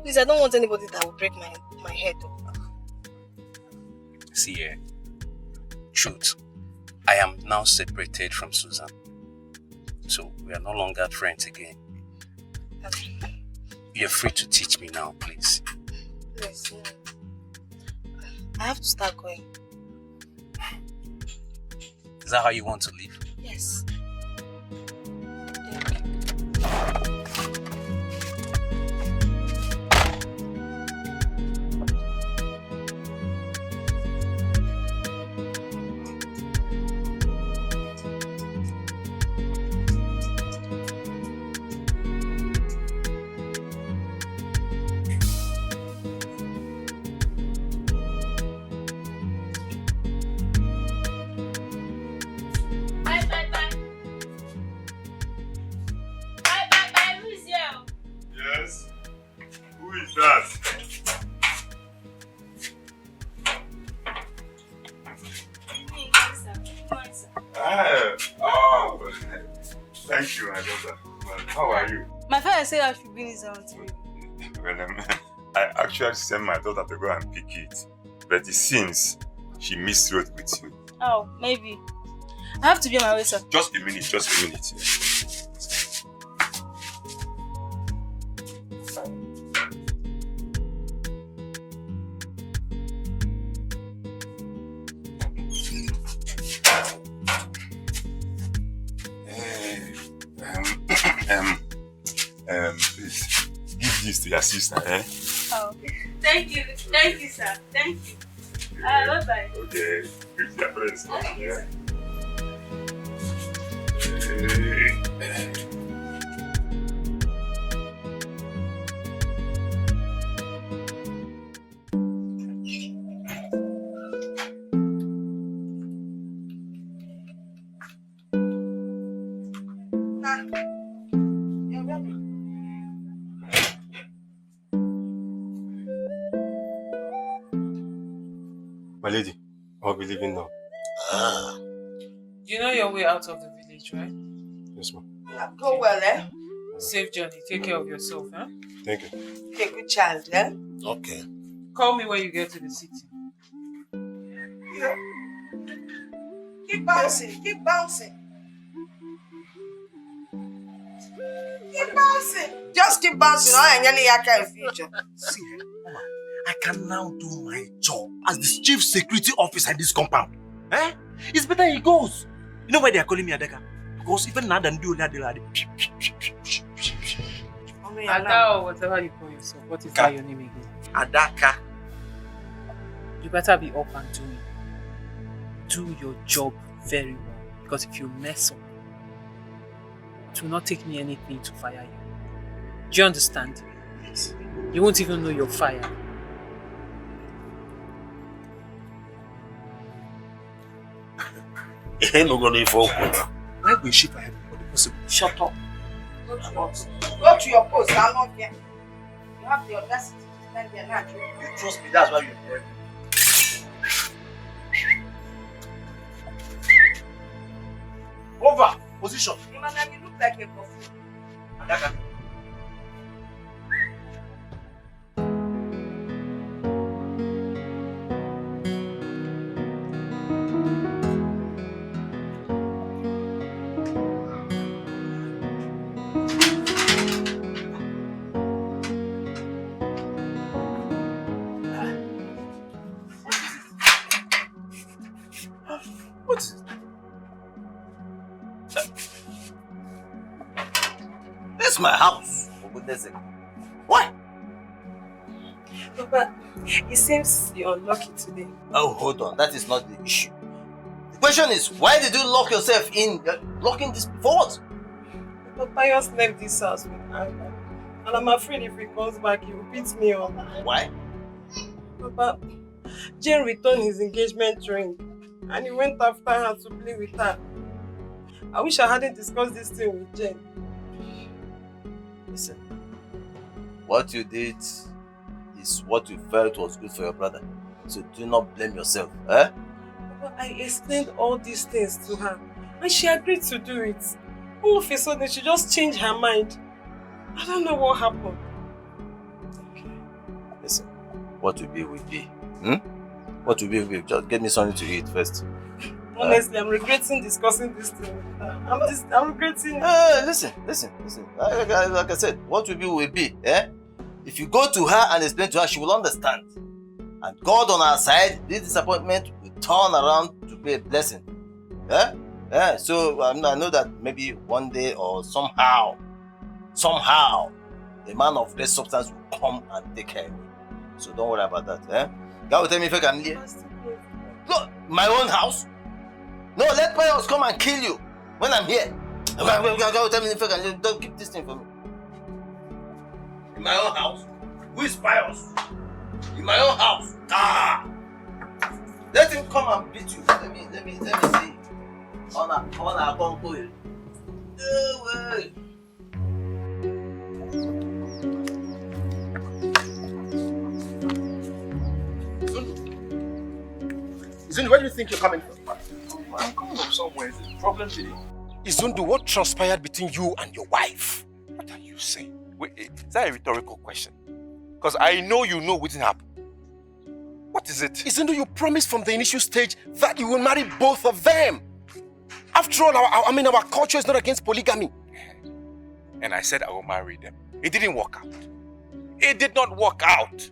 Please, I don't want anybody that will break my head. See here, truth. I am now separated from Susan. So we are no longer friends again. You're free to teach me now, please. Yes, I have to start going. Is that how you want to live? Yes. Thank you, my daughter. Well, how are you? My father said I should bring this down to you. Well, I actually sent my daughter to go and pick it, but it seems she miswrote with you. Oh, maybe. I have to be on my way, sir. Just a minute, just a minute. Please, give this to your sister, eh? Oh, thank you, sir. Thank you. Bye-bye. Okay, give your friends. Yeah. My lady, I'll be leaving now. You know your way out of the village, right? Yes, ma'am. Go well, eh? Safe journey. Take care of yourself, huh? Thank you. Okay, good child, eh? Okay. Call me when you get to the city. Yeah. Keep bouncing, keep bouncing. Keep bouncing. Just keep bouncing. I nearly in future. See, Mama, I can now do my job as the chief security officer in this compound. Eh? It's better he goes. You know why they are calling me Adaka? Because even now than do that, Ada or whatever you call yourself. What is that your name again? Adaka. You better be up and doing. Do your job very well. Because if you mess up, it will not take me anything to fire you. Do you understand? Yes. You won't even know you're fired. Why will she fire everybody possible? Shut up. Go to your post. I'm not here. You have the audacity to stand there now. You trust me, that's why you're there. Over! Position! You look like a buffoon. Adaka. This is my house, for goodness sake. Why? Papa, it seems you're unlucky today. Oh, hold on. That is not the issue. The question is, why did you lock yourself in? Locking this for what? Papa just left this house with anger. And I'm afraid if he comes back, he will beat me up. Why? Papa, Jane returned his engagement ring and he went after her to play with her. I wish I hadn't discussed this thing with Jane. Listen, what you did is what you felt was good for your brother. So do not blame yourself, eh? But I explained all these things to her and she agreed to do it. All of a sudden, she just changed her mind. I don't know what happened. Listen, what will be will be. What will be will be. Just get me something to eat first. Honestly, I'm regretting discussing this thing with her. I'm regretting. Listen. Like I said, what will be, eh? If you go to her and explain to her, she will understand. And God on our side, this disappointment will turn around to be a blessing. Yeah, so I know that maybe one day or somehow, a man of this substance will come and take care of me. So don't worry about that. God will tell me if I can leave. Look, my own house? No, let Pius come and kill you when I'm here. God will tell me if I can leave. Don't keep this thing for me. In my own house? Who is Pius? In my own house? Let him come and beat you. Let me see. On a congo. Izundu, where do you think you're coming from? I'm coming from somewhere. Is it a problem today? Izundu, what transpired between you and your wife? What are you saying? Wait, is that a rhetorical question? Because I know you know what happened. What is it? Izundu, you promised from the initial stage that you will marry both of them. After all, our culture is not against polygamy. And I said I will marry them. It didn't work out. It did not work out.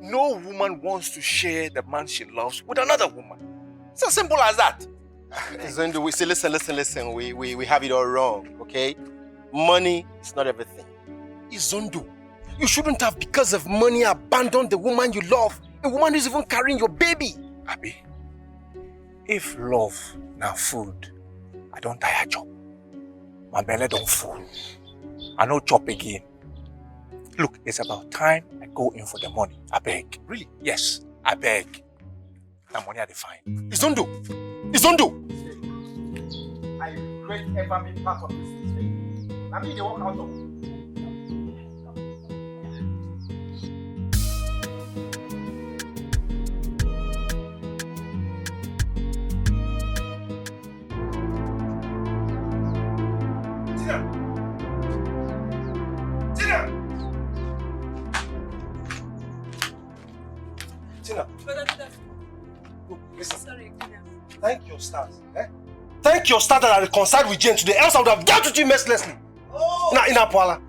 No woman wants to share the man she loves with another woman. It's as simple as that. Izundu, we say, listen. We have it all wrong, okay? Money is not everything. Izundu, you shouldn't have, because of money, abandoned the woman you love. A woman who's even carrying your baby. Abi, if love now food, I don't die a job. My belly don't full. I no chop again. Look, it's about time I go in for the money. I beg. Really? Yes, I beg. That money I define. Izundu! I regret ever being part of this thing. I mean, they walk out of. Tina. Listen. Sorry, Thank your stars. Thank your stars that I reconciled with Jane today, else I would have dealt with you mercilessly. Oh! Now, in Apala.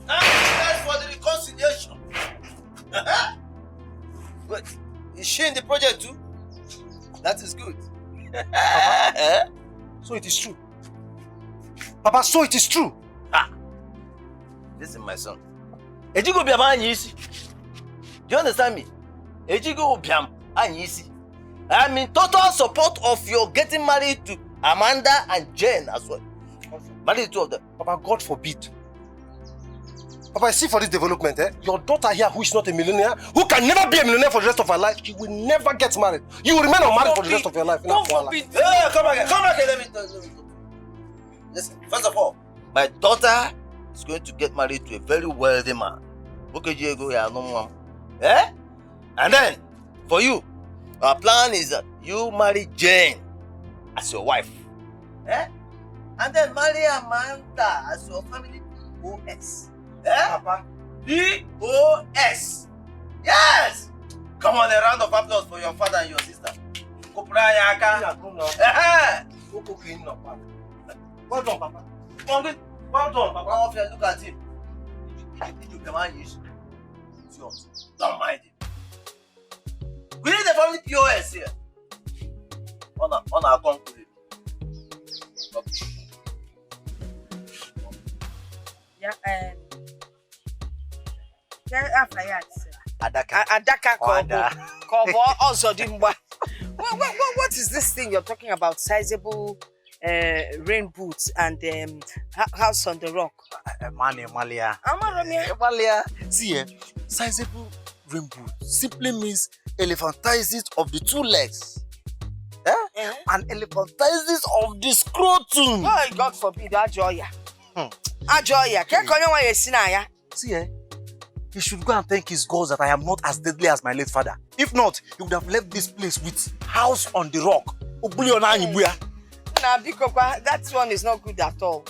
Thanks for the reconciliation. But is she in the project too? That is good. Papa, so it is true. Papa, so it is true. Listen, my son. Ejigo biam anyisi. Do you understand me? Ejigo biam anyisi. I'm in total support of your getting married to Amanda and Jane as well. Marry the two of them. Papa, God forbid. Papa, I see for this development, your daughter here, who is not a millionaire, who can never be a millionaire for the rest of her life, she will never get married. You will remain unmarried for the rest of your life. God forbid. Hey, come back here, let me tell you. Listen, first of all, my daughter is going to get married to a very wealthy man. And then, for you, our plan is that you marry Jane as your wife. And then marry Amanda as your family POS. Papa? POS. Yes! Come on, a round of applause for your father and your sister. Well done, Papa. Well done, Papa. Look at him. You can mind use. It's yours. Don't mind him. We need the family POS here. On our account. Okay. Yeah, Adaka Kobo also dimba. What is this thing you're talking about? Sizable rain boots and house on the rock. Malia. Amalia. See, sizable rainbow simply means elephantiasis of the two legs. And elephantiasis of the scrotum. Oh, God forbid, Ajoya. Ajoya, See, he should go and thank his gods that I am not as deadly as my late father. If not, he would have left this place with house on the rock. Nah, because that one is not good at all.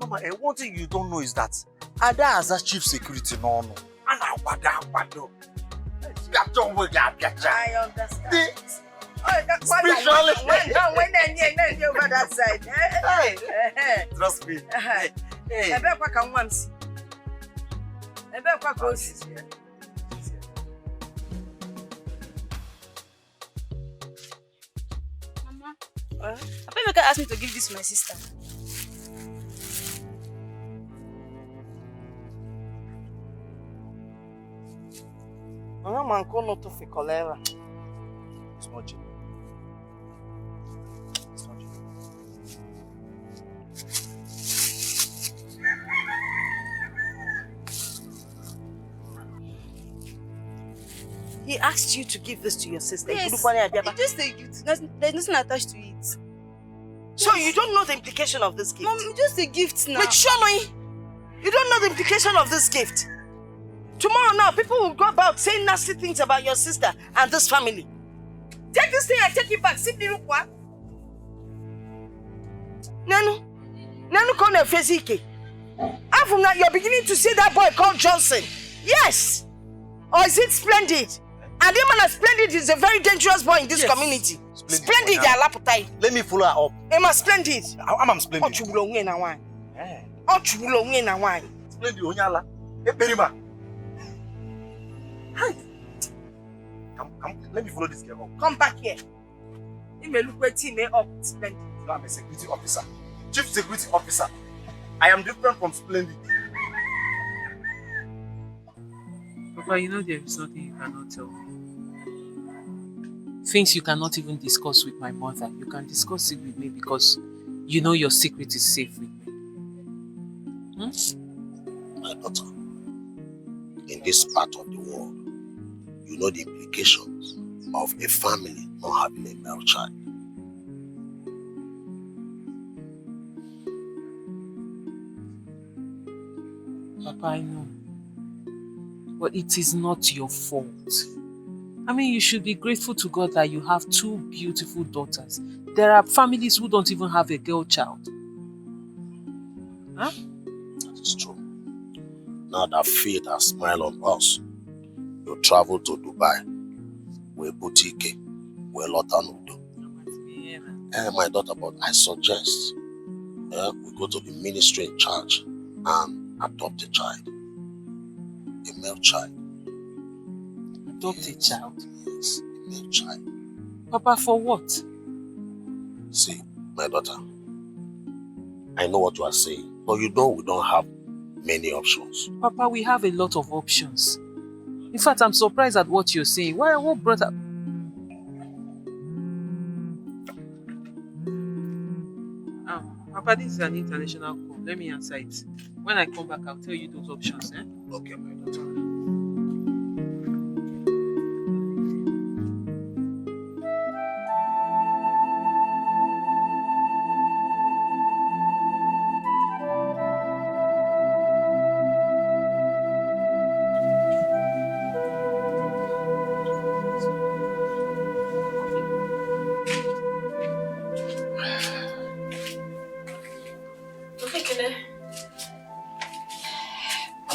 Mama, one thing you don't know is that Ada has a chief security no. I understand. That's why when they over that side. Trust me. Mama, Papa asked me to give this to my sister. It's not genuine. He asked you to give this to your sister. Yes, just a gift. There's nothing attached to it. So you don't know the implication of this gift? Mom, just a gift now. Wait, Shonoi, you don't know the implication of this gift? Tomorrow now, people will go about saying nasty things about your sister and this family. Take this thing and take it back. Sit there, what? Nanu called a Fezike. And from now, you're beginning to see that boy called Johnson. Yes. Or is it Splendid? And the man Splendid is a very dangerous boy in this community. Splendid, let me follow her up. Emma Splendid. I'm Splendid. Splendid Onyala. Perima. Hi. Come, let me follow this girl up. Come back here. You may look at me up, Splendid. No, I'm a security officer. Chief security officer. I am different from Splendid. Papa, you know there is nothing you cannot tell me. Things you cannot even discuss with my mother, you can discuss it with me because you know your secret is safe with me. My daughter, in this part of the world, you know the implications of a family not having a male child. Papa, I know. But it is not your fault. I mean, you should be grateful to God that you have two beautiful daughters. There are families who don't even have a girl child. Huh? That is true. Now that fate has smiled on us, you travel to Dubai, where boutique, where Lotanudo. My daughter, but I suggest we go to the ministry in charge and adopt a child. A male child. Adopt a child? Yes, a male child. Papa, for what? See, my daughter, I know what you are saying, but you know we don't have many options. Papa, we have a lot of options. In fact, I'm surprised at what you're saying. What brought up? Papa, this is an international call. Let me answer it. When I come back, I'll tell you those options. Okay, my daughter.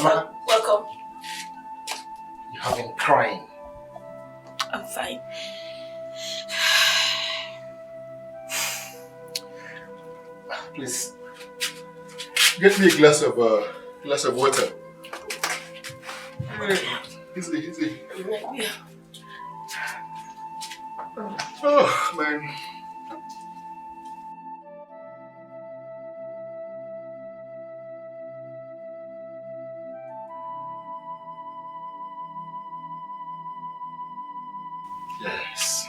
Mama, welcome. You have been crying. I'm fine. Please, get me a glass of water. Easy. Yeah. Oh man. Yes.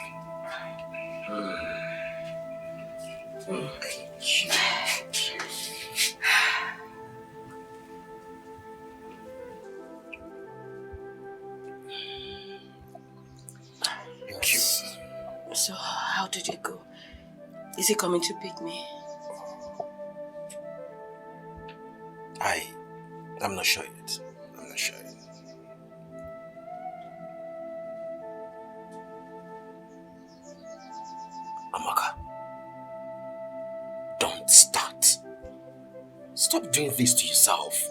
So, how did it go? Is he coming to pick me? I'm not sure yet. I'm not sure yet. Amaka, don't start. Stop doing this to yourself.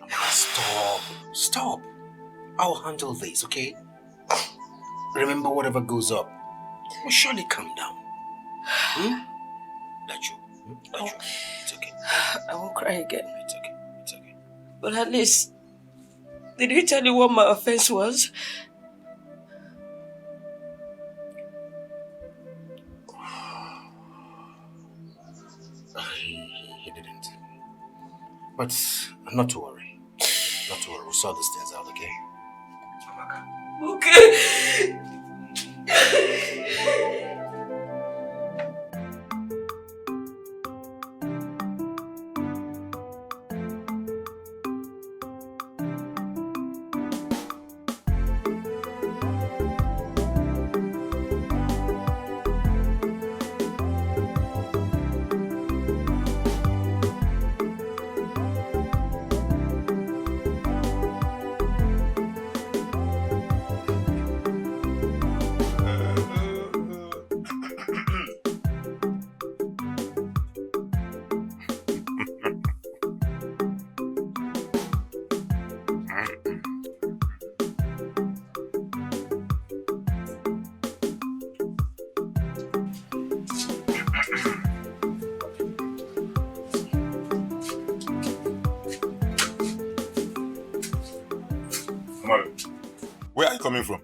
Amaka, stop. I'll handle this, okay? Remember, whatever goes up will surely come down. Let you. It's okay. I won't cry again. It's okay. It's okay. But at least, did he tell you what my offense was? He didn't. But not to worry. Not to worry. We'll sort these things out, okay? Okay. Where are you coming from?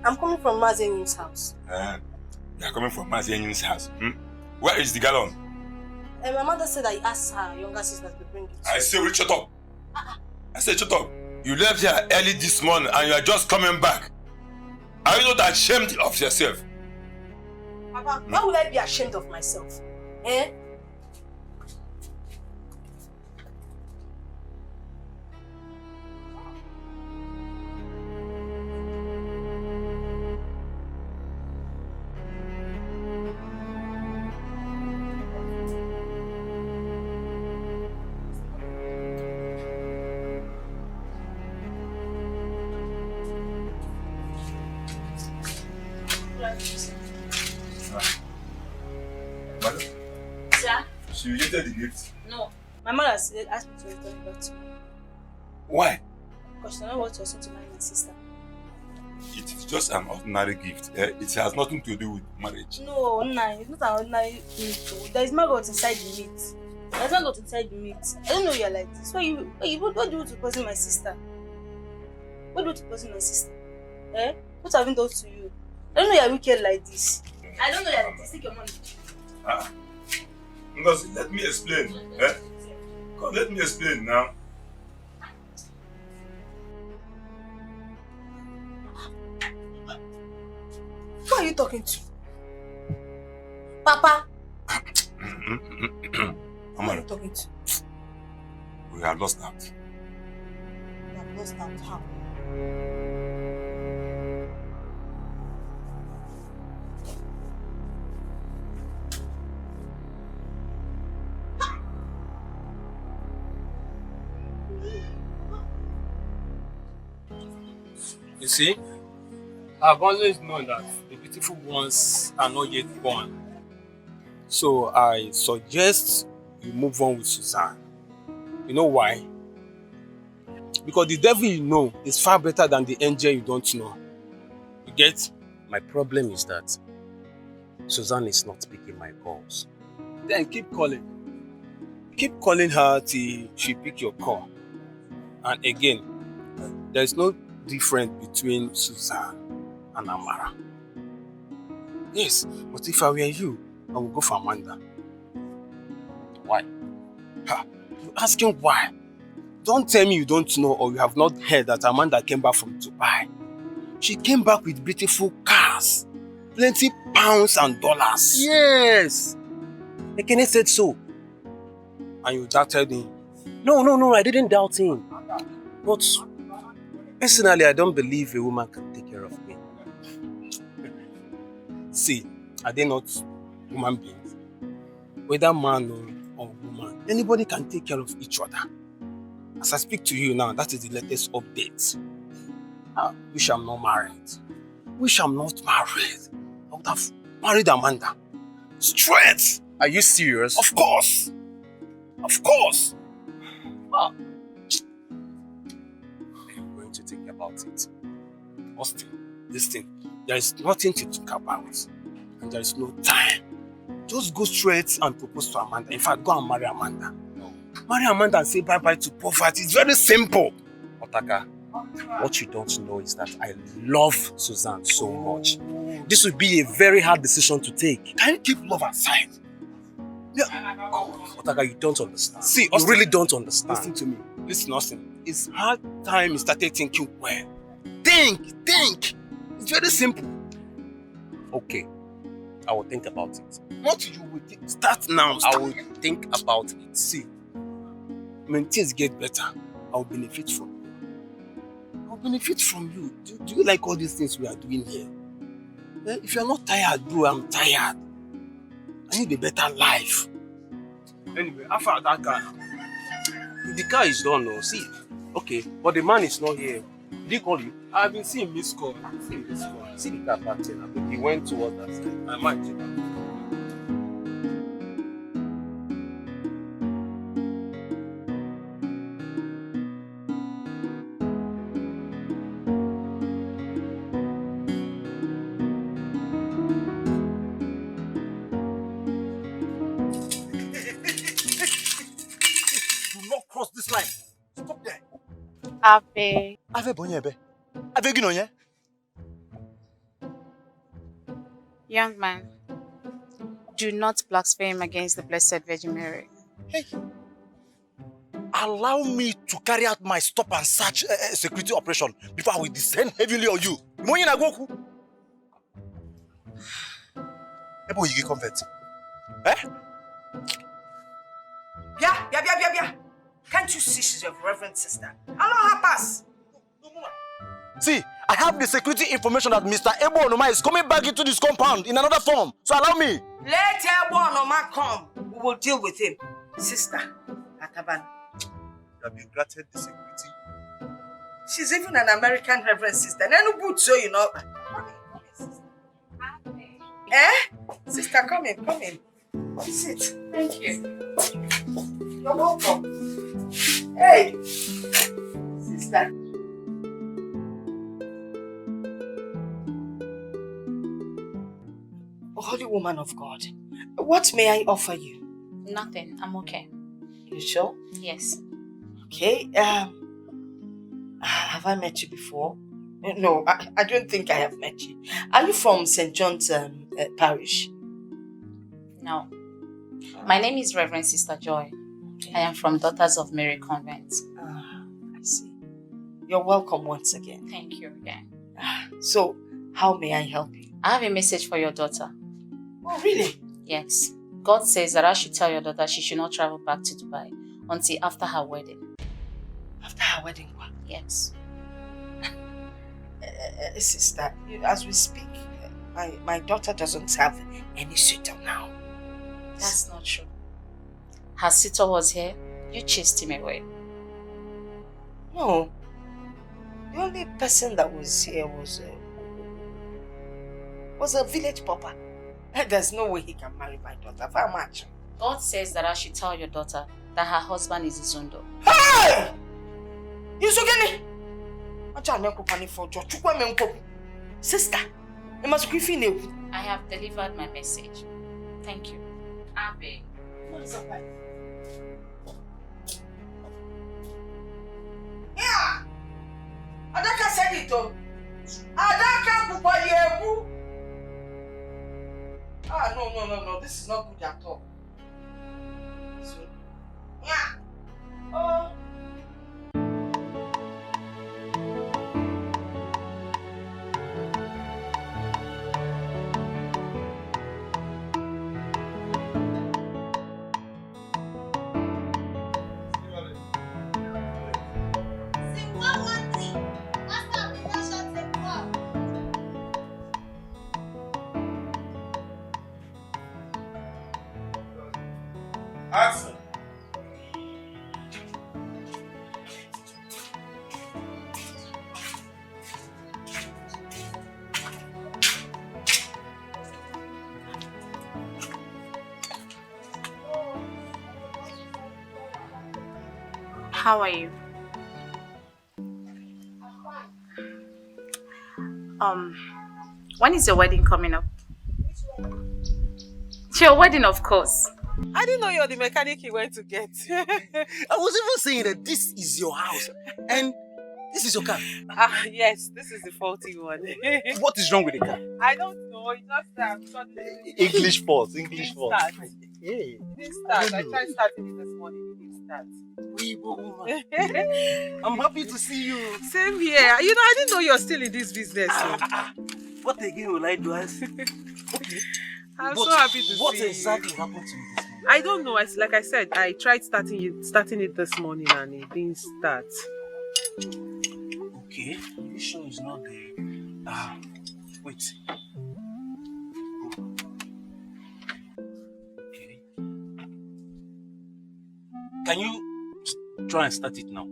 I'm coming from Mazen's house. You are coming from Mazen's house. Where is the gallon? My mother said I asked her younger sister to bring it. I say, will you shut up? I said, shut up. You left here early this morning and you are just coming back. Are you not ashamed of yourself? Papa, why would I be ashamed of myself? Eh? Madam, Sir? she rejected the gift. No. My mother asked me to return it back to her. Why? Because she don't want to also to marry my sister. It is just an ordinary gift. It has nothing to do with marriage. No, it's not an ordinary meat. There is maggot inside the meat. There's maggot inside the meat. I don't know you're like this. What do you want to poison my sister? What do you want to poison my sister? Eh? What have I done to you? I don't know you're wicked like this. I don't know you're like this. Take your money. Ngozi, let me explain. Come, let me explain now. Who are you talking to? Papa? Who are you talking to? We have lost out. You have lost out. How? You see, I've always known that the beautiful ones are not yet born. So I suggest you move on with Suzanne. You know why? Because the devil you know is far better than the angel you don't know. You get? My problem is that Suzanne is not picking my calls. Then keep calling. Keep calling her till she pick your call. And again, there is no difference between Suzanne and Amara. Yes, but if I were you, I would go for Amanda. Why? You're asking why? Don't tell me you don't know or you have not heard that Amanda came back from Dubai. She came back with beautiful cars, plenty pounds and dollars. Yes! Ekene said so. And you doubted him. No, I didn't doubt him. But Personally, I don't believe a woman can take care of me. See, are they not human beings? Whether man or woman, anybody can take care of each other. As I speak to you now, that is the latest update. Wish I'm not married. Wish I'm not married. I would have married Amanda. Straight! Are you serious? Of course! Of course! I'm going to think about it. Austin, listen, there is nothing to think about. And there is no time. Just go straight and propose to Amanda. In fact, go and marry Amanda. No. Marry Amanda and say bye-bye to poverty. It's very simple. Otaka, what you don't know is that I love Suzanne so much. This would be a very hard decision to take. Can you keep love aside? Yeah. Otaka, you don't understand. See, Austin, you really don't understand. Listen to me. Listen, Austin. It's hard time you started thinking well. Think! It's very simple. Okay. I will think about it. What you will think? Start now. I will think about it. See, when things get better, I will benefit from you. I will benefit from you. Do you like all these things we are doing here? If you are not tired, bro, I'm tired. I need a better life. Anyway, after that car, the car is done now. See, okay, but the man is not here. Did he call you? I've been seeing missed call. See the car back there. He went towards that side. I might take that. Do not cross this line. Stop there. Ave. Ave Bonyebe. Ave Ginoye. Young man, do not blaspheme against the Blessed Virgin Mary. Hey, allow me to carry out my stop and search security operation before I will descend heavily on you. Ebo you convert. Eh? Yeah. Can't you see she's your reverend sister? Allow her pass. See, I have the security information that Mr. Ebo Onoma is coming back into this compound in another form. So allow me. Let Ebo Onoma come. We will deal with him. Sister, Ataban. You have been granted the security. She's even an American reverend sister. Nenu boot so you know. Come in, sister. Sister, come in. Sit. Thank you. You're welcome. Hey, sister. Holy woman of God, what may I offer you? Nothing. I'm okay. You sure? Yes. Okay. Have I met you before? No, I don't think I have met you. Are you from St. John's Parish? No. My name is Reverend Sister Joy. Okay. I am from Daughters of Mary Convent. I see. You're welcome once again. Thank you again. So, how may I help you? I have a message for your daughter. Oh, really? Yes. God says that I should tell your daughter she should not travel back to Dubai until after her wedding. After her wedding? Yes. Sister, as we speak, my daughter doesn't have any suitor now. That's not true. Her suitor was here. You chased him away. No. The only person that was here was a village pauper. There's no way he can marry my daughter. How much? God says that I should tell your daughter that her husband is Izundo. Hey! Yusugeni! Sister, I have delivered my message. Thank you. Abe. Yeah! Adaka said it though. Adaka Bubayebu. No. This is not good at all. So, yeah. Oh. Action. How are you? When is your wedding coming up? It's your wedding, of course. I didn't know you're the mechanic he went to get. I was even saying that this is your house and this is your car. Yes, this is the faulty one. What is wrong with the car? I don't know. It's just that English fault. English fault. It didn't start. I tried starting it this morning. It didn't start. I'm happy to see you. Same here. You know, I didn't know you're still in this business. What again will I do? I'm so happy to see you. What exactly happened to you this morning? I don't know. Like I said, I tried starting it this morning and it didn't start. Okay. You sure it's not the... wait. Okay. Can you try and start it now?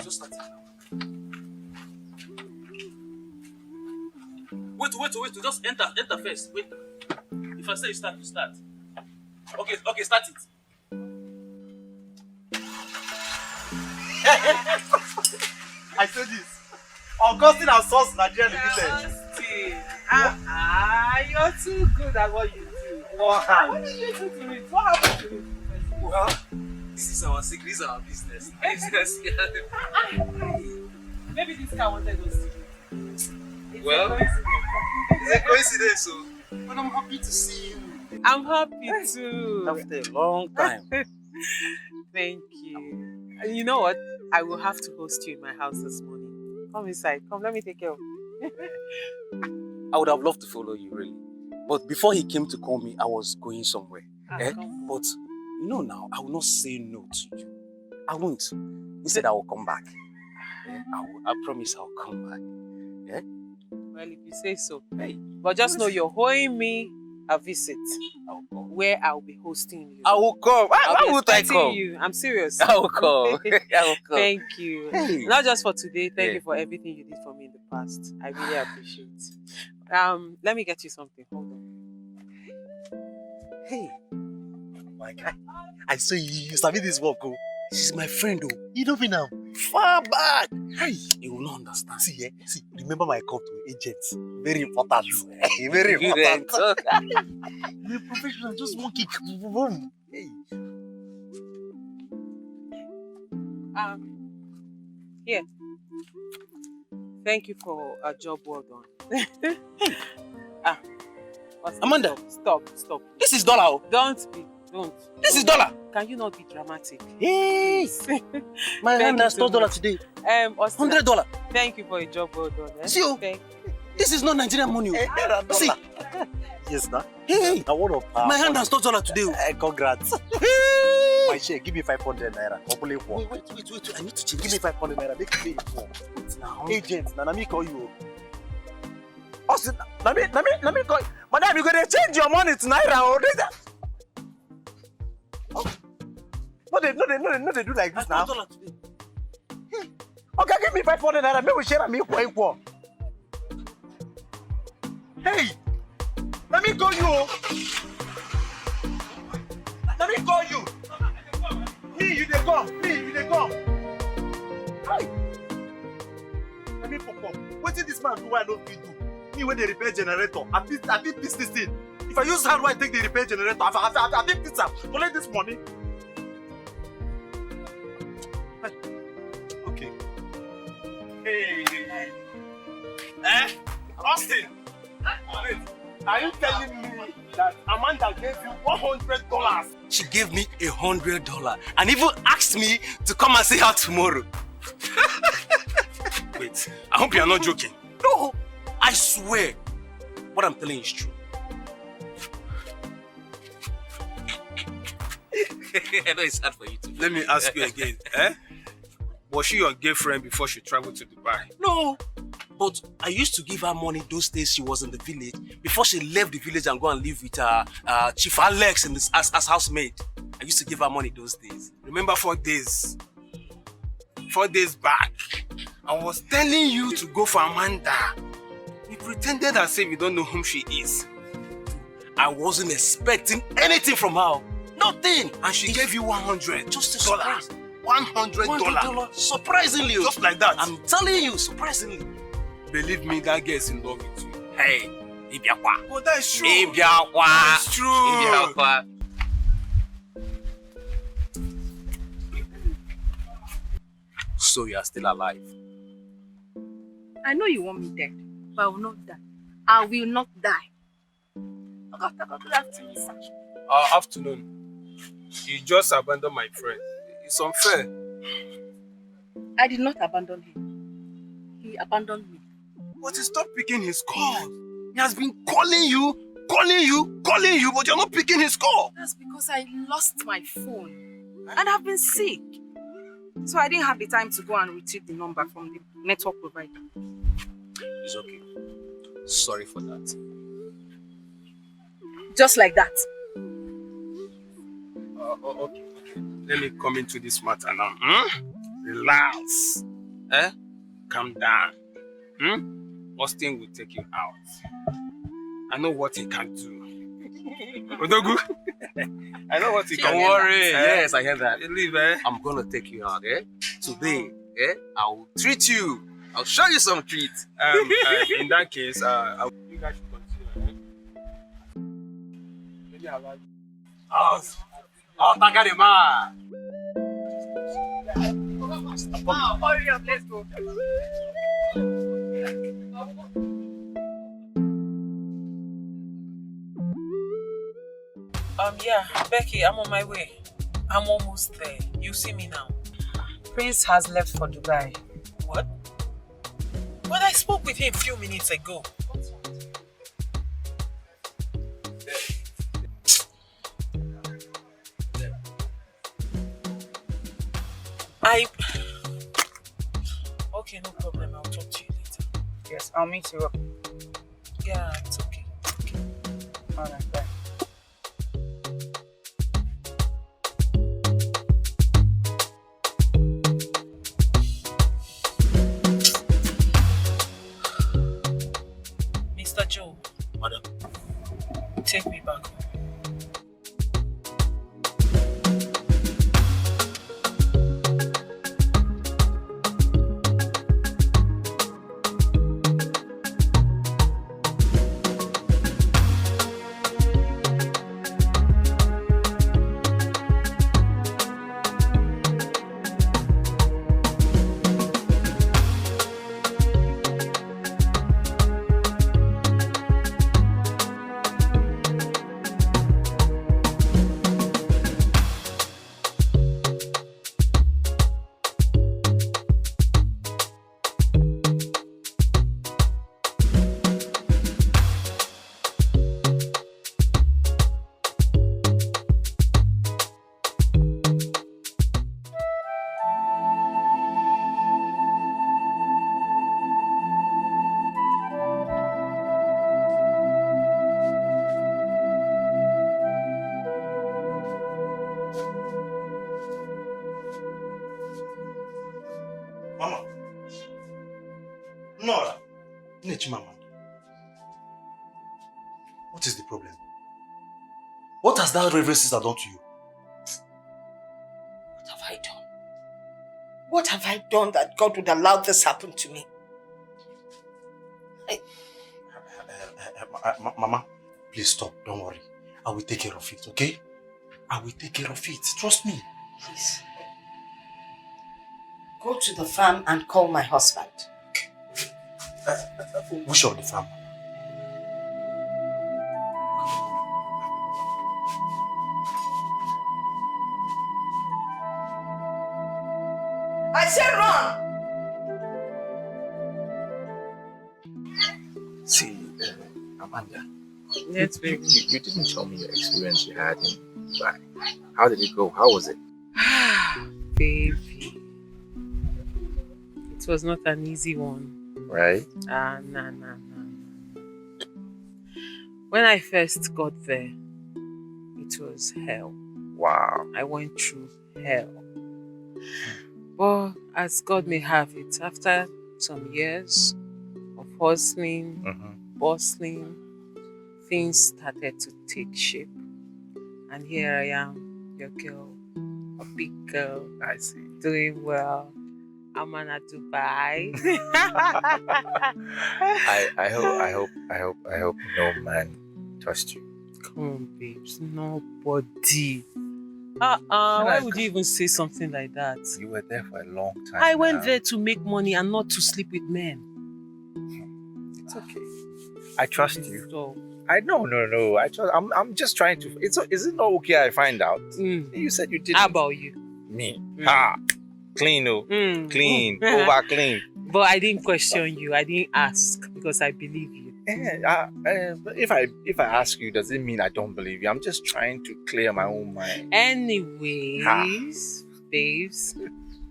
Just start it now. Wait. Just enter first. Wait. If I say start, you start. Okay, start it. I said this. Augustine and Sons Nigeria Limited. You're too good at what you do. Why? What did you do to it? What happened to it? Well, this is our secret, this is our business. Maybe this guy wanted us to. Well, it's a coincidence, so. But I'm happy to see you. I'm happy too. After a long time. Thank you. And you know what? I will have to host you in my house this morning. Come inside. Come, let me take care of you. I would have loved to follow you, really. But before he came to call me, I was going somewhere. But you know now, I will not say no to you. I won't. Instead, I will come back. I promise I'll come back. Yeah? Well, if you say so. Hey. But just know you're owing me a visit where I'll be hosting you. I will come. I'll be would I expecting come? you. I'm serious. I will come. I will come. Thank you. Hey. Not just for today. Thank you for everything you did for me in the past. I really appreciate. Let me get you something. Hold on. Hey, my guy. I saw you submit this work. She's my friend, though. You know me now. Far back. Hey, you will not understand. See, remember my call to agents. Very important. Very important. You're a professional. Just one kick. Boom. Hey. Here. Thank you for a job well done. Amanda. Stop. This is dollar. Don't. This is dollar. Can you not be dramatic? Hey. My hand has $12 today. $100. Thank you for a job well done. See you. This is not Nigerian money. See. Yes, sir. Hey. My hand has $12 today. Congrats. My share, give me 500 naira. Wait. I need to change. Give me 500 naira. Make me pay more. Agent, let me call you. Also, let me call you. Madam, you're going to change your money to naira or No, they do like this now. Okay, give me 500 naira. Maybe we share me equal. Hey, let me call you. Me, you dey come. Hi. Let me pop up. What did this man do? I don't do. Me when they repair generator, I did this thing. If I use hand, why take the repair generator? I did this up. Collect this money. Okay. Hey. Austin. Wait. Are you telling me that Amanda gave you $100? She gave me $100 and even asked me to come and see her tomorrow. Wait, I hope you are not joking. No, I swear, what I'm telling you is true. I know it's hard for you to. Let me ask you again. Was she your girlfriend before she traveled to Dubai? No, but I used to give her money those days she was in the village before she left the village and go and live with Chief Alex as housemaid. I used to give her money those days. Remember 4 days? 4 days back, I was telling you to go for Amanda. You pretended as if you don't know whom she is. I wasn't expecting anything from her. Nothing. And she gave you 100. Just a surprise. $100. Surprisingly. Just like that. I'm telling you, surprisingly. Believe me, that girl is in love with you. Hey, Ibiakwa. Oh, that is true. Ibiakwa. That's true. Ibiakwa. So you are still alive. I know you want me dead, but I will not die. I will not die. Good afternoon, sir. Afternoon. You just abandoned my friend. It's unfair. I did not abandon him. He abandoned me. But he stopped picking his calls. He has been calling you, but you're not picking his call. That's because I lost my phone. And I've been sick. So I didn't have the time to go and retrieve the number from the network provider. It's okay. Sorry for that. Just like that. Okay. Let me come into this matter now. Relax. Calm down. Austin will take you out. I know what he can do. Odogu? I know what he can do. Don't worry. Yes, I heard that. Believe, I'm gonna take you out, Today, I will treat you. I'll show you some treats. In that case, you guys should continue. Maybe I'll like. Takarima. Hurry up, let's go. Yeah, Becky, I'm on my way. I'm almost there. You see me now. Prince has left for Dubai. What? But I spoke with him a few minutes ago. Okay, no problem. I'll talk to you later. Yes, I'll meet you up. Yeah, it's okay. Alright, bye. Mr. Joe. Madam. Take me back home. Mama. Nora. Nechimama. What is the problem? What has that reverend sister done to you? What have I done? What have I done that God would allow this happen to me? Mama, please stop. Don't worry. I will take care of it, okay? I will take care of it. Trust me. Please. Go to the farm and call my husband. Which of the farm? I said run! See, Amanda. Yes, baby. You didn't tell me your experience you had in Dubai. How did it go? How was it? Baby. It was not an easy one. Right? Nah. When I first got there, it was hell. Wow. I went through hell. But as God may have it, after some years of hustling, bustling, things started to take shape. And here I am, your girl, a big girl. I see. Doing well. I'm in Dubai. I hope no man touched you. Come on, babes. Nobody. Why would you even say something like that? You were there for a long time. I went there to make money and not to sleep with men. It's okay. I trust you. So, No. I'm just trying to. Is it not okay? I find out. You said you did. How about you? Me. Clean, clean, over clean. But I didn't question you. I didn't ask because I believe you. If I ask you, does it mean I don't believe you? I'm just trying to clear my own mind. Anyways, babes,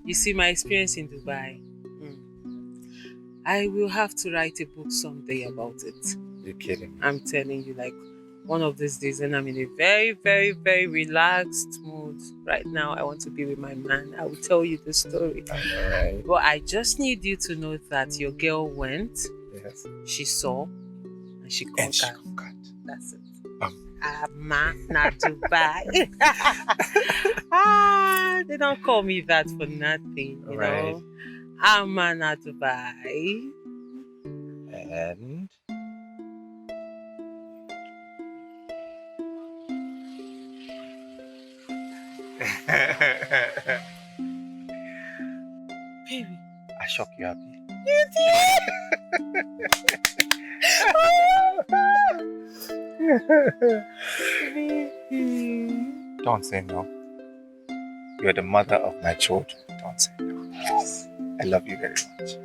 you see my experience in Dubai. I will have to write a book someday about it. You're kidding me. I'm telling you, like one of these days, and I'm in a very, very, very relaxed mood. Right now, I want to be with my man. I will tell you the story. Alright. But I just need you to know that your girl went. Yes. She saw and she conquered. That's it. Not Dubai. They don't call me that for nothing, you know. I'm not Dubai. And baby, I shock you happy. You did. Don't say no. You're the mother of my children. Don't say no. I love you very much.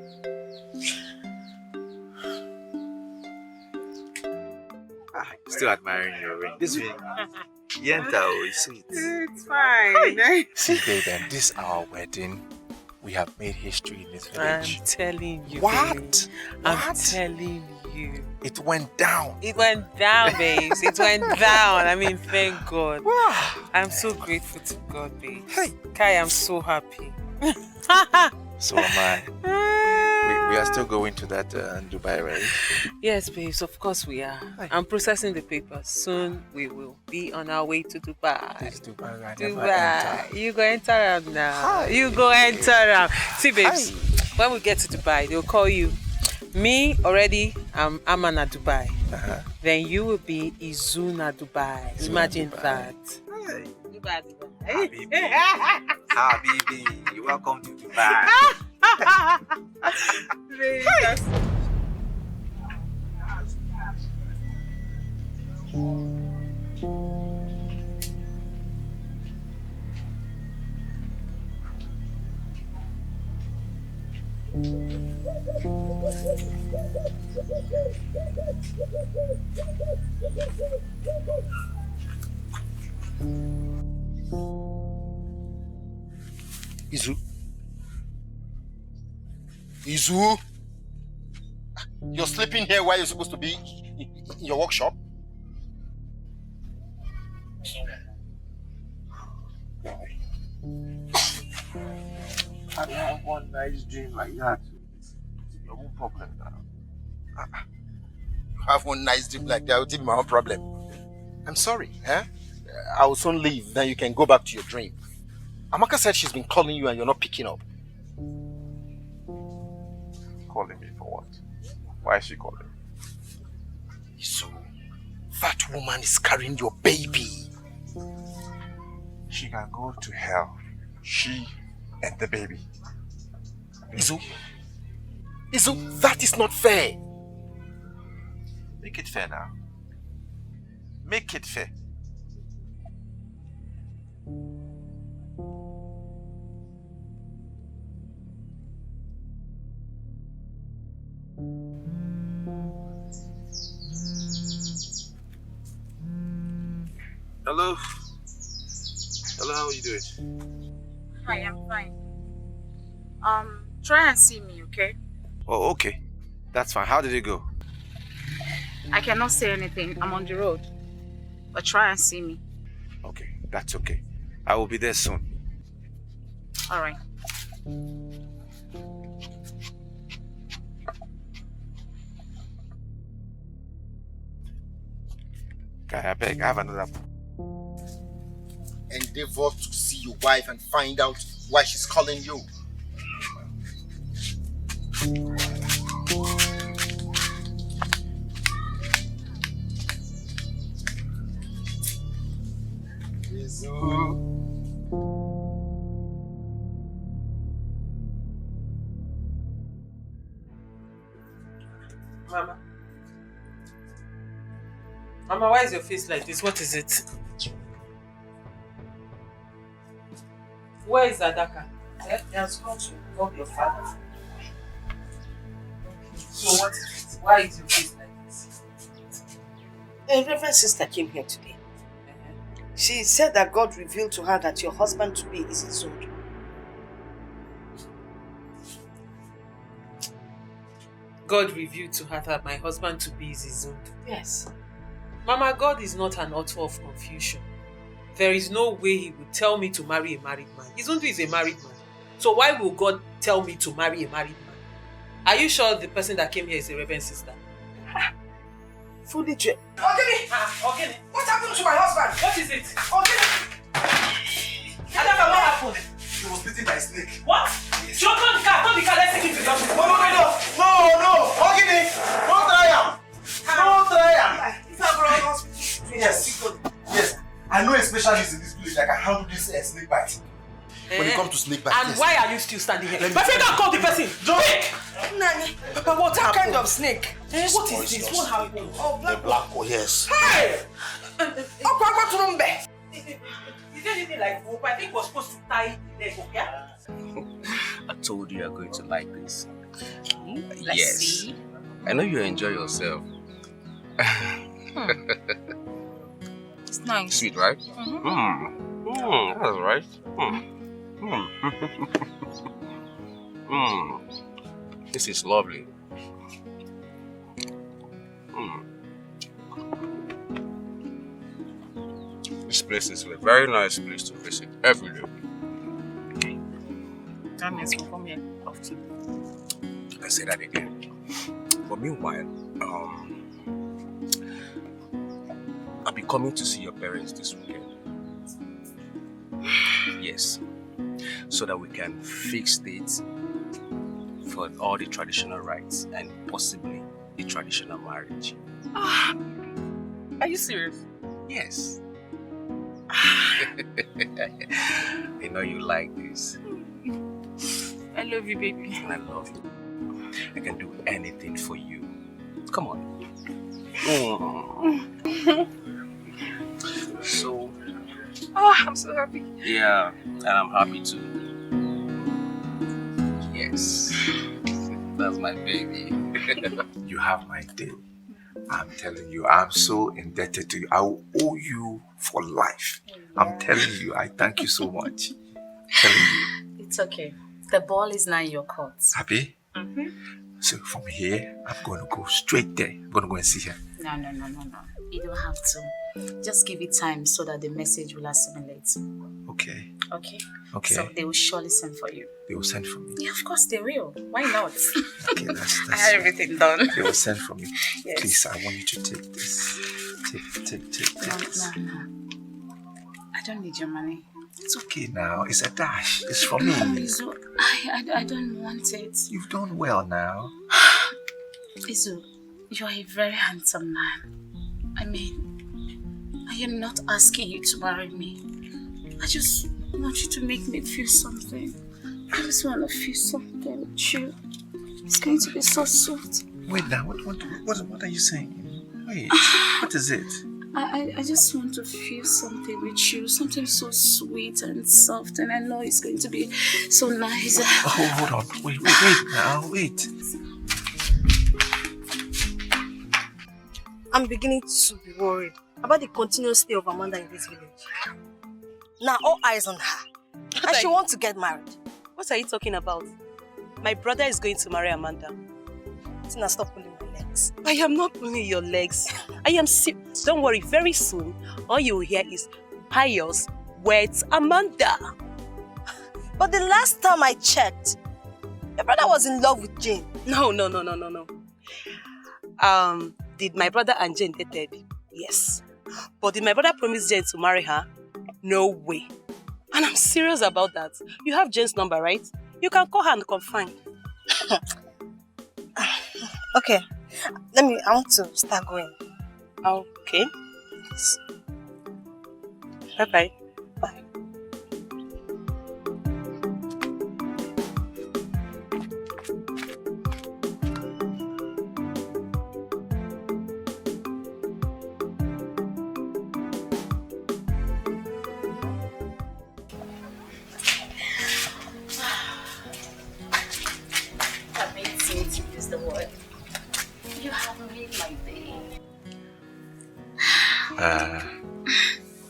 Still admiring your ring. This ring, Yenta, is sweet. It's fine. See, baby, this our wedding. We have made history in this village. I'm telling you. What? Babe. I'm telling you. It went down. It went down, babes. It went down. I mean, thank God. I'm so grateful to God, babes. Hey. Kai, I'm so happy. So am I. We are still going to that Dubai, right? Yes, babes, of course we are. I'm processing the papers. Soon we will be on our way to Dubai. This Dubai, I Dubai. never enter. You go enter them now. You go enter them. See, babes, when we get to Dubai, they'll call you. Me, already, I'm Amana Dubai. Then you will be Izuna Dubai. Imagine that. Dubai. Habibi, welcome to Dubai. Izu? You're sleeping here while you're supposed to be in your workshop? I have one nice dream like that. It's your own problem now. You have one nice dream like that, it will be my own problem. I'm sorry, I will soon leave, then you can go back to your dream. Amaka said she's been calling you and you're not picking up. Calling me for what? Why is she calling? So, that woman is carrying your baby. She can go to hell. She and the baby. Izu, that is not fair. Make it fair now. Make it fair. Hello? Hello, how are you doing? Hi, I'm fine. Try and see me, okay? Oh, okay. That's fine. How did it go? I cannot say anything. I'm on the road. But try and see me. Okay, that's okay. I will be there soon. All right. Okay, I beg, I have another. Endeavor to see your wife and find out why she's calling you. Mama. Mama, why is your face like this? What is it? Where is Adaka? He has gone to rob your father. So what is it? Why is your face like this? A reverend sister came here today. She said that God revealed to her that your husband-to-be is his own. God revealed to her that my husband-to-be is his own. Yes. Mama, God is not an author of confusion. There is no way he would tell me to marry a married man. His own is a married man. So why will God tell me to marry a married man? Are you sure the person that came here is a reverend sister? Fully true. Ogini! What happened to my husband? What is it? Ogini! Adaka, what happened? He was bitten by a snake. What? Yes. Turn the car, let's take him to the hospital. No! Ogini! Don't try him! Don't try him! Yes. I know a specialist in this village that can handle this snake bite. When it comes to snake bite, and yes. why are you still standing here? My friend can't call the person. Quick! Nani, Papa, what happened? Kind of snake? What is this? What happened? Oh, The black hole, yes. Hey! Is there anything like rope? I think we're supposed to tie the leg up, yeah? I told you you're going to like this. Let's Yes. see. I know you enjoy yourself. It's nice. Sweet, right? That's right. This is lovely. This place is a very nice place to visit every day. That means we'll come here often. I say that again. But meanwhile, I'll be coming to see your parents this weekend. Yes. So that we can fix dates for all the traditional rites and possibly the traditional marriage. Are you serious? Yes. I know you like this. I love you, baby. I love you. I can do anything for you. Come on. So, I'm so happy. yeah, and I'm happy too. Yes. That's my baby. You have my day. I'm telling you, I'm so indebted to you. I will owe you for life. I'm telling you, I thank you so much. Telling you. It's okay. The ball is now in your court. Happy? So from here, I'm going to go straight there. I'm going to go and see her. No. You don't have to. Just give it time so that the message will assimilate. Okay. Okay? Okay. So they will surely send for you. They will send for me. Yeah, of course they will. Why not? Okay, that's I had everything done. They will send for me. Yes. Please, I want you to take this. Take this. No. I don't need your money. It's okay now. It's a dash. It's from me. Izu, I don't want it. You've done well now. Izu, you are a very handsome man. I mean, I am not asking you to marry me. I just want you to make me feel something. I just want to feel something with you. It's going to be so sweet. Wait now. What are you saying? Wait. What is it? I just want to feel something with you, something so sweet and soft, and I know it's going to be so nice. Oh, hold on. Wait now. Wait. I'm beginning to be worried about the continuous stay of Amanda in this village. Now all eyes on her. And she wants to get married. What are you talking about? My brother is going to marry Amanda. Tina, stop pulling my legs. I am not pulling your legs. I am serious. Don't worry, very soon, all you will hear is pious weds Amanda. But the last time I checked, your brother was in love with Jane. No. Did my brother and Jane dated? Yes. But did my brother promise Jane to marry her? No way. And I'm serious about that. You have Jane's number, right? You can call her and confirm. Okay. I want to start going. Okay. Yes. Bye-bye. Bye. You have made my day.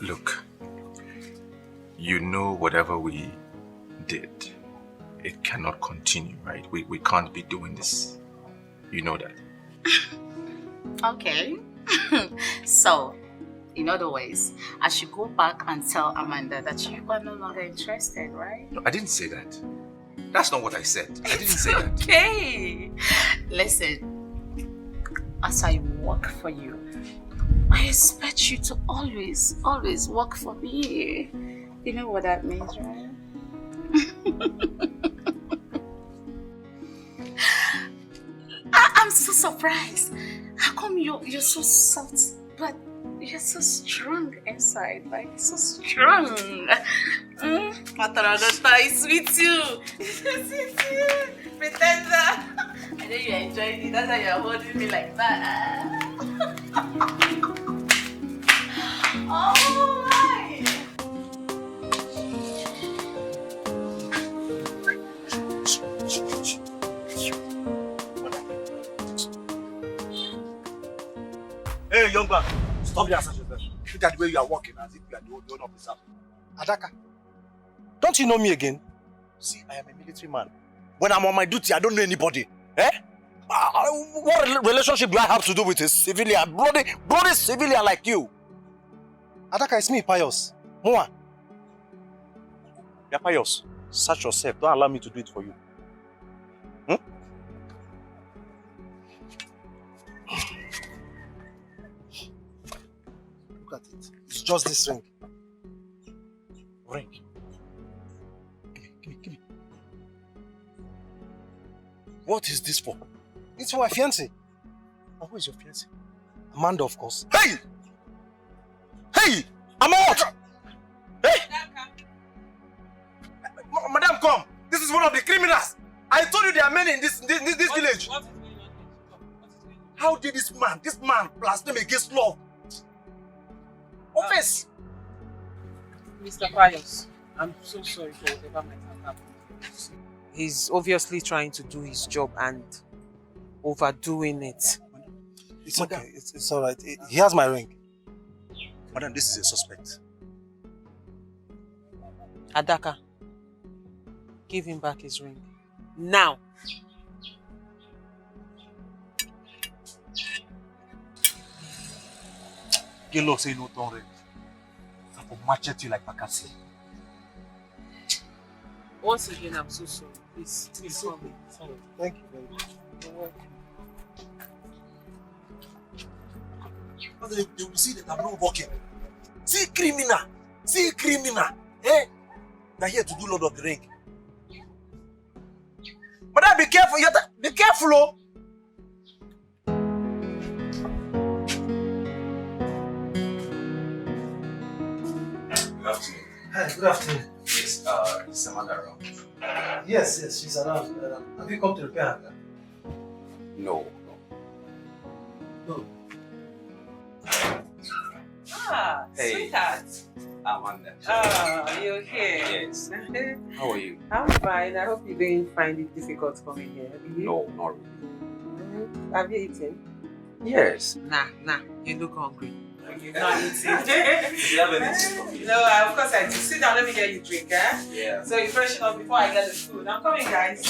Look, you know whatever we did, it cannot continue, right? We can't be doing this. You know that. Okay. So, in other ways, I should go back and tell Amanda that you are no longer interested, right? No, I didn't say that. That's not what I said. I didn't say that. Okay. Listen, as I work for you, I expect you to always work for me. You know what that means, right? I'm so surprised. How come you're so soft, but you're so strong inside? Like, so strong. Matarada is sweet you. Sweet you. Pretender. I know you're enjoying it. That's why you're holding me like that. Oh my. Hey, young man, stop there, yourself. Look at the way you are walking as if you are the owner of this house. Adaka, don't you know me again? See, I am a military man. When I'm on my duty, I don't know anybody. Eh? What relationship do I have to do with a civilian? Bloody civilian like you. Adaka, it's me, Pius. Moa. Yeah, Pius. Search yourself. Don't allow me to do it for you. Look at it. It's just this ring. Ring. Give me. What is this for? It's for my fiancé. And who is your fiancé? Amanda, of course. Hey! Hey! I'm out! Hey! Madam, come! This is one of the criminals! I told you there are many in this village! How did this man blaspheme against law? Office! Mr. Pius, I'm so sorry for whatever might have happened. He's obviously trying to do his job and overdoing it. It's okay. It's all right. He has my ring. Madam, this is a suspect. Adaka, give him back his ring. Now. Kilo say no don't ring. I will machete you like Makasi. Once again, I'm so sorry. Please call me. Thank you very much. You're welcome. They will see that I'm not working. See criminal. Eh? They're here to do Lord of the Ring. Madam, be careful. Be careful, oh. Good afternoon. Hi, good afternoon. Yes, is Amanda around? Yes, she's around. Have you come to repair her? No. Ah, Hey. sweetheart. Amanda. Ah, you're here. Yes. How are you? I'm fine. I hope you didn't find it difficult coming here. Did you? No, not really. Have you eaten? Yes. Nah. You look hungry. You've not eaten. Do you have anything for me? No, of course I do. Sit down. Let me get you a drink, eh? Yeah. So you freshen up before I get the food. I'm coming, guys.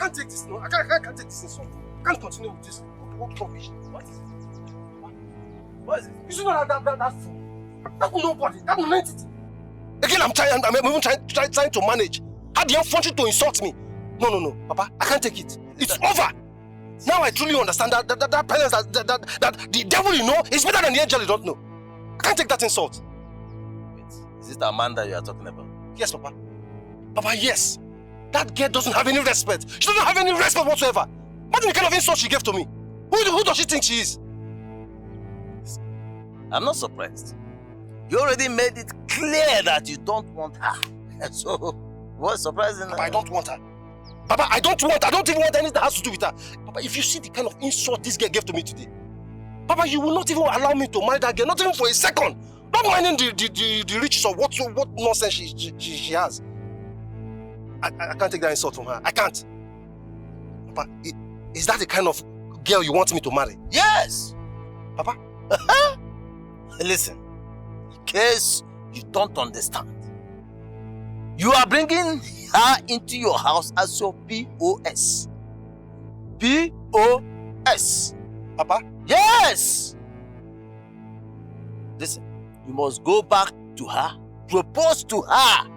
can't take this, no. I can't take this insult. I can't continue with this. What rubbish? What is it? What is it? You should know that fool. That will nobody. That will entity. Again, I'm even trying to manage. Had the effrontery to insult me. No, Papa, I can't take it. It's over. Now I truly understand that penance that the devil you know is better than the angel you don't know. I can't take that insult. Wait, is it Amanda you are talking about? Yes, Papa. Papa, yes. That girl doesn't have any respect. She doesn't have any respect whatsoever. Imagine the kind of insult she gave to me. Who does she think she is? I'm not surprised. You already made it clear that you don't want her. So, what's surprising? Papa, I don't want her. Papa, I don't even want anything that has to do with her. Papa, if you see the kind of insult this girl gave to me today, Papa, you will not even allow me to marry that girl, not even for a second. Not minding the riches of what nonsense she has. I can't take that insult from her. I can't. Papa, is that the kind of girl you want me to marry? Yes! Papa? Listen, in case you don't understand, you are bringing her into your house as your POS. POS. Papa? Yes! Listen, you must go back to her, propose to her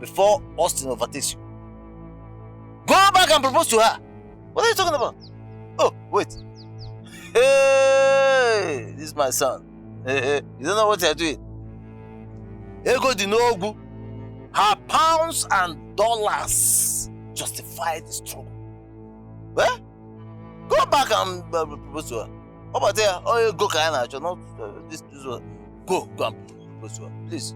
before Austin overtakes you. Go back and propose to her. What are you talking about? Oh, wait. Hey, this is my son. Hey, you don't know what you're doing. Ego Dinogu. Her pounds and dollars justify the struggle. Well, go back and propose to her. How about there? Oh, you go, Kayana. Not this one. Go and propose to her, please.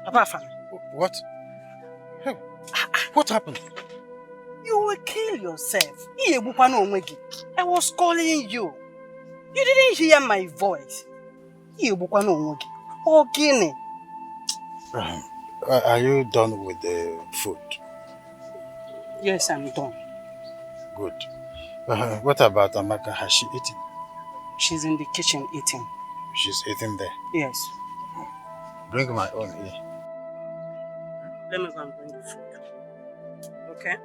Papa, what? Hey, what happened? You will kill yourself. I was calling you. You didn't hear my voice. Are you done with the food? Yes, I'm done. Good. What about Amaka? Has she eaten? She's in the kitchen eating. She's eating there? Yes. Bring my own here. Let me go and bring the food. Okay?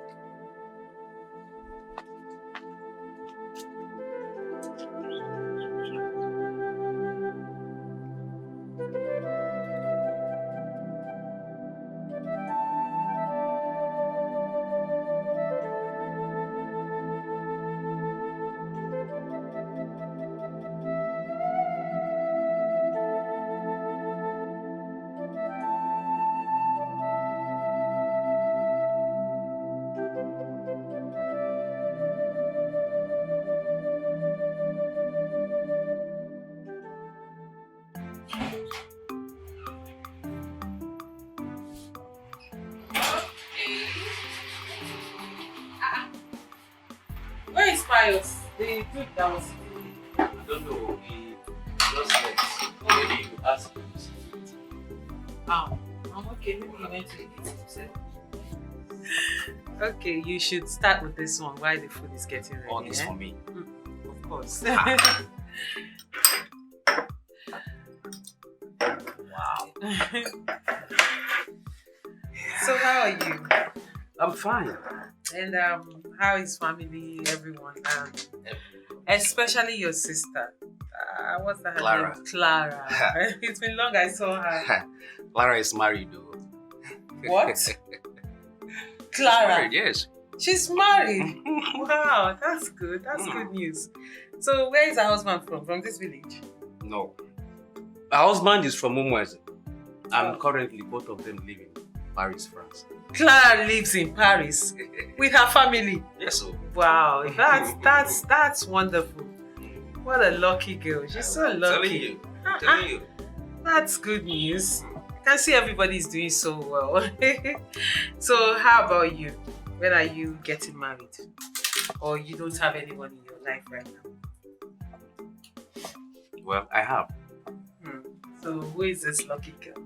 Where is Pius? The dude that was I don't know. He just left. Maybe you ask him. I'm okay. Maybe he went to eat himself. Okay, you should start with this one while the food is getting ready. All this for me. Of course. Wow. So how are you? I'm fine. And how is family, everyone? Especially your sister. What's that Clara. name? Clara. It's been long I saw her. Clara is married though. What? She's Clara? married, yes. She's married? Wow, that's good. That's good news. So where is her husband from? From this village? No. Her husband is from Umweze. And currently both of them live in Paris, France. Clara lives in Paris with her family. Yes, sir. Wow, that's wonderful. What a lucky girl. She's so lucky. I'm telling you. That's good news. can see everybody is doing so well. So how about you? When are you getting married? Or you don't have anyone in your life right now? Well, I have. So who is this lucky girl?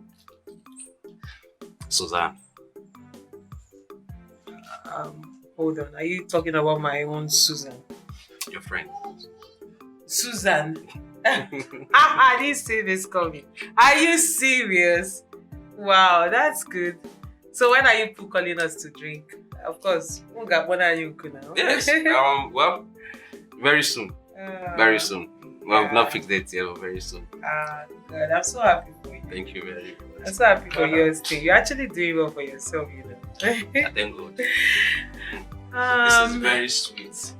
Suzanne. Hold on. Are you talking about my own Susan? Your friend. Susan. I didn't see this coming. Are you serious? Wow, that's good. So when are you calling us to drink? Of course. When are you going now? Yes. Well, very soon. Very soon. Well, not fixed date yet, but very soon. God, I'm so happy for you. Thank you very much. I'm so happy for yours too. You're actually doing well for yourself, you know. Thank God. This is very sweet.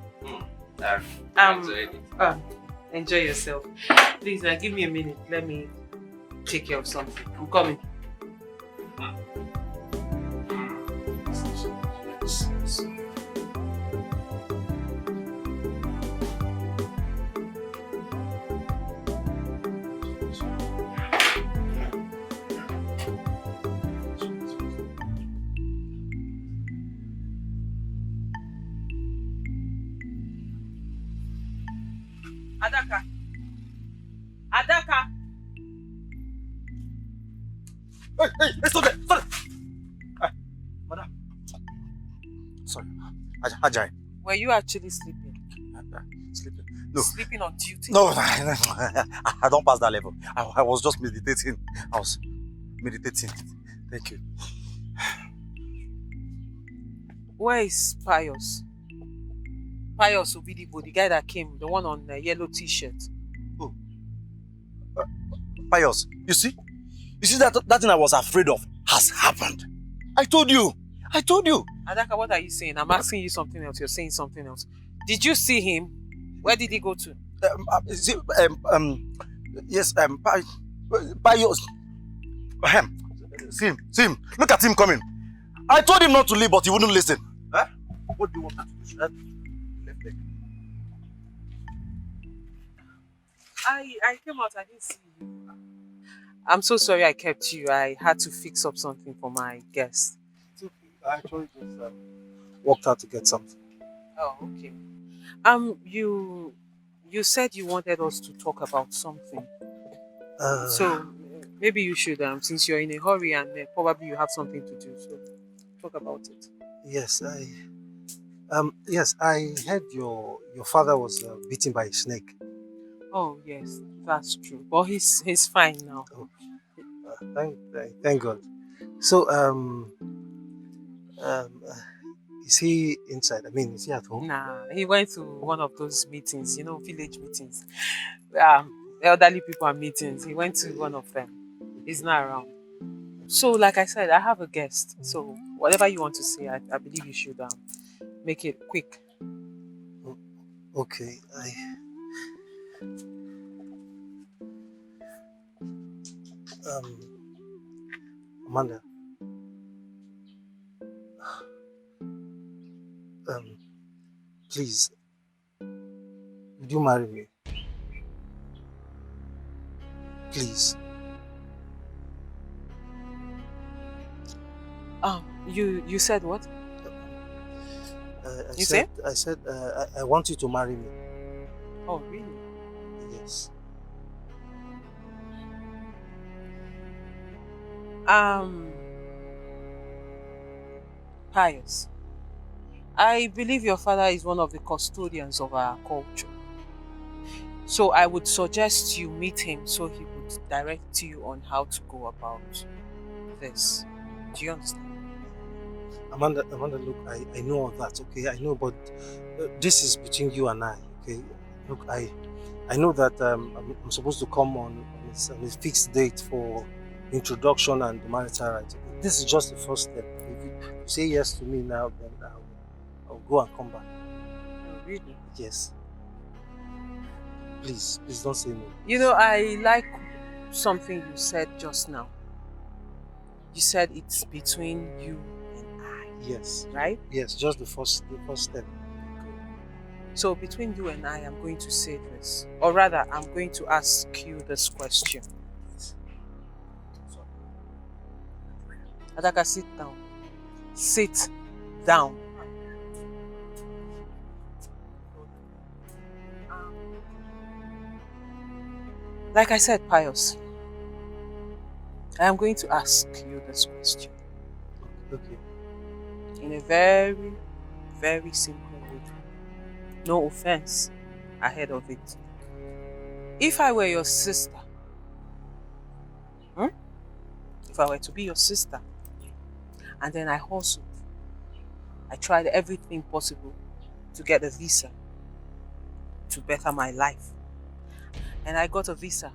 I've enjoyed it. Enjoy yourself. Please, now give me a minute. Let me take care of something. I'm coming. Adaka. Adaka. Hey, stop there! Stop there! Madam. Sorry. Ajay. Were you actually sleeping? Sleeping? No. Sleeping on duty? No, I don't pass that level. I was just meditating. I was meditating. Thank you. Where is Pius? Pius Obidibo, the guy that came, the one on the yellow t-shirt. Oh. Pius, you see that thing I was afraid of has happened. I told you. Adaka, what are you saying? I'm asking you something else. You're saying something else. Did you see him? Where did he go to? Yes, Pius. See him. Look at him coming. I told him not to leave, but he wouldn't listen. Huh? What do you want me to do? Left leg. I came out, I didn't see you. I'm so sorry I kept you. I had to fix up something for my guest. It's okay. I actually just walked out to get something. Oh, okay. You said you wanted us to talk about something. So maybe you should, since you're in a hurry and probably you have something to do, so talk about it. Yes, I heard your father was bitten by a snake. Oh yes, that's true. But he's fine now. Oh, thank God. So is he inside? I mean, is he at home? Nah, he went to one of those meetings, village meetings. Elderly people are meetings. He went to one of them. He's not around. So, like I said, I have a guest. So, whatever you want to say, I believe you should make it quick. Okay, Amanda. Please, would you marry me? Please. You said what? I said I want you to marry me. Oh, really? Yes. Pius, I believe your father is one of the custodians of our culture. So I would suggest you meet him so he would direct you on how to go about this. Do you understand? Amanda, look, I know all that, okay? I know, but this is between you and I, okay? Look, I know that I'm supposed to come on a fixed date for introduction and the marital rights. This is just the first step. If you say yes to me now, then I'll go and come back. Oh, really? Yes. Please don't say no. I like something you said just now. You said it's between you and I. Yes. Right? Yes, just the first step. So between you and I, I'm going to say this. Or rather, I'm going to ask you this question. Adaka, sit down. Sit down. Like I said, Pius, I am going to ask you this question. Okay. In a very, very simple way. No offense ahead of it. If I were your sister, if I were to be your sister, and then I hustled, I tried everything possible to get a visa to better my life. And I got a visa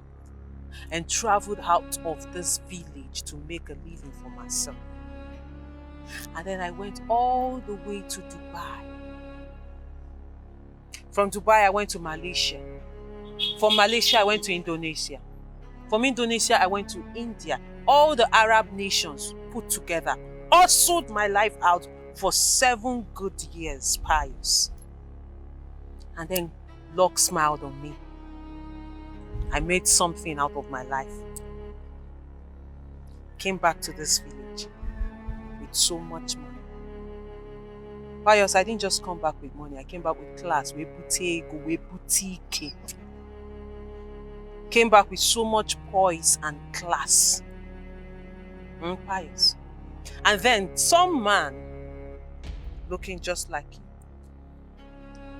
and traveled out of this village to make a living for myself. And then I went all the way to Dubai. From Dubai, I went to Malaysia. From Malaysia, I went to Indonesia. From Indonesia, I went to India. All the Arab nations put together. Hustled my life out for 7 good years, Pius. And then luck smiled on me. I made something out of my life. Came back to this village with so much money. Pius, I didn't just come back with money. I came back with class. We boutique. Came back with so much poise and class. Pius. And then some man looking just like you.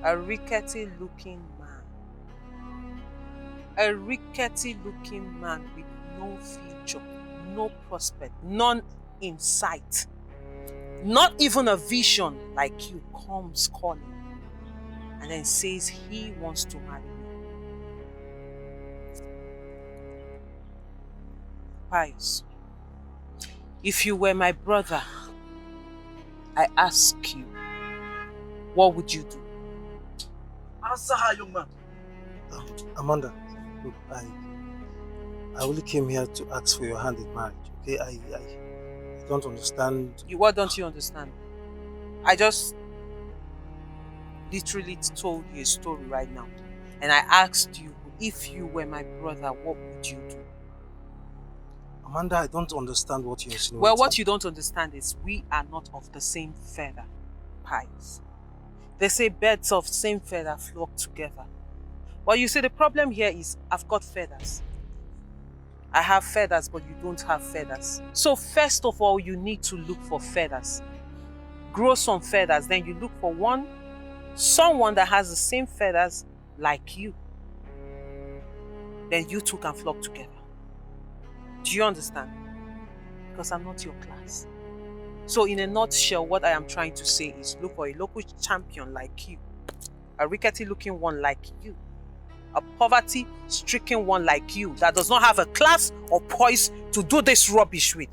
A rickety looking man. A rickety looking man with no future, no prospect, none in sight. Not even a vision like you comes calling and then says he wants to marry me. Pius, if you were my brother, I ask you, what would you do? Answer her, young man. Amanda, look, I only came here to ask for your hand in marriage, okay? I don't understand. What don't you understand? I just literally told you a story right now. And I asked you, if you were my brother, what would you do? Amanda, I don't understand what you're insinuating. Well, what you don't understand is we are not of the same feather, Pius. They say birds of same feather flock together. Well, you see, the problem here is I've got feathers. I have feathers, but you don't have feathers. So first of all, you need to look for feathers. Grow some feathers, then you look for someone that has the same feathers like you. Then you two can flock together. Do you understand? Because I'm not your class. So in a nutshell, what I am trying to say is look for a local champion like you. A rickety looking one like you. A poverty-stricken one like you that does not have a class or poise to do this rubbish with.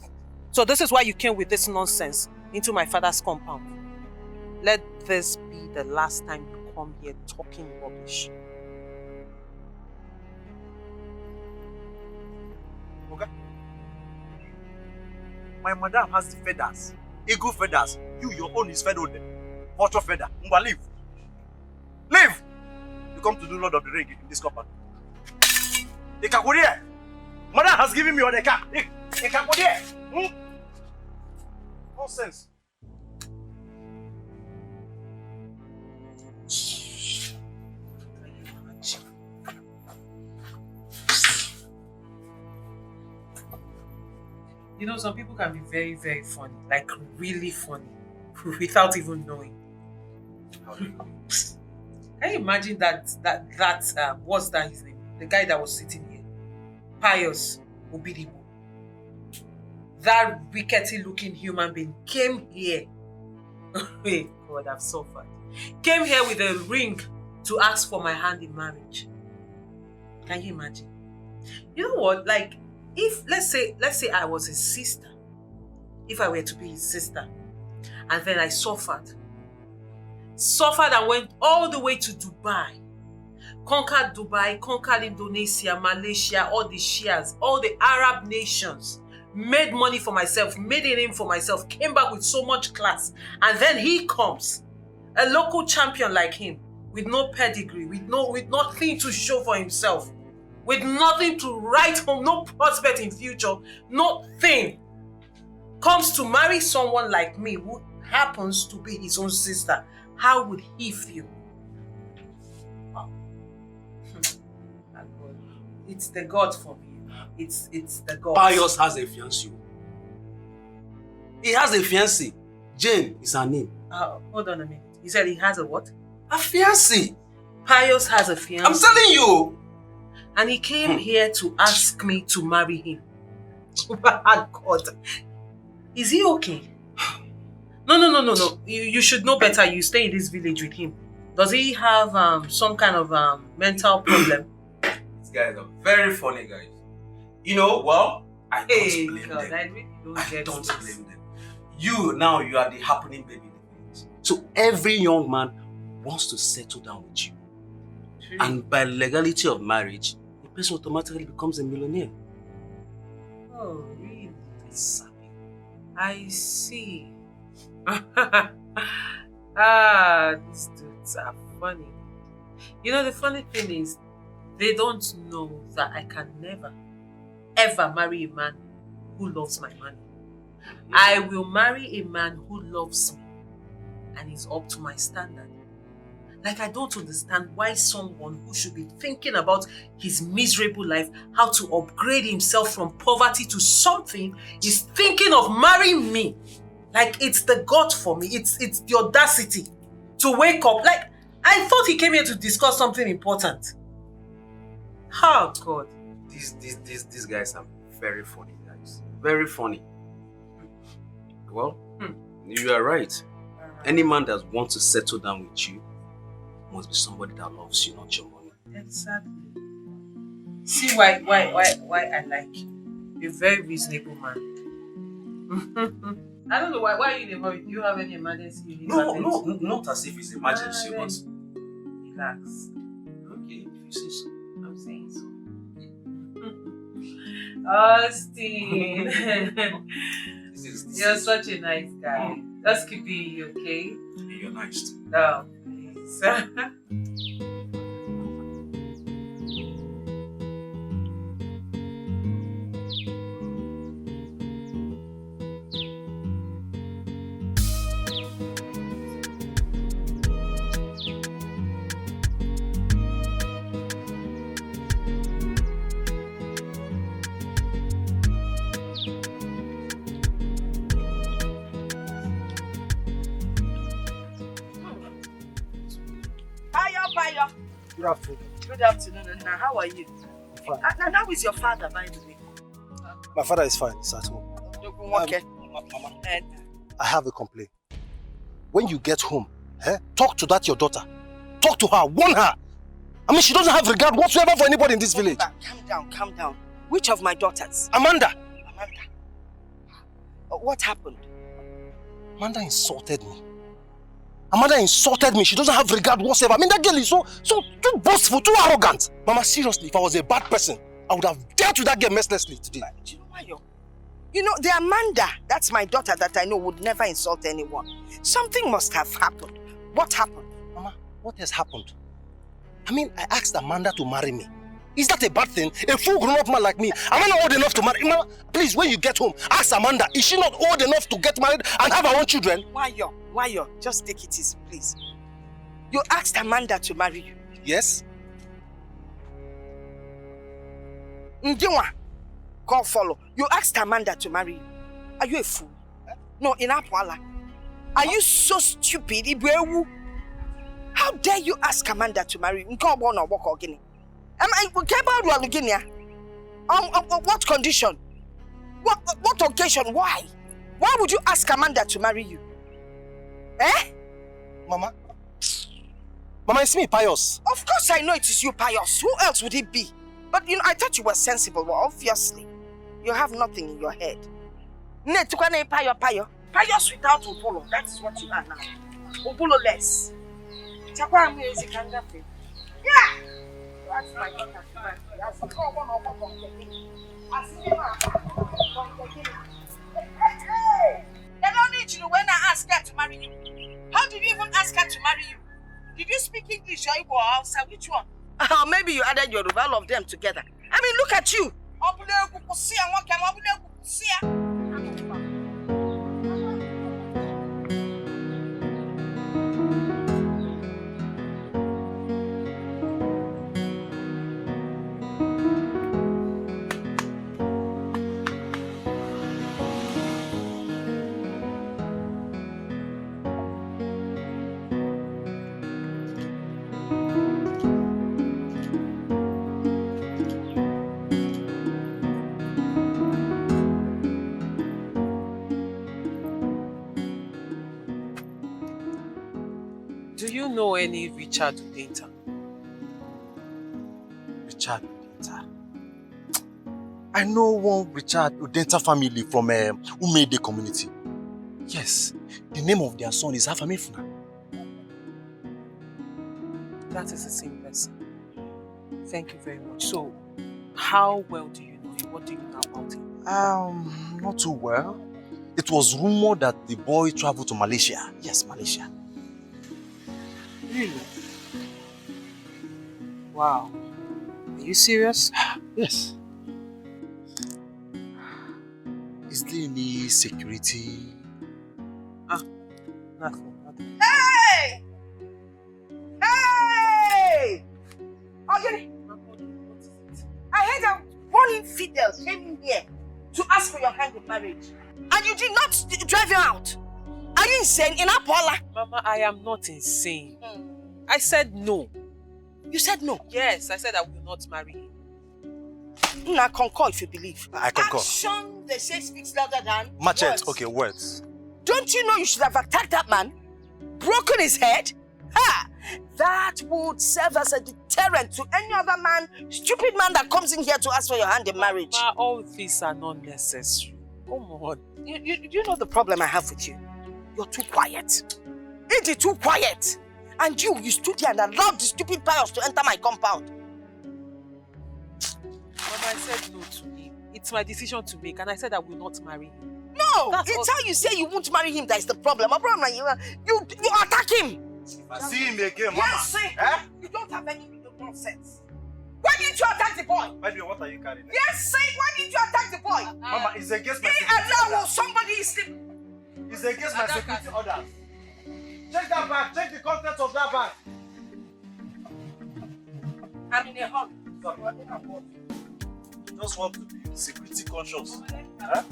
So this is why you came with this nonsense into my father's compound. Let this be the last time you come here talking rubbish. Okay. My madam has the feathers. Eagle feathers. Your own is feathered. Vulture feather. Leave. Leave! You come to do Lord of the Ring in this compound. Ikakurie! Mother has given me on the car. Ikakurie! Nonsense. You know, some people can be very, very funny. Like, really funny. Without even knowing. Can you imagine what's that his name? The guy that was sitting here. Pius Obidibo. That rickety looking human being came here. Hey, God, I've suffered. Came here with a ring to ask for my hand in marriage. Can you imagine? You know what? Like, if let's say I was his sister, if I were to be his sister, and then I suffered and went all the way to Dubai, conquered Indonesia, Malaysia, all the Shias, all the Arab nations, made money for myself, made a name for myself, came back with so much class, and then he comes, a local champion like him, with no pedigree, with nothing to show for himself, with nothing to write home, no prospect in future, nothing, comes to marry someone like me who happens to be his own sister, how would he feel? Oh. It's the God for me. It's the God. Pius has a fiancée. He has a fiancée. Jane is her name. Hold on a minute. You said he has a what? A fiancée. Pius has a fiancée. I'm telling you. And he came here to ask me to marry him. God. Is he okay? No. You should know better. You stay in this village with him. Does he have some kind of mental problem? These guys are very funny guys. You know, well, I don't blame them. I really don't blame them. You are the happening baby. So every young man wants to settle down with you. True. And by legality of marriage, the person automatically becomes a millionaire. Oh, really? Exactly. I see. These dudes are funny. You know, the funny thing is, they don't know that I can never, ever marry a man who loves my money. I will marry a man who loves me and is up to my standard. Like, I don't understand why someone who should be thinking about his miserable life, how to upgrade himself from poverty to something, is thinking of marrying me. Like, it's the God for me. It's the audacity to wake up. Like, I thought he came here to discuss something important. Oh, God. These guys are very funny guys. Very funny. Well, you are right. Any man that wants to settle down with you must be somebody that loves you, not your money. Exactly. See why I like you. You're a very reasonable man. I don't know why you never. Do you have any emergency? No, not as if it's emergency, but relax. Okay, if you say so. I'm saying so. Austin. You're such a nice guy. Just keep being you, okay? You're nice too. Oh, please. Good afternoon. Good afternoon, and how are you? Fine. And how is your father, by the way? My father is fine. He's at home. Okay. Mama, I have a complaint. When you get home, talk to that your daughter. Talk to her. Warn her. I mean, she doesn't have regard whatsoever for anybody in this village. Calm down. Which of my daughters? Amanda. What happened? Amanda insulted me. Amanda insulted me. She doesn't have regard whatsoever. I mean, that girl is so too boastful, too arrogant. Mama, seriously, if I was a bad person, I would have dealt with that girl mercilessly today. Do you know why you know, the Amanda, that's my daughter that I know would never insult anyone. Something must have happened. What happened? Mama, what has happened? I mean, I asked Amanda to marry me. Is that a bad thing? A full grown-up man like me, am I not old enough to marry? Mama, please, when you get home, ask Amanda, is she not old enough to get married and have her own children? Why you? Just take it easy, please. You asked Amanda to marry you? Yes. Ndiwa, call follow. You asked Amanda to marry you. Are you a fool? No, in Apwala. Are you so stupid? How dare you ask Amanda to marry you? What condition? What occasion? Why? Why would you ask Amanda to marry you? Mama, it's me, Pius. Of course I know it is you, Pius. Who else would it be? But you know, I thought you were sensible. Well, obviously, you have nothing in your head. Pius without Obolo. That is what you are now. Obolo less. Yeah! That's my daughter. They don't need you when I ask her to marry you. How did you even ask her to marry you? Did you speak English or Igbo or Hausa? Which one? Maybe you added your all of them together. I mean, look at you. you know any Richard Udenta? Richard Udenta. I know one Richard Udenta family from Umede community. Yes, the name of their son is Afamifuna. That is the same person. Thank you very much. So, how well do you know him? What do you know about him? Not too well. It was rumored that the boy traveled to Malaysia. Yes, Malaysia. Really? Wow. Are you serious? Yes. Is there any security? Nothing. Hey! Hey! Okay. I heard that one infidel came in here to ask for your hand in marriage. And you did not drive him out. Are you insane? In Apola? Mama, I am not insane. I said no. You said no? Yes, I said I will not marry him. I concur if you believe. I concur. Action, they say, speaks louder than Machete, words. okay, words. Don't you know you should have attacked that man? Broken his head? Ha! That would serve as a deterrent to any other man, stupid man that comes in here to ask for your hand in marriage. Mama, all these are not necessary. Come on. You know the problem I have with you? You're too quiet. Ain't it too quiet? And you stood here and allowed the stupid pious to enter my compound. Mama, I said no to him. It's my decision to make, and I said I will not marry him. No! It's how you say you won't marry him that is the problem. My problem is you attack him. If I see him again, Mama. Yes, see? You don't have any nonsense. Why didn't you attack the boy? Baby, what are you carrying? Yes, see? Why didn't you attack the boy? Mama, it's against my security. Somebody is sleeping. It's against my security orders. Check that bag. Check the contents of that bag. I'm in a hurry. Just want to be security conscious. Huh?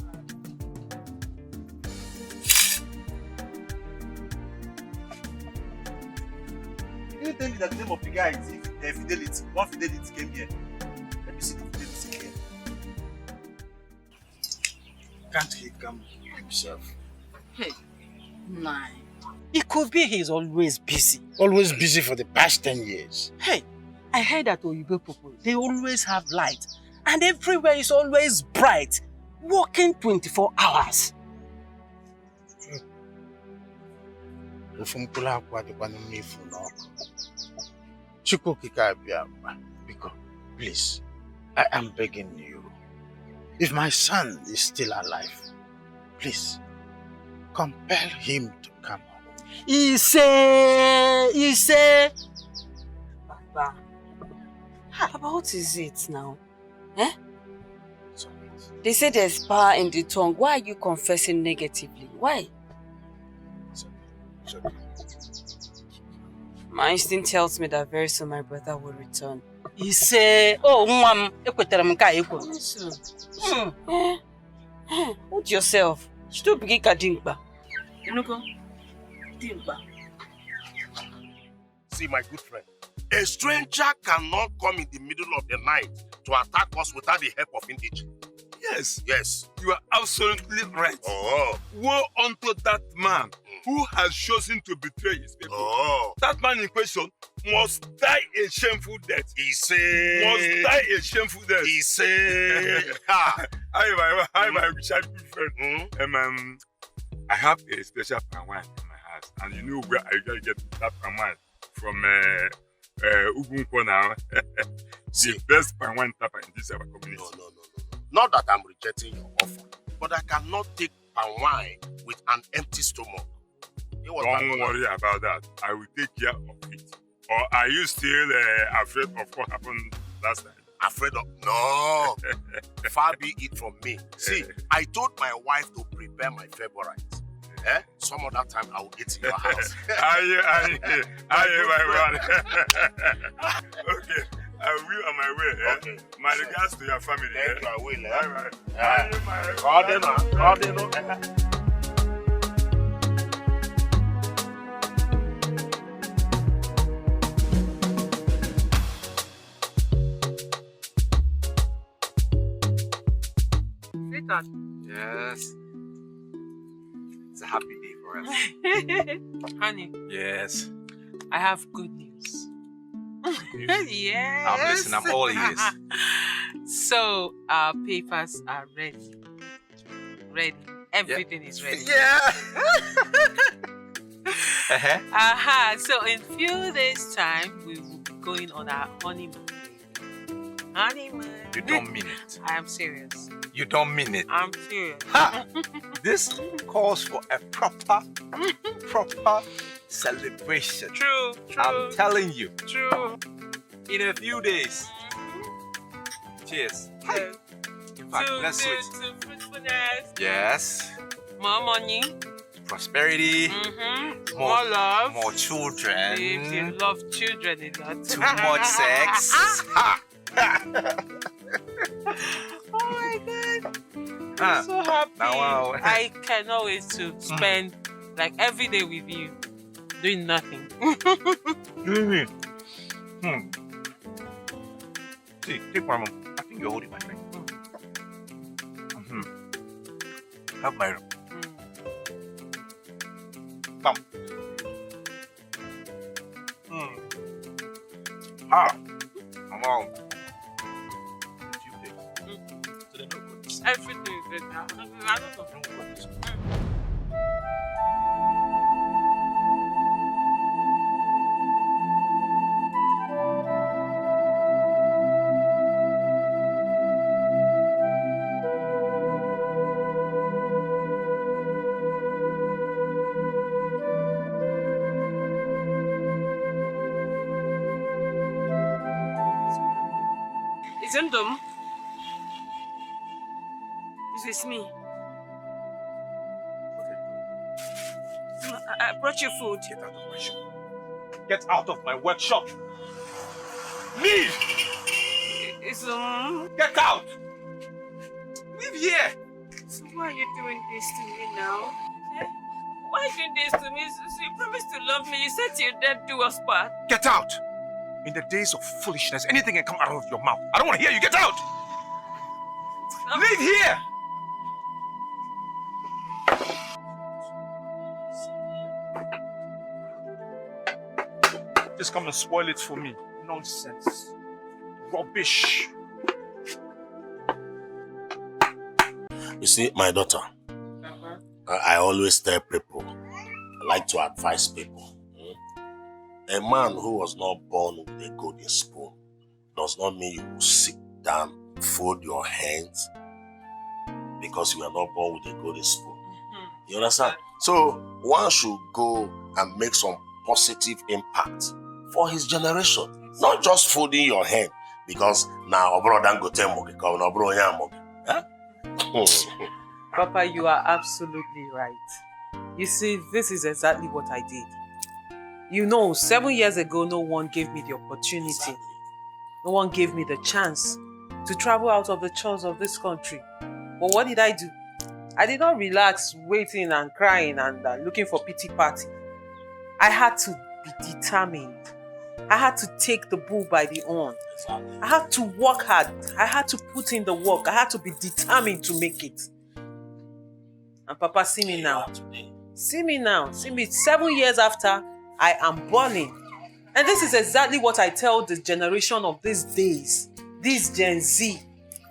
You didn't tell me that the name of the guy is Fidelity. One Fidelity came here. Let me see the Fidelity here. Can't he come himself? Hey, my. It could be he's always busy. Always busy for the past 10 years. Hey, I heard that Oyibo people, they always have light. And everywhere is always bright. Working 24 hours. Please, I am begging you. If my son is still alive, please, compel him to come home. He say. Baba, what is it now? Eh? They say there's power in the tongue. Why are you confessing negatively? Why? My instinct tells me that very soon my brother will return. He say, oh, mom, hold yourself. Still big kadimba. See, my good friend, a stranger cannot come in the middle of the night to attack us without the help of indigene. Yes. Yes. You are absolutely right. Oh. Woe unto that man who has chosen to betray his people. Oh. That man in question must die a shameful death. He say. Must die a shameful death. He say. Hi, my Richard friend. I have a special palm wine in my house, and you know where I usually get that palm wine from Ugunko now. The best palm wine tapper in this our community. No. Not that I'm rejecting your offer, but I cannot take palm wine with an empty stomach. Don't worry about that. I will take care of it. Or are you still afraid of what happened last time? Afraid of? No. Far be it from me. See, I told my wife to prepare my favorite. Some other time I will eat in your house. Aye, my man. Okay. I will on my way. Okay. My regards to your family. Thank you, I will. Sweetheart. Yes. It's a happy day for us. Honey. Yes. I have good news. Yes. I'm listening. I'm all ears. So our papers are ready. Ready. Everything is ready. Yeah. So in few days' time, we will be going on our honeymoon. Honeymoon. You don't mean it. I am serious. You don't mean it. I'm serious. Ha! This calls for a proper celebration. True. I'm telling you. True. In a few days. Cheers. Cheers. In fact, let's switch. To fruitfulness. Yes. More money. Prosperity. More love. More children. If you love children a lot. Too much sex. Ha! Oh my God. I'm so happy. Wow. I cannot wait to spend like every day with you doing nothing. Really? See, take one more. I think you're holding my drink. Have my room. Come. I'm out. Everything is good now. I don't know. Zendom, this is me. I brought you food. Get out of my shop. Get out of my workshop. Leave! Get out! Leave here! So why are you doing this to me now? Why are you doing this to me? So you promised to love me. You said till death do us part. Get out! In the days of foolishness, anything can come out of your mouth. I don't want to hear you. Get out! Leave here! Just come and spoil it for me. Nonsense. Rubbish. You see, my daughter, I always tell people, I like to advise people. A man who was not born with a golden spoon does not mean you will sit down, fold your hands because you are not born with a golden spoon. You understand? So one should go and make some positive impact for his generation, not just folding your hand because now Papa, you are absolutely right. You see, this is exactly what I did. You know, 7 years ago, no one gave me the opportunity. No one gave me the chance to travel out of the chores of this country. But what did I do? I did not relax, waiting and crying and looking for pity party. I had to be determined. I had to take the bull by the horn. I had to work hard. I had to put in the work. I had to be determined to make it. And Papa, see me now. See me now. See me 7 years after, I am burning. And this is exactly what I tell the generation of these days, this Gen Z.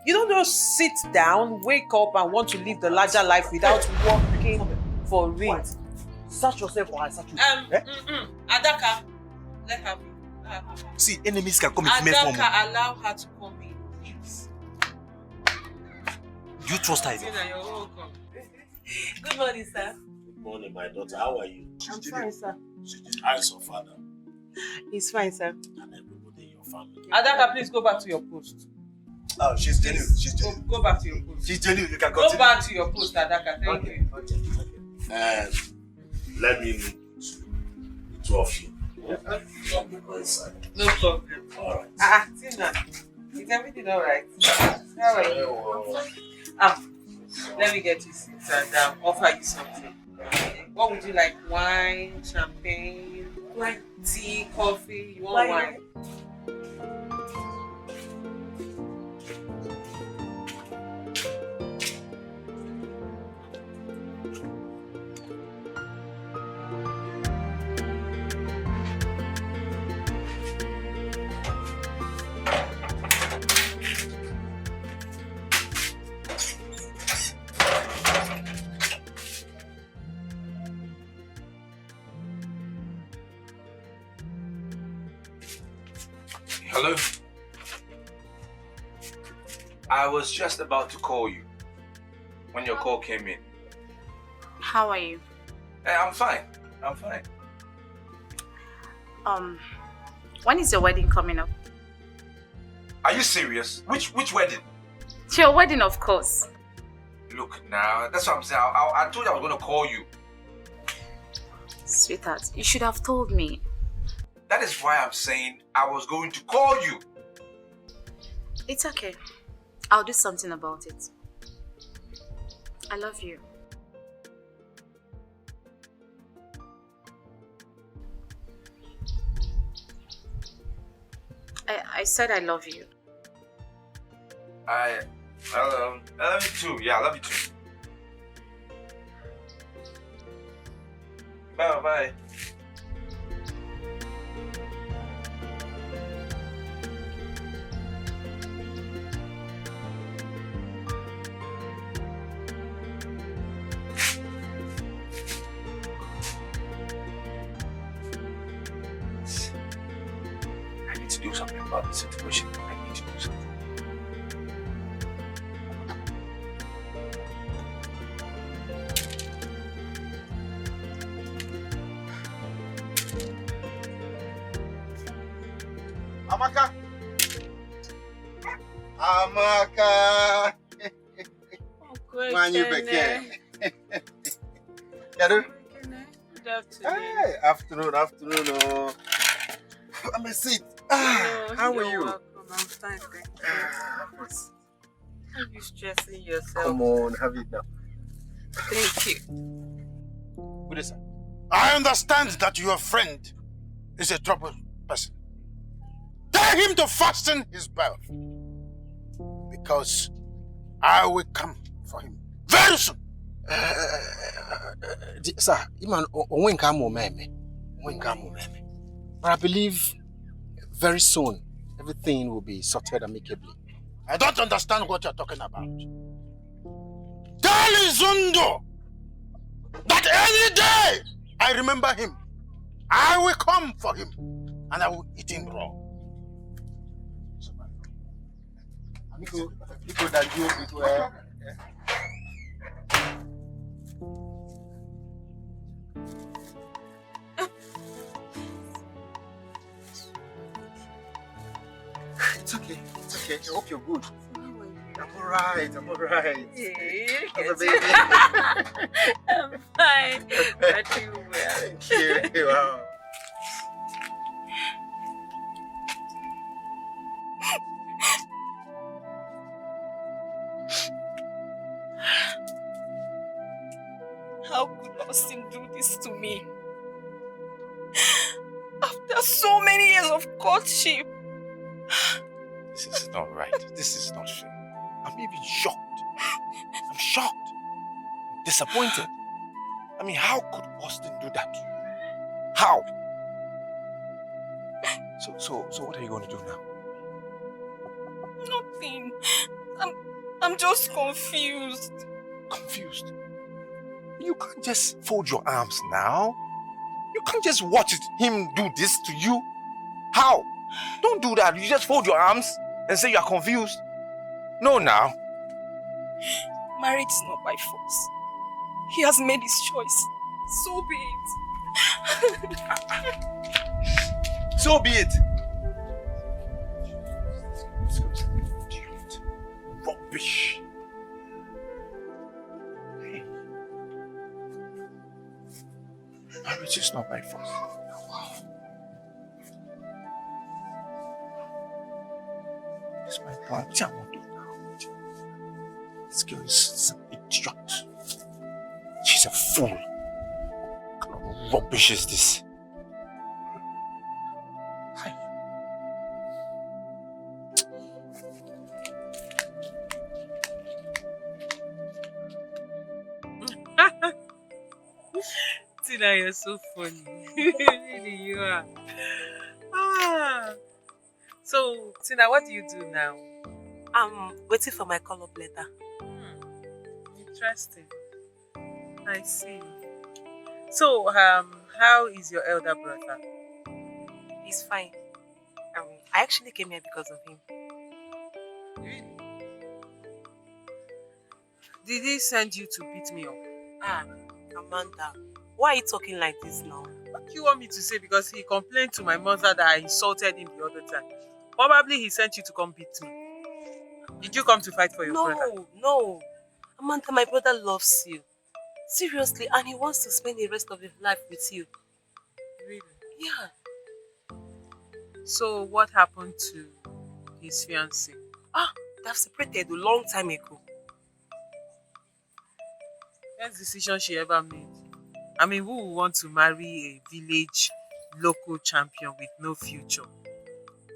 You don't just sit down, wake up and want to live the larger life without working for it. Search yourself or I search you. Adaka, let her be. See, enemies can come in female form. Adaka, allow her to come in, please. Do you trust her? You're welcome. Good morning, sir. Good morning, my daughter. How are you? I'm fine, sir. How is your father? He's fine, sir. And everybody in your family? Adaka, please go back to your post. Oh, she's genuine. She's genuine. Go back to your post. She's genuine. You can go continue. Go back to your post, Adaka. Thank you. And let me meet the two of you. Let me go inside. No problem. Alright. Tina, is everything alright? How are you? Let me get you seats and offer you something. What would you like? Wine, champagne, tea, coffee? You want wine? Hello? I was just about to call you when your call came in. How are you? Hey, I'm fine. I'm fine. When is your wedding coming up? Are you serious? Which wedding? Your wedding, of course. Look now, that's what I'm saying. I told you I was going to call you. Sweetheart, you should have told me. That is why I'm saying I was going to call you. It's okay. I'll do something about it. I love you. I said I love you. I love you too. Yeah, I love you too. Bye. I need to do something about the situation. I need to do something. Amaka. Manyu Beke. Yadu? Good afternoon. Hey, afternoon. Oh. I'm a seat. How are you? Welcome. I'm fine, thank you. Are you stressing yourself? Come on, have it now. Thank you. Good sir. I understand that your friend is a troubled person. Tell him to fasten his belt. Because I will come for him very soon. Sir, but I believe very soon everything will be sorted amicably. I don't understand what you're talking about. Tell Izundo that any day I remember him, I will come for him and I will eat him raw. It's okay. I hope you're good. I'm alright. Yeah, How's the baby? I'm fine. I do well. Thank you. Wow. How could Austin do this to me? After so many years of courtship. This is not right. This is not fair. I'm even shocked. I'm shocked. I'm disappointed. I mean, how could Austin do that to you? How? So what are you going to do now? Nothing. I'm just confused. Confused? You can't just fold your arms now. You can't just watch him do this to you. How? Don't do that. You just fold your arms and say you are confused. No, now. Marriage is not by force. He has made his choice. So be it. So be it. Rubbish. Marriage is not by force. It's my plan. What I want to do now? This girl is an idiot. She's a fool. What kind of rubbish is this? Tina, you're so funny. Really, you are. So, Tina, what do you do now? I'm waiting for my call-up letter. Interesting. I see. So, how is your elder brother? He's fine. I actually came here because of him. Did he send you to beat me up? Amanda, why are you talking like this now? What do you want me to say? Because he complained to my mother that I insulted him the other time. Probably he sent you to come beat me. Did you come to fight for your brother? No. Amanda, my brother loves you. Seriously, and he wants to spend the rest of his life with you. Really? Yeah. So what happened to his fiancée? They've separated a long time ago. Best decision she ever made. I mean, who would want to marry a village local champion with no future?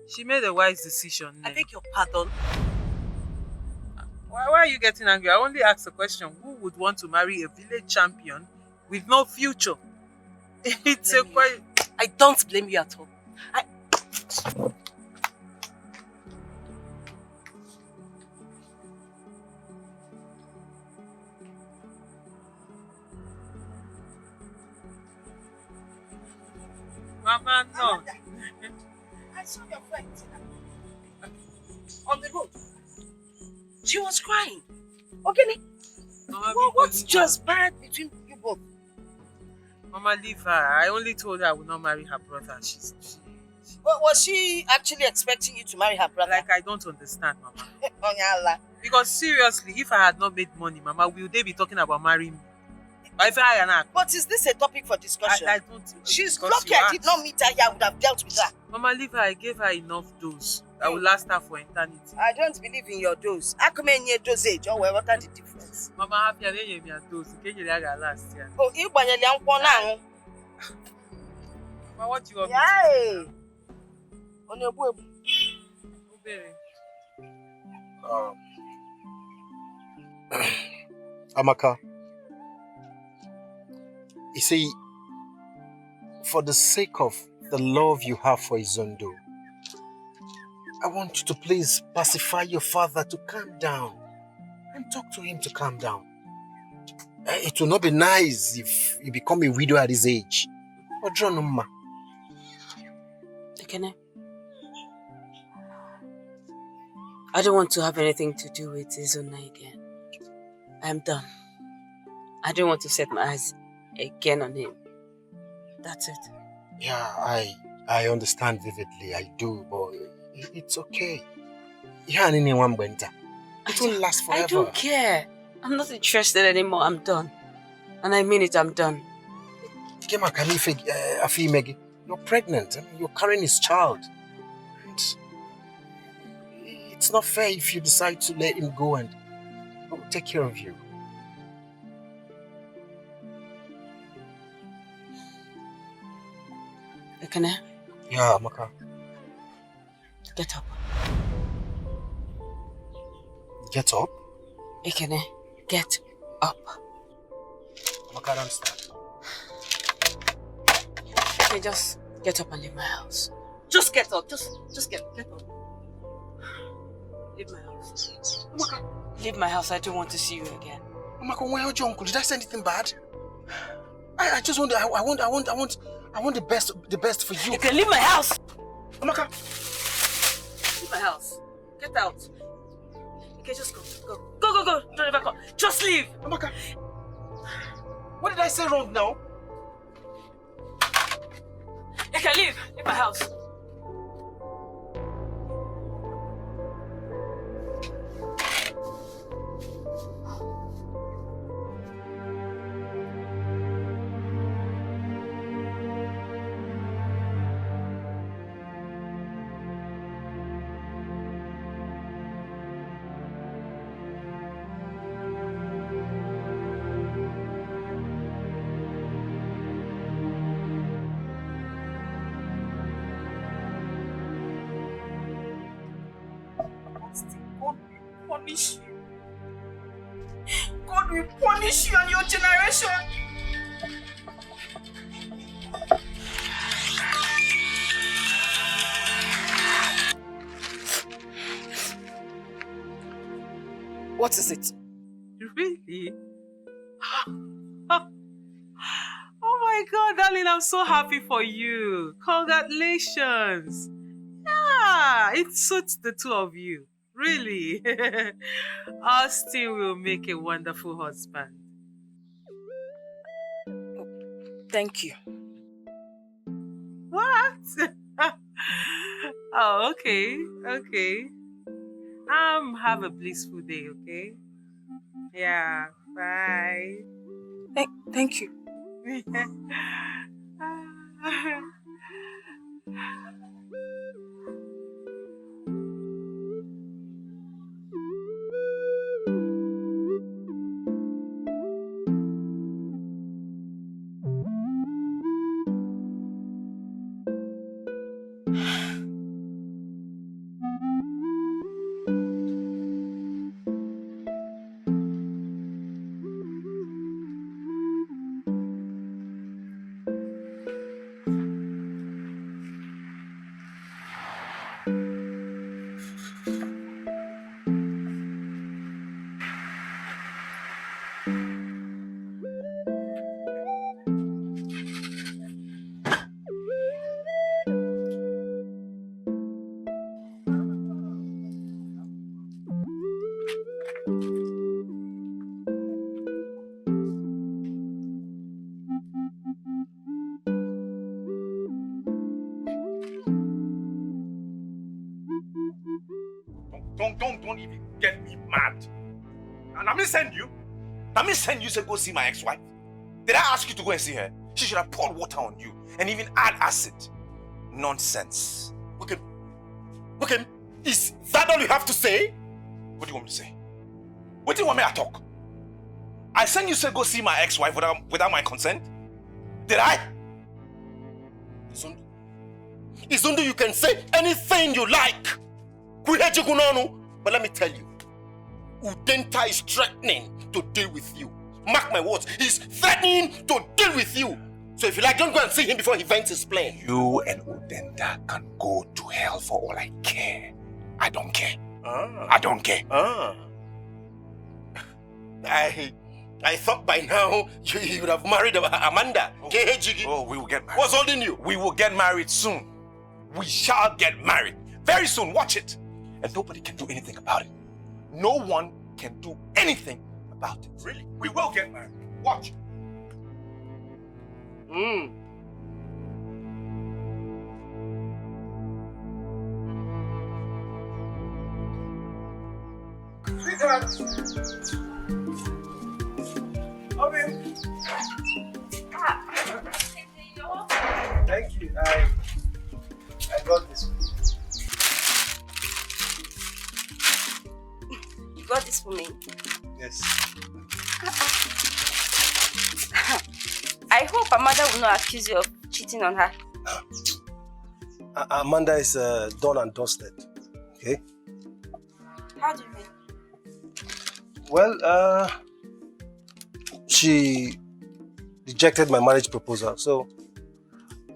She made a wise decision. I beg your pardon. Why are you getting angry? I only asked a question. Who would want to marry a village champion with no future? It's a quite... I don't blame you at all. Mama, no. I saw your friend on the road. She was crying. Okay, what's transpired between you both? Mama, leave her. I only told her I would not marry her brother. Was she actually expecting you to marry her brother? Like, I don't understand, Mama. Because seriously, if I had not made money, Mama, will they be talking about marrying me? But is this a topic for discussion? I don't. She's lucky I did not meet her here. I would have dealt with her. Mama, leave her. I gave her enough dose that will last her for eternity. I don't believe in your dose. How come in your dosage? Oh, well, what are the difference? Mama, happy I didn't give me a dose. Can't you last year? Oh, you want to now? Mama, what do you want me to do? On your web. Amaka, you see, for the sake of the love you have for Izondo, I want you to please pacify your father to calm down and talk to him to calm down. It will not be nice if you become a widow at his age. Ekene, I don't want to have anything to do with Izona again. I am done. I don't want to set my eyes again on him. That's it. Yeah, I understand vividly. I do, but it's okay. It won't last forever. I don't care. I'm not interested anymore. I'm done. And I mean it, I'm done. You're pregnant. I mean, you're carrying his child. And it's not fair if you decide to let him go and take care of you. Ekene? Yeah, Amaka. Get up. Get up? Ekene, get up. Amaka, don't start. Okay, just get up and leave my house. Just get up. Just get up. Leave my house. Amaka. Leave my house. I don't want to see you again. Amaka, where are your uncle? Did I say anything bad? I just want the best for you. You can leave my house. Amaka. Leave my house. Get out. Okay, just go. Go. Don't ever come. Just leave. Amaka. What did I say wrong now? You can leave. Leave my house. God will punish you and your generation. What is it? Really? Oh my God, darling, I'm so happy for you. Congratulations. Yeah, Yeah, it suits the two of you. Really. Austin will make a wonderful husband. Thank you. What? Oh, okay. Okay. Have a blissful day, okay? Yeah. Bye. Thank you. Don't even get me mad. And let me send you. Let me send you to go see my ex-wife. Did I ask you to go and see her? She should have poured water on you and even add acid. Nonsense. Okay, is that all you have to say? What do you want me to say? What do you want me to talk? I sent you to go see my ex-wife without my consent? Did I? Izundu, you can say anything you like. But let me tell you, Udenta is threatening to deal with you. Mark my words, he's threatening to deal with you. So if you like, don't go and see him before he vents his plane. You and Udenta can go to hell for all I care. I don't care. I don't care. I thought by now you would have married Amanda. Oh, we will get married. What's holding you? We will get married soon. We shall get married. Very soon, watch it. And nobody can do anything about it. No one can do anything about it. Really? We will get married. Watch. Thank you. I got this. You got this for me? Yes. I hope Amanda will not accuse you of cheating on her. Amanda is done and dusted. Okay? How do you mean? Well, she rejected my marriage proposal, so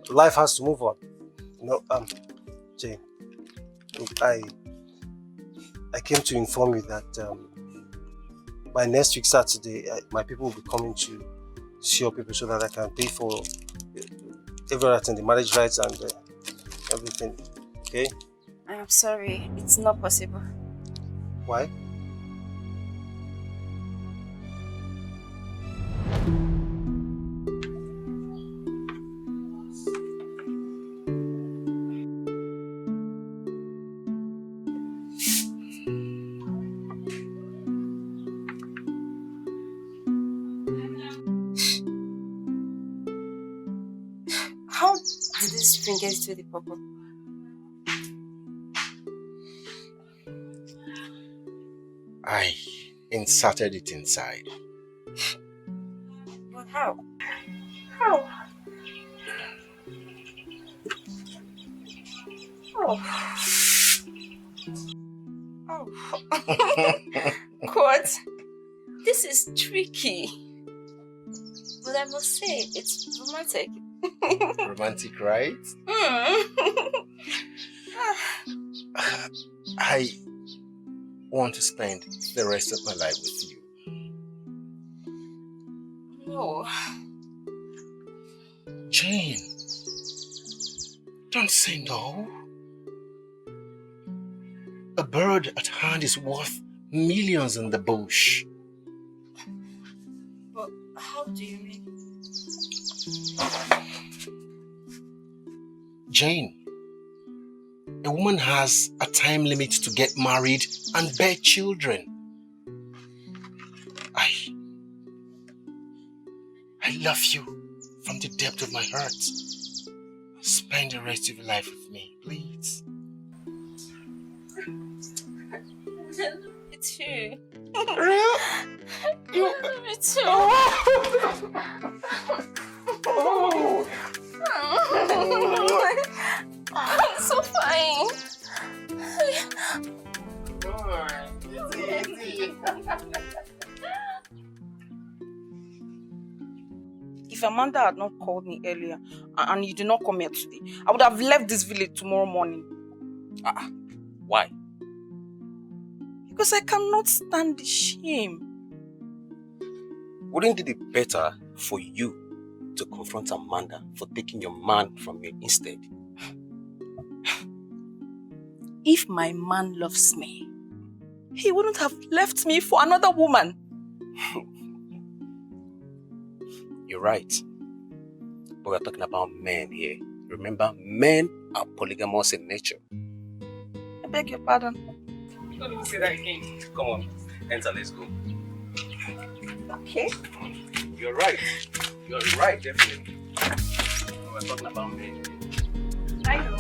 life has to move on. You know, Jane, I came to inform you that by next week Saturday, my people will be coming to see your people so that I can pay for everything, the marriage rights and everything. Okay? I am sorry, it's not possible. Why? How did this fingers to the purple? I inserted it inside. But how? How? Oh. Oh. Quote, this is tricky. But I must say, it's romantic. Romantic, right? I want to spend the rest of my life with you. No. Jane, don't say no. bird at hand is worth millions in the bush. But how do you mean? Jane, a woman has a time limit to get married and bear children. I love you from the depth of my heart. Spend the rest of your life with me, please. Me too. Real? You? Me too. Oh. I'm so fine. If Amanda had not called me earlier and you did not come here today, I would have left this village tomorrow morning. Why? Because I cannot stand the shame. Wouldn't it be better for you to confront Amanda for taking your man from you instead? If my man loves me, he wouldn't have left me for another woman. You're right. But we're talking about men here. Remember, men are polygamous in nature. I beg your pardon. Don't even say that again. Come on, enter, let's go. Okay. You're right. You're right, definitely. We're talking about men. I know.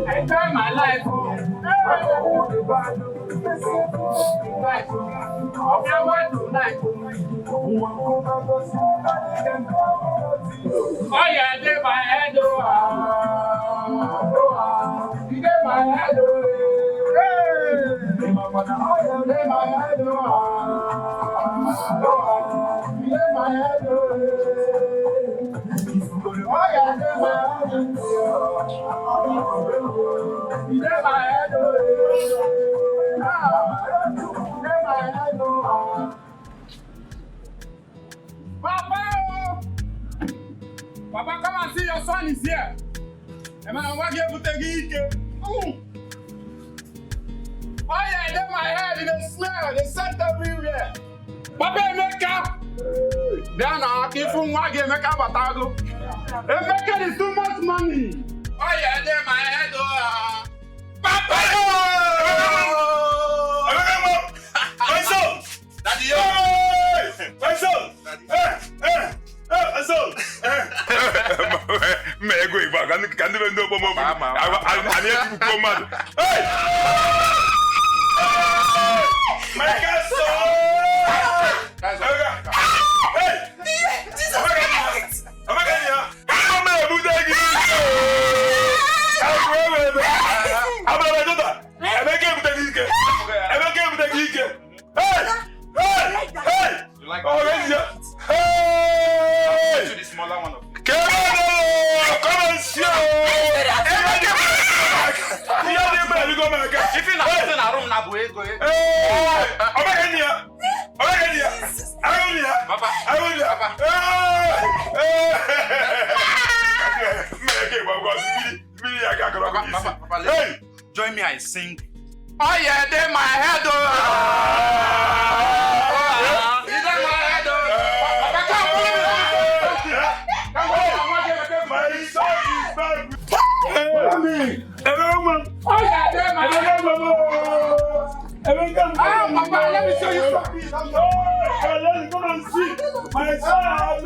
I try my life. Oh yeah, they my head, you get my head, hey, my mother, oh yeah, they my head, you get my head, oh yeah, they my head, you get my head, Papa! Papa, come and see your son is here. I'm able to get oh yeah, in my head, they smell, they scent everywhere. Papa, make up. Then I give him one game, make up a tago. Make is too much money. Oh yeah, in my head, Papa! My son! Daddy, my son! My son! May I go back? Can you do more? I need to go mad. Hey! My son! Hey! Hey, join me, I sing. Oh yeah, they my head. Papa, let me show you something. Let's go and see. My son,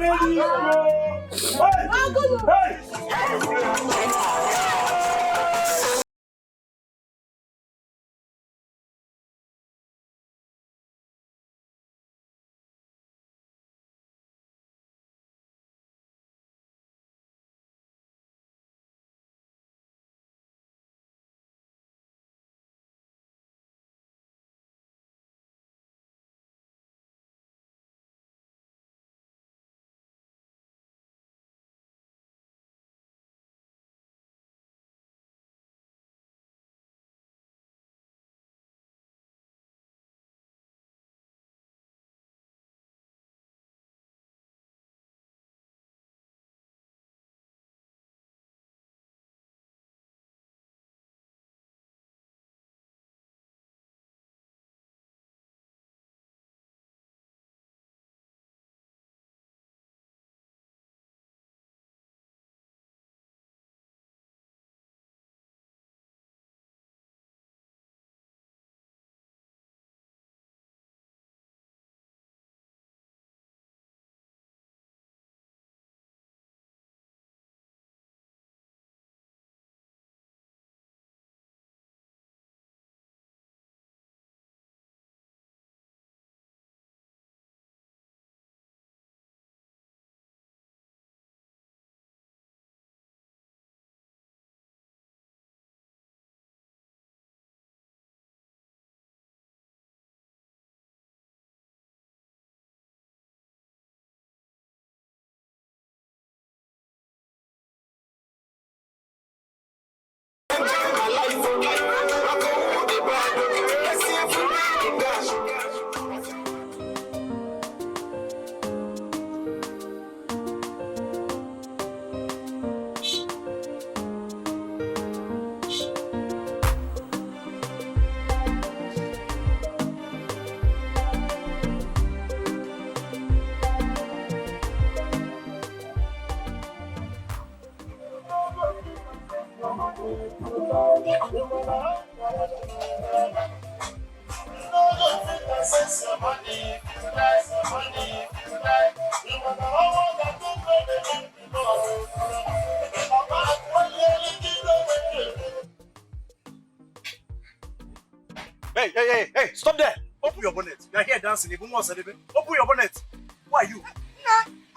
Hey, stop there. Open your bonnet. You are here dancing. Even more, Open your bonnet. Who are you?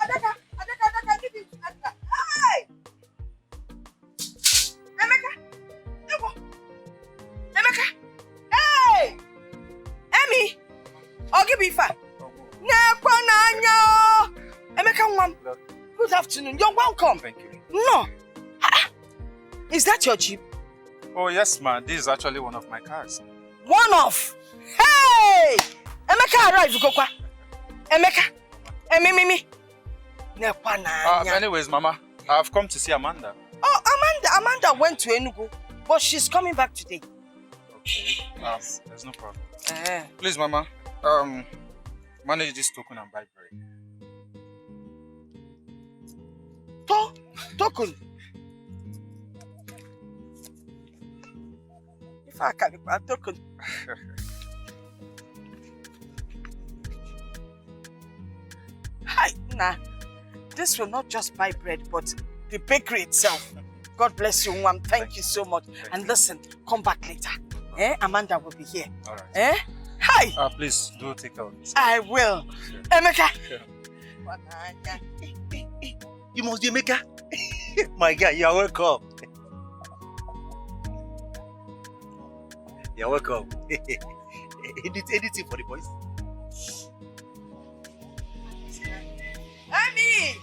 Adaka, give it to Adaka. Hey! Emeka! Hey! Emmy! I'll give you five. Emeka, good afternoon. You're welcome. Thank you. No. Is that your Jeep? Oh, yes, ma'am. This is actually one of my cars. One of? Hey! Emeka arrived, Kokwa. Emeka. Mimi. Anyways, Mama, I've come to see Amanda. Oh, Amanda went to Enugu, but she's coming back today. Okay. There's no problem. Please, Mama, manage this token and buy bread. Token? If I can buy token. Hi, nah. This will not just buy bread, but the bakery itself. God bless you, Mom. Thank you so much. And listen, come back later. Amanda will be here. All right. Hi. Please do take care of this. I will. Emeka. You must be Emeka. My guy, you are welcome. You're welcome. Anything for the boys? Emmy!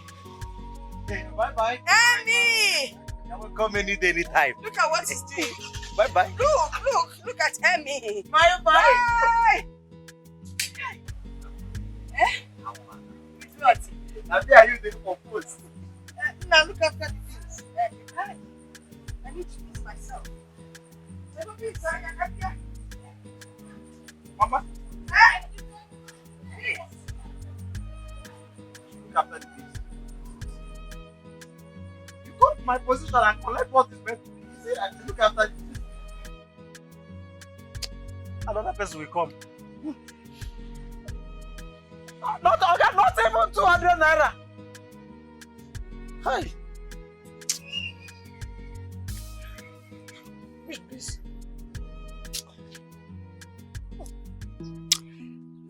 Bye-bye. Emmy! I will come any day, anytime. Look at what he's doing. Bye-bye. Look at Emmy. Bye. Bye. What? Now, there are you there for post? Now look after the things. I need to use myself. Mama. Please. Look after the things. You go to my position and collect what is meant to be. You say I should look after the things. Another person will come. Not even 200 naira. Hi. Please.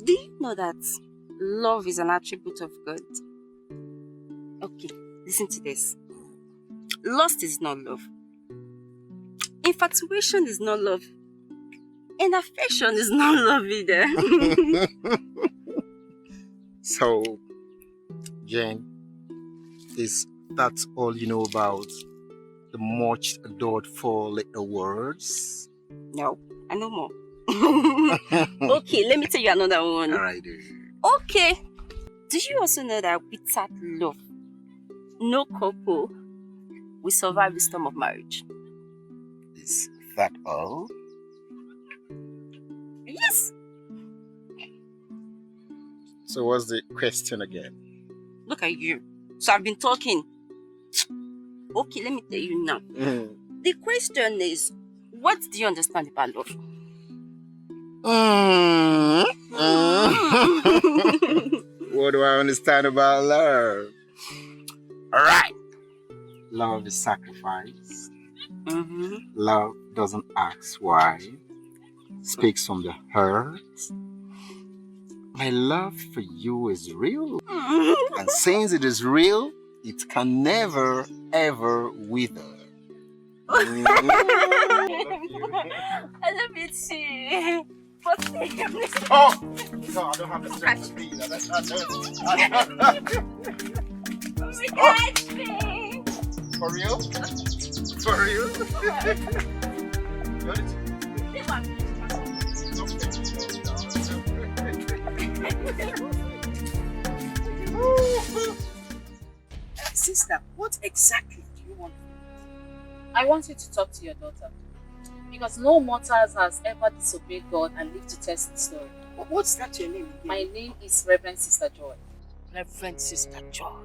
Do you know that love is an attribute of God? Okay, listen to this. Lust is not love. Infatuation is not love. And affection is not love either. So, Jane, is that all you know about the much adored four little words? No, I know more. Okay, let me tell you another one. Alright. Okay. Do you also know that without love, no couple will survive the storm of marriage? Is that all? Yes. So what's the question again? Look at you. So I've been talking. Okay, let me tell you now. The question is, what do you understand about love? What do I understand about love? Alright. Love is sacrifice. Love doesn't ask why. Speaks from the heart. My love for you is real. And since it is real, it can never, ever wither. I love it too. But oh! No, I don't have the strength to be that. Catch me! For real? For real? Sister, what exactly do you want? I want you to talk to your daughter. Because no mortals has ever disobeyed God and lived to test the story. What's that your name? My name is Reverend Sister Joy. Reverend Sister Joy.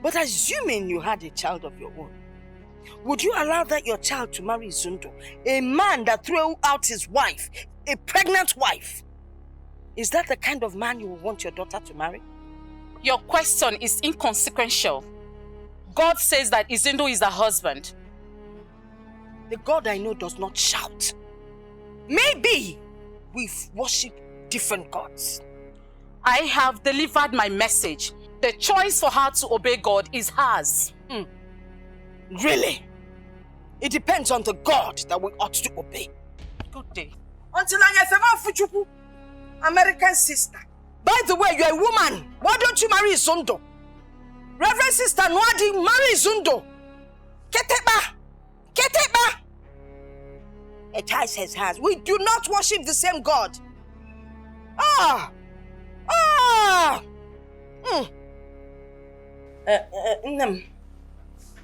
But assuming you had a child of your own, Would you allow that your child to marry Izundo? A man that threw out his wife, a pregnant wife. Is that the kind of man you would want your daughter to marry? Your question is inconsequential. God says that Izundo is the husband. The God I know does not shout. Maybe we worship different gods. I have delivered my message. The choice for her to obey God is hers. Really? It depends on the God that we ought to obey. Good day. Until I Fuchuku, American sister. By the way, you're a woman. Why don't you marry Izundo? Reverend Sister Nwadi, marry Izundo. Keteba! Keteba! A child says hers. We do not worship the same God.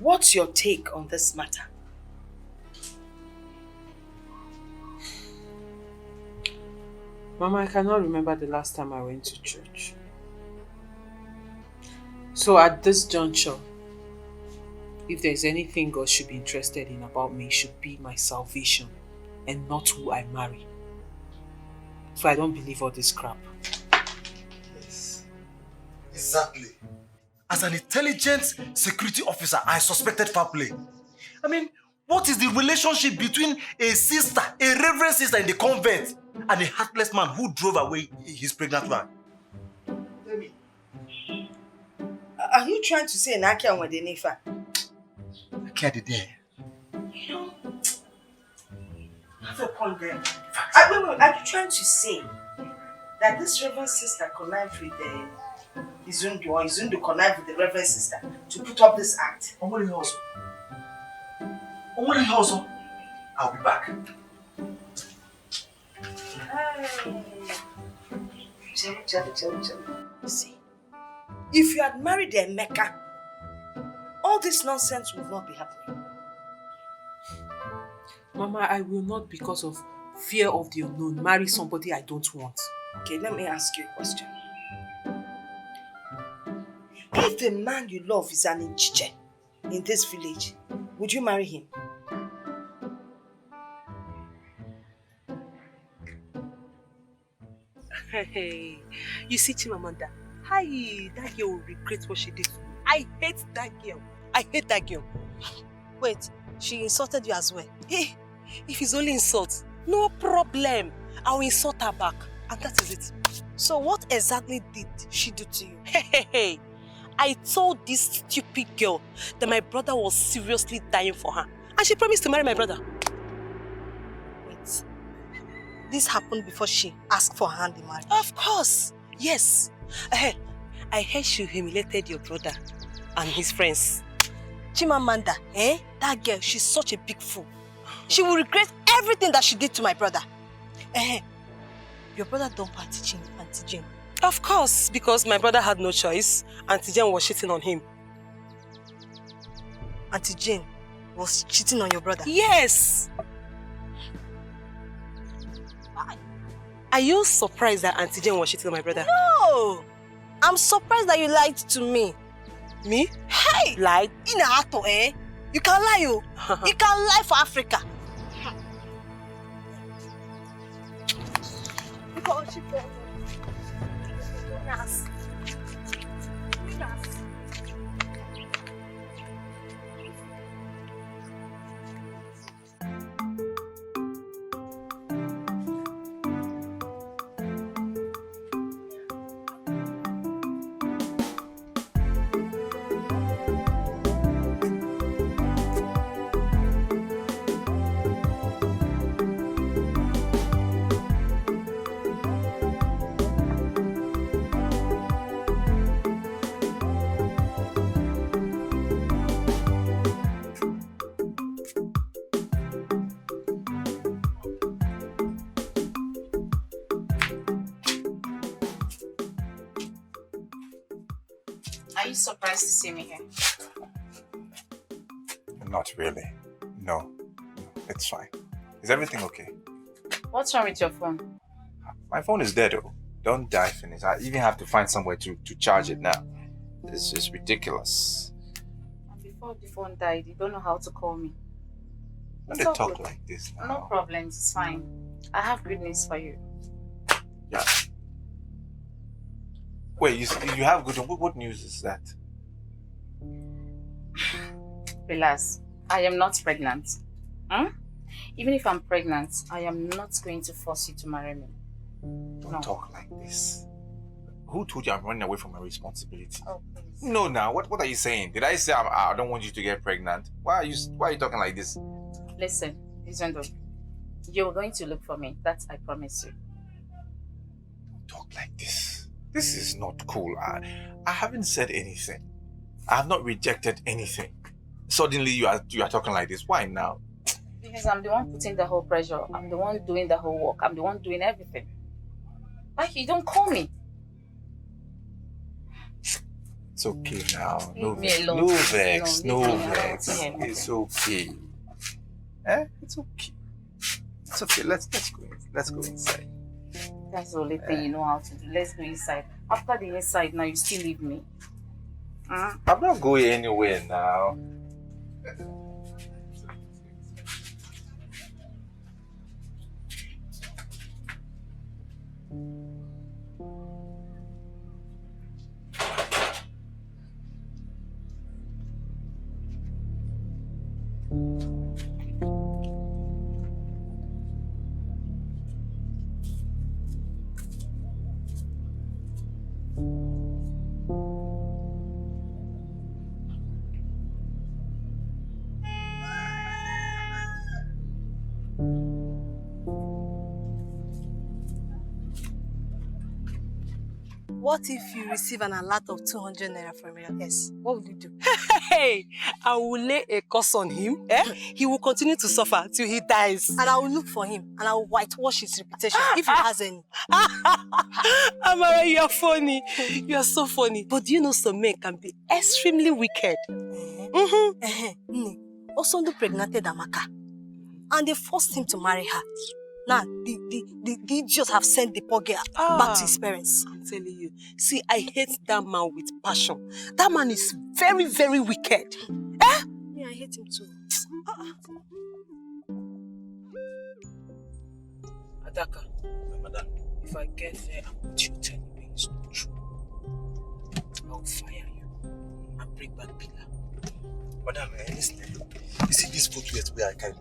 What's your take on this matter? Mama, I cannot remember the last time I went to church. So at this juncture, if there's anything God should be interested in about me, it should be my salvation and not who I marry. So I don't believe all this crap. Yes. Exactly. As an intelligent security officer, I suspected foul play. I mean, what is the relationship between a sister, a reverend sister in the convent, and a heartless man who drove away his pregnant man? Tell me. Are you trying to say Nakia and Wadenifa? Nakia did there. You know, I have a point there. Wait, are you trying to say that this reverend sister connived with Izundo, or Izundo connived with the reverend sister to put up this act? Only also. I'll be back. See, if you had married Emeka, all this nonsense would not be happening. Mama, I will not, because of fear of the unknown, marry somebody I don't want. Okay, let me ask you a question. If the man you love is an Inchiche in this village, would you marry him? Hey, you see Chimamanda, that girl will regret what she did to me. I hate that girl. I hate that girl. Wait, she insulted you as well? Hey, if it's only insult, no problem. I'll insult her back. And that is it. So what exactly did she do to you? Hey, I told this stupid girl that my brother was seriously dying for her. And she promised to marry my brother. Wait. This happened before she asked for her hand in marriage? Of course. Yes. I heard she humiliated your brother and his friends. Chimamanda, that girl, she's such a big fool. She will regret everything that she did to my brother. Your brother dumped Auntie Jane. Of course, because my brother had no choice. Auntie Jane was cheating on him. Auntie Jane was cheating on your brother? Yes! Are you surprised that Auntie Jane was cheating on my brother? No! I'm surprised that you lied to me. Me? Hey! Lied? In a hato, You can lie, you. You can lie for Africa. Are you surprised to see me here? Not really. No, it's fine. Is everything okay? What's wrong with your phone? My phone is dead, though. Don't die, Phineas. I even have to find somewhere to charge it now. This is ridiculous. Before Oh, the phone died. You don't know how to call me. Don't It's they all talk good. like this No now? problems. It's fine. I have good news for you. Yeah. Wait, you have good. What news is that? Relax. I am not pregnant. Even if I'm pregnant, I am not going to force you to marry me. Don't talk like this. Who told you I'm running away from my responsibility? Oh, please. No, now what are you saying? Did I say I don't want you to get pregnant? Why are you talking like this? Listen, Izondo, you're going to look for me. That I promise you. Don't talk like this. This is not cool. I haven't said anything. I have not rejected anything. Suddenly you are talking like this. Why now? Because I'm the one putting the whole pressure. I'm the one doing the whole work. I'm the one doing everything. Why you don't call me? It's okay now. Leave me alone. No vex. No, No leave me alone. vex. Yeah. It's okay. It's okay. It's okay. Let's go inside. That's the only thing you know how to do. Let's go inside. After the inside, now you still leave me. I'm not going anywhere now. What if you receive an alert of 200 naira from your ex? What would you do? Hey, I will lay a curse on him. He will continue to suffer till he dies. And I will look for him and I will whitewash his reputation if he has any. Amara, you are funny. You are so funny. But do you know some men can be extremely wicked? Osondo pregnanted Amaka and they forced him to marry her. Now, the idiots have sent the poor girl back to his parents. I'm telling you. See, I hate that man with passion. That man is very, very wicked. Yeah, I hate him too. Adaka, madam, if I get there and what you tell me is not true, I'll fire you and bring back Pillar. Madam, listen. You see this footwear where I carry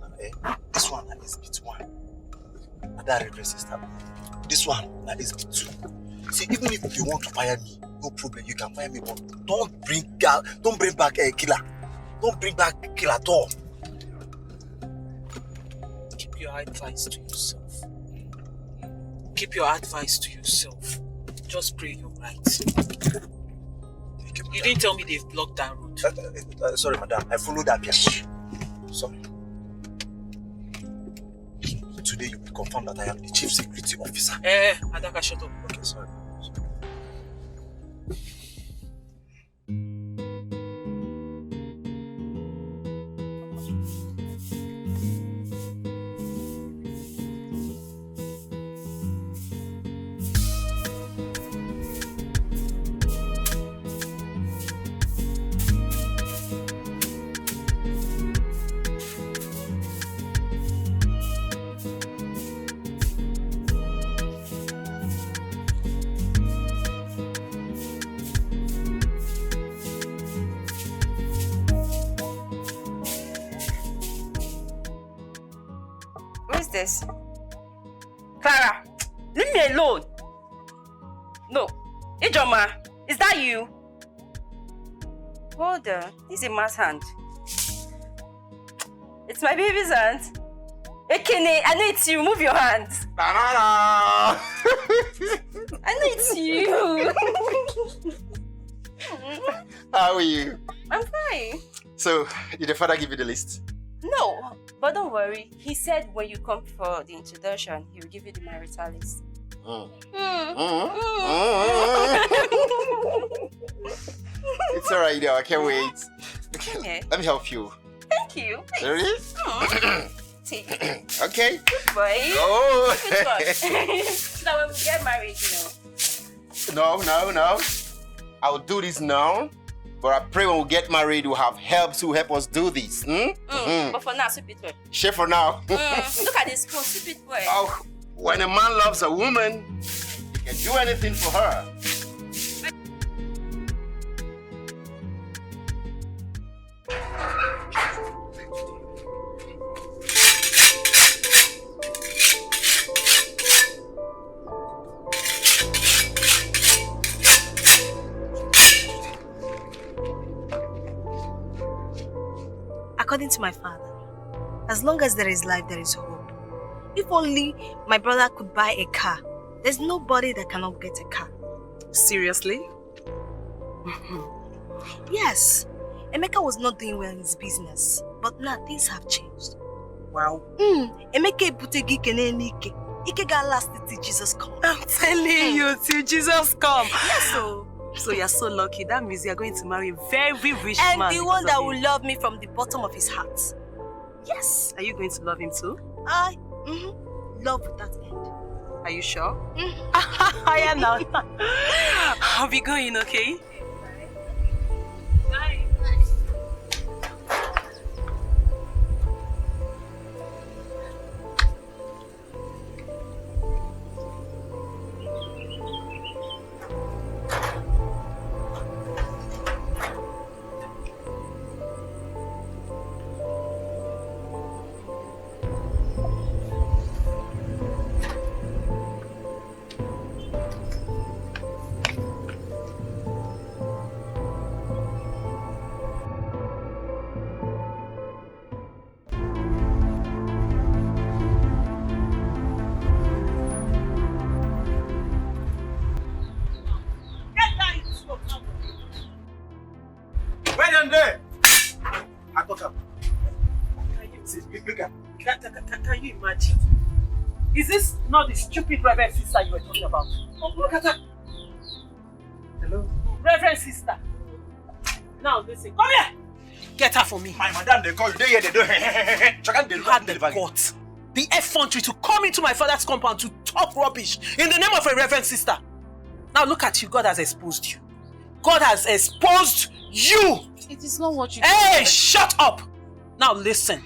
now, this one is SB1. And that reverse is that. This one is SB2. See, even if you want to fire me, no problem, you can fire me, but don't bring back a killer. Don't bring back killer at all. Keep your advice to yourself. Keep your advice to yourself. Just pray you're right. You didn't tell me they've blocked that road. Sorry, madam. I followed that piece. Sorry. Today you will confirm that I am the chief security officer. Adaka, shut up. Okay, sorry. This? Clara, leave me alone. No. Ijoma, is that you? Hold on. This is a man's hand. It's my baby's hand. Ekene, I know it's you. Move your hands. I know it's you. How are you? I'm fine. So, did the father give you the list? No, but don't worry. He said when you come for the introduction, he will give you the marital list. It's alright, I can't wait. Okay. Let me help you. Thank you. Really? Take. Okay. Good boy. Oh. Good boy. So when we get married, No. I'll do this now. But I pray when we get married, we'll have helps who help us do this. But for now, sweep it well. Share for now. Look at this spoon, sweep it well. Oh, when a man loves a woman, he can do anything for her. According to my father, as long as there is life, there is hope. If only my brother could buy a car, there's nobody that cannot get a car. Seriously? Yes. Emeka was not doing well in his business, but now things have changed. Wow. Emeka iputegi ike n'ike. Ike ga last till Jesus comes. I'm telling you, till Jesus comes. Yes, so you're so lucky. That means you're going to marry a very rich and man. And the one that will love me from the bottom of his heart. Yes. Are you going to love him too? Love with that end. Are you sure? I am now. I'll be going, okay? Bye. Can you imagine? Is this not the stupid Reverend sister you were talking about? Oh, look at her. Hello? Reverend sister. Now listen, come here! Get her for me. My madam, they call you. They don't. You had the guts, the effrontery to come into my father's compound to talk rubbish in the name of a Reverend sister. Now look at you, God has exposed you. God has exposed you! It is not what you Hey, shut up! Now listen.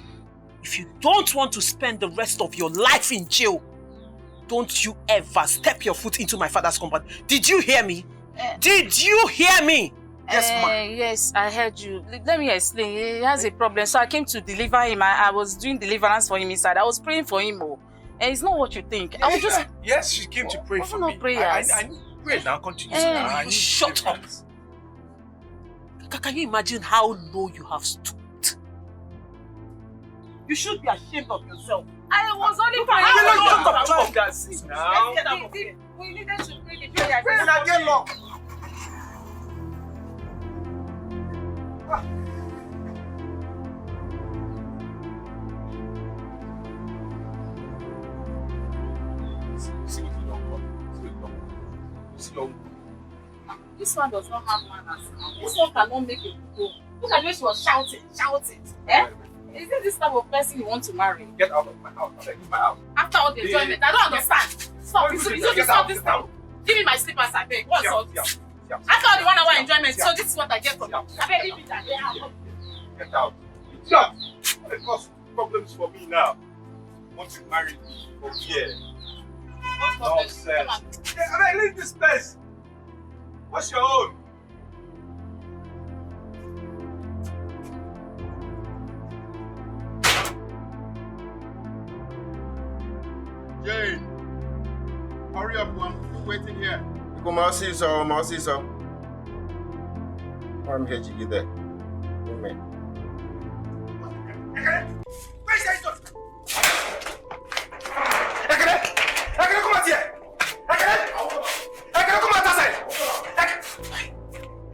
If you don't want to spend the rest of your life in jail, don't you ever step your foot into my father's compound. Did you hear me? Did you hear me? Yes, ma'am. Yes, I heard you. Let me explain. He has a problem, so I came to deliver him. I was doing deliverance for him inside. I was praying for him. And it's not what you think. I was just... Yes, she came to pray for me. Prayers. I pray now, continue. Shut up. Can you imagine how low you have stood? You should be ashamed of yourself. I was only praying. Now. We needed to pray the prayer. Pray and get locked. This one does not have manners. This one cannot make a go. Look at the way she was shouting. Eh? Is it this type of person you want to marry? Get out of my house. Leave my house. After all the enjoyment, I don't understand. Stop. You stop this now. Give me my slippers, I beg. What's all this? After all the 1 hour enjoyment, so this is what I get from you. I beg, leave it at there. Get out. Stop. It causes problems for me now. Want to marry me for here. Nonsense. I mean, leave this place. What's your own? Jane, hurry up, one. We're waiting here. Come on, see so. I'm here to get there. Amen. Where's that door? Ekene, come out here. Ekene, come out outside.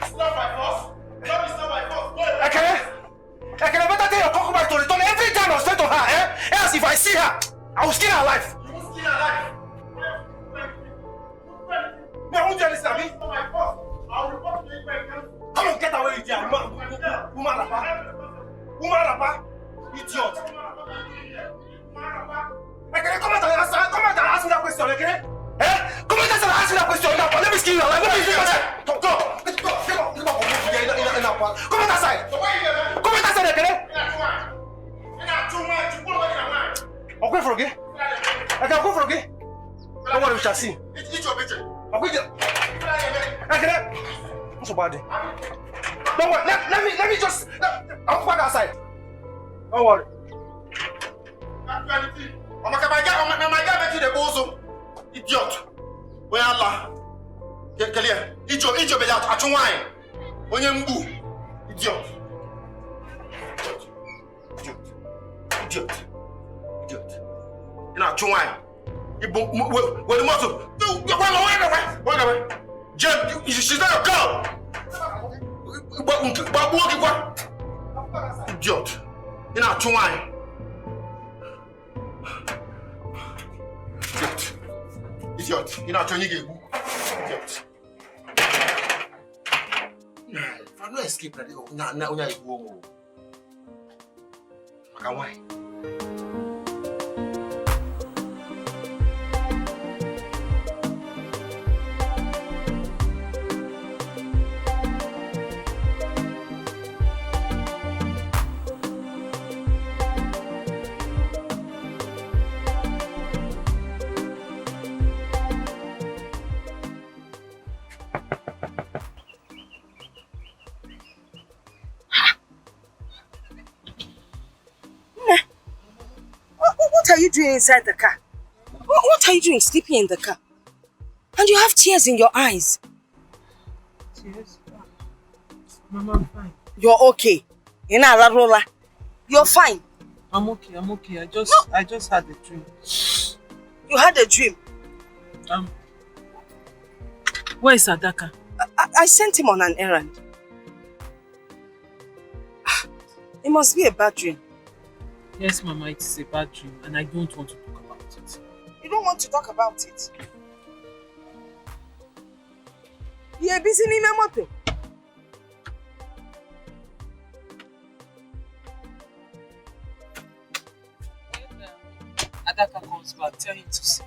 It's not my fault. No, it's not my fault. Ekene, better tell your concubine to return every time I say to her, eh? Else if I see her, I will skin her alive. You will skin her alive. Me, I won't do anything, Abi. It's not my fault. I'll report to you. Come on, get away with you, woman rapper. Idiot. Ekene, come out and ask me that question, Ekene. Eh? Come out and ask me that question now. Let me skin you alive. Let me see your go. Come on outside! Come on outside, okay? I'll go for okay? I can go for okay? Don't worry, we shall see. I'll go okay? What's so bad? Don't worry, let me just... I'll go back outside. Don't worry. My guy make you the bozo. Idiot. Where Allah? Kelia. Ijo be out at wine. Onye mbu. Idiot. Idiot. You know, at wine. Where the muscle? Wait away. Jen, she's not a girl. Idiot. You know, at wine. Idiot. You know, turn you idiot. If I no escape, now you go. Why? What are you doing inside the car? What are you doing sleeping in the car? And you have tears in your eyes. Tears? Mama, I'm fine. You're okay. You're fine. I'm okay. I just had a dream. You had a dream? Where is Adaka? I sent him on an errand. It must be a bad dream. Yes, Mama, it is a bad dream and I don't want to talk about it. You don't want to talk about it? You're busy in my motor. Adaka comes back, tell him to see.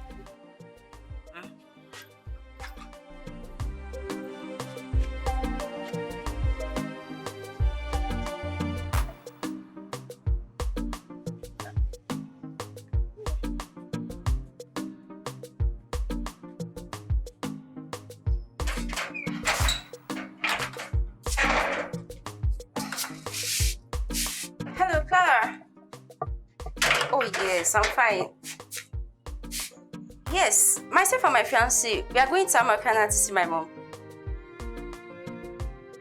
Hello, Clara. Oh yes, I'm fine. Yes, myself and my fiancé, we are going to Americana to see my mom.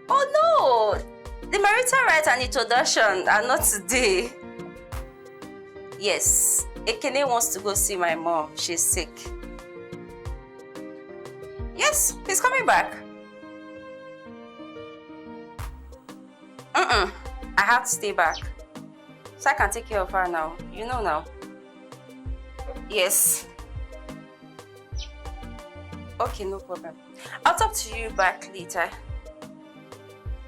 Oh no! The marital rites and introduction are not today. Yes, Ekene wants to go see my mom. She's sick. Yes, he's coming back. I have to stay back. So I can take care of her now. You know now. Yes. Okay, no problem. I'll talk to you back later.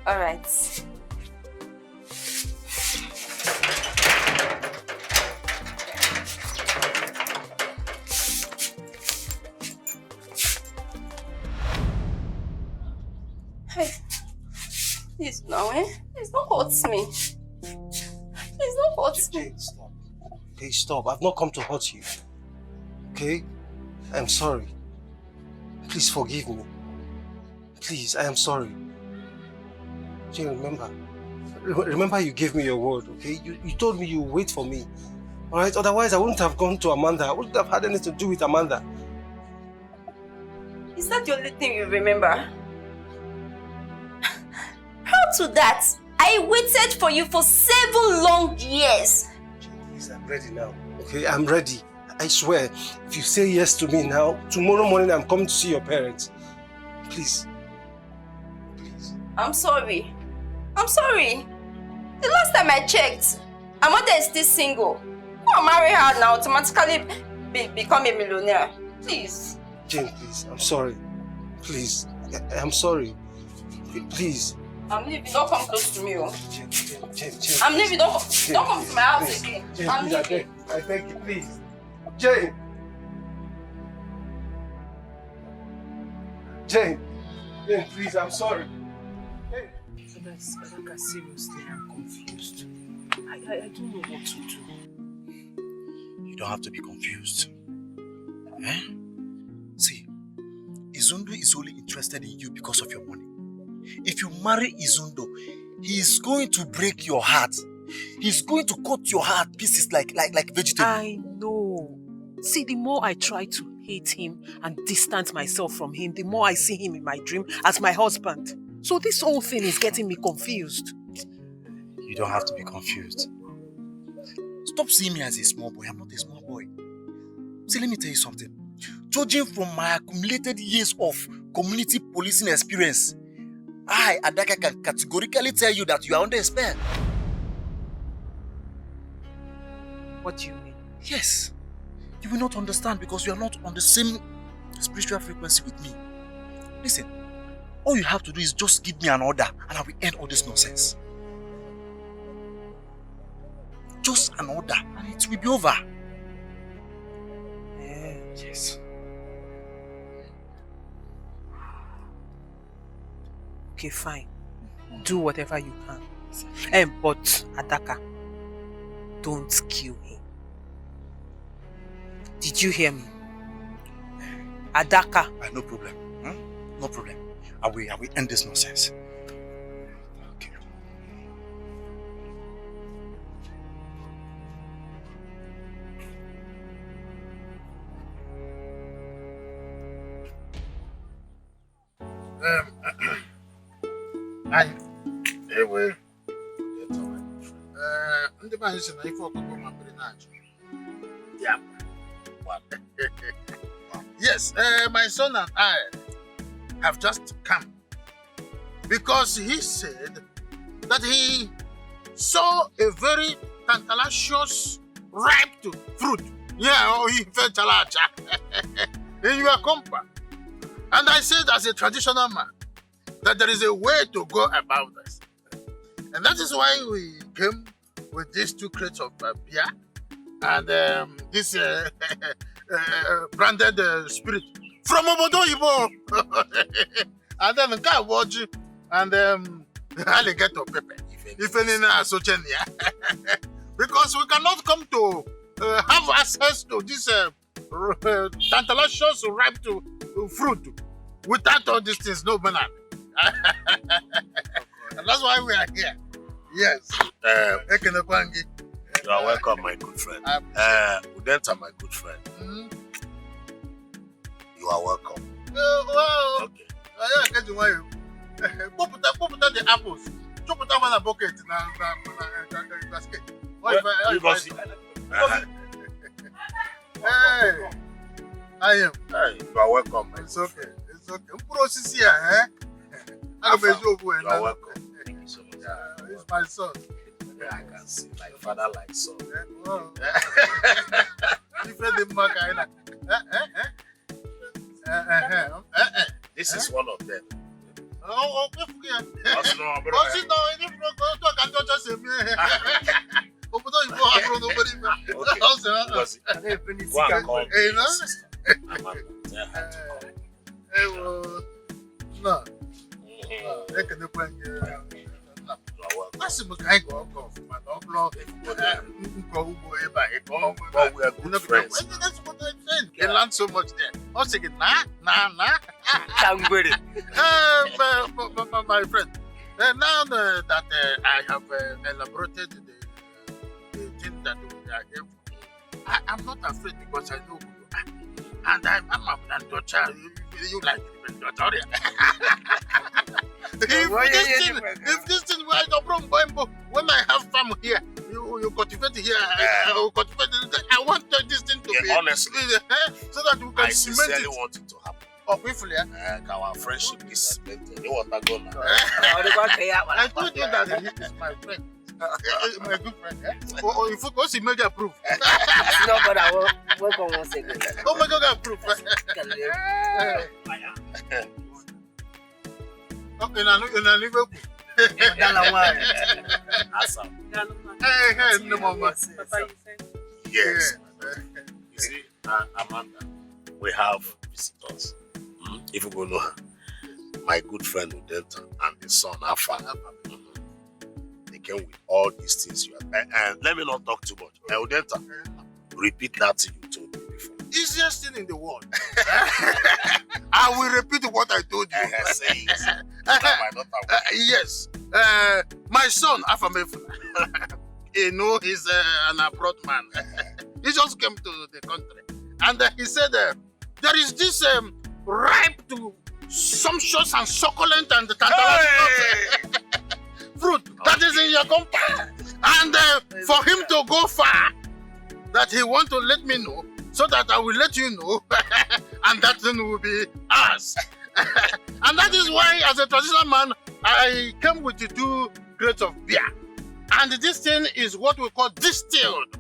Alright. Hey. Please, no, Please don't hurt me. Please don't hurt me. Stop. Okay, stop. I've not come to hurt you. Okay? I'm sorry. Please forgive me. Please, I am sorry. Jane, remember you gave me your word, okay? You told me you would wait for me. Alright? Otherwise, I wouldn't have gone to Amanda. I wouldn't have had anything to do with Amanda. Is that the only thing you remember? Prior to that, I waited for you for 7 long years. Please, I'm ready now. Okay, I'm ready. I swear, if you say yes to me now, tomorrow morning I'm coming to see your parents. Please. Please. I'm sorry. I'm sorry. The last time I checked, Amanda is still single. I'll marry her now, automatically become a millionaire. Please. Jane, please. I'm sorry. Please. I'm sorry. Please. I'm leaving. Don't come close to me. Jane. I'm leaving. Don't come to my house again. Jane, I'm please, leaving. I beg you, please. Jane. Jane, please, I'm sorry. Jane. Adaka, seriously, I'm confused. I don't know what to do. You don't have to be confused. Eh? See, Izundo is only interested in you because of your money. If you marry Izundo, he is going to break your heart. He's going to cut your heart pieces like vegetable. I know. See, the more I try to hate him and distance myself from him, the more I see him in my dream as my husband. So this whole thing is getting me confused. You don't have to be confused. Stop seeing me as a small boy. I'm not a small boy. See, let me tell you something. Judging from my accumulated years of community policing experience, I, Adaka, can categorically tell you that you are under a spell. What do you mean? Yes. You will not understand because you are not on the same spiritual frequency with me. Listen, all you have to do is just give me an order and I will end all this nonsense. Just an order and it will be over. Yes. Okay, fine. Do whatever you can. But Adaka, don't kill him. Did you hear me? Adaka. No problem. No problem. I will end this nonsense. Okay. Ndị be anyị sị na ife ọkụkọ mapere na-achụ. Yes, my son and I have just come because he said that he saw a very tantalizous ripe fruit. Yeah, he felt chalacha in your compound. And I said, as a traditional man, that there is a way to go about this. And that is why we came with these 2 crates of beer and this branded spirit from Obodo Ibo. And then Kawaji and alligator pepper. If any because we cannot come to have access to this tantalizous ripe fruit without all these things, no banana. And that's why we are here. Yes. You are welcome, my good friend. Udenta, my good friend. You are welcome. Okay. Put the apples. Put one a bucket in a basket. Hey, I am. Hey, you are welcome. It's okay. It's okay. You are welcome. Thank you so much. It's my son. Yeah, I can see. Like father, like son. This is one of them. Oh, we are good friends. They learn so much there. I was thinking, nah. My friend, now that I have elaborated the thing that we are here for, I'm not afraid because I know who you are. And I'm a granddaughter. You like granddaughter. If this thing were no problem, when I have farm here, you cultivate here, I will cultivate it. I want this thing to be honestly, so that we can I sincerely cement it. want it to happen. Oh, briefly, our friendship is cemented. You want to go now? I told you that he is my friend. My good friend. Oh, if you go see Mega approve. No, but I will work on one second. Oh my God, approve. Okay, now Liverpool. Hey, no mama. Yes. You see, Amanda, we have visitors. If you go know her, my good friend Udenta and the son Afa. came with all these things you are. And let me not talk too much. Odenta, repeat that thing you told me before. Easiest thing in the world. I will repeat what I told you. Say it. Yes. My son, Afamefuna, you know, he's an abroad man. He just came to the country. And he said, there is this ripe to sumptuous and succulent and tantalizing fruit that is in your compound. And for him to go far, that he want to let me know, so that I will let you know, and that thing will be ours. And that is why, as a traditional man, I came with the 2 crates of beer. And this thing is what we call distilled,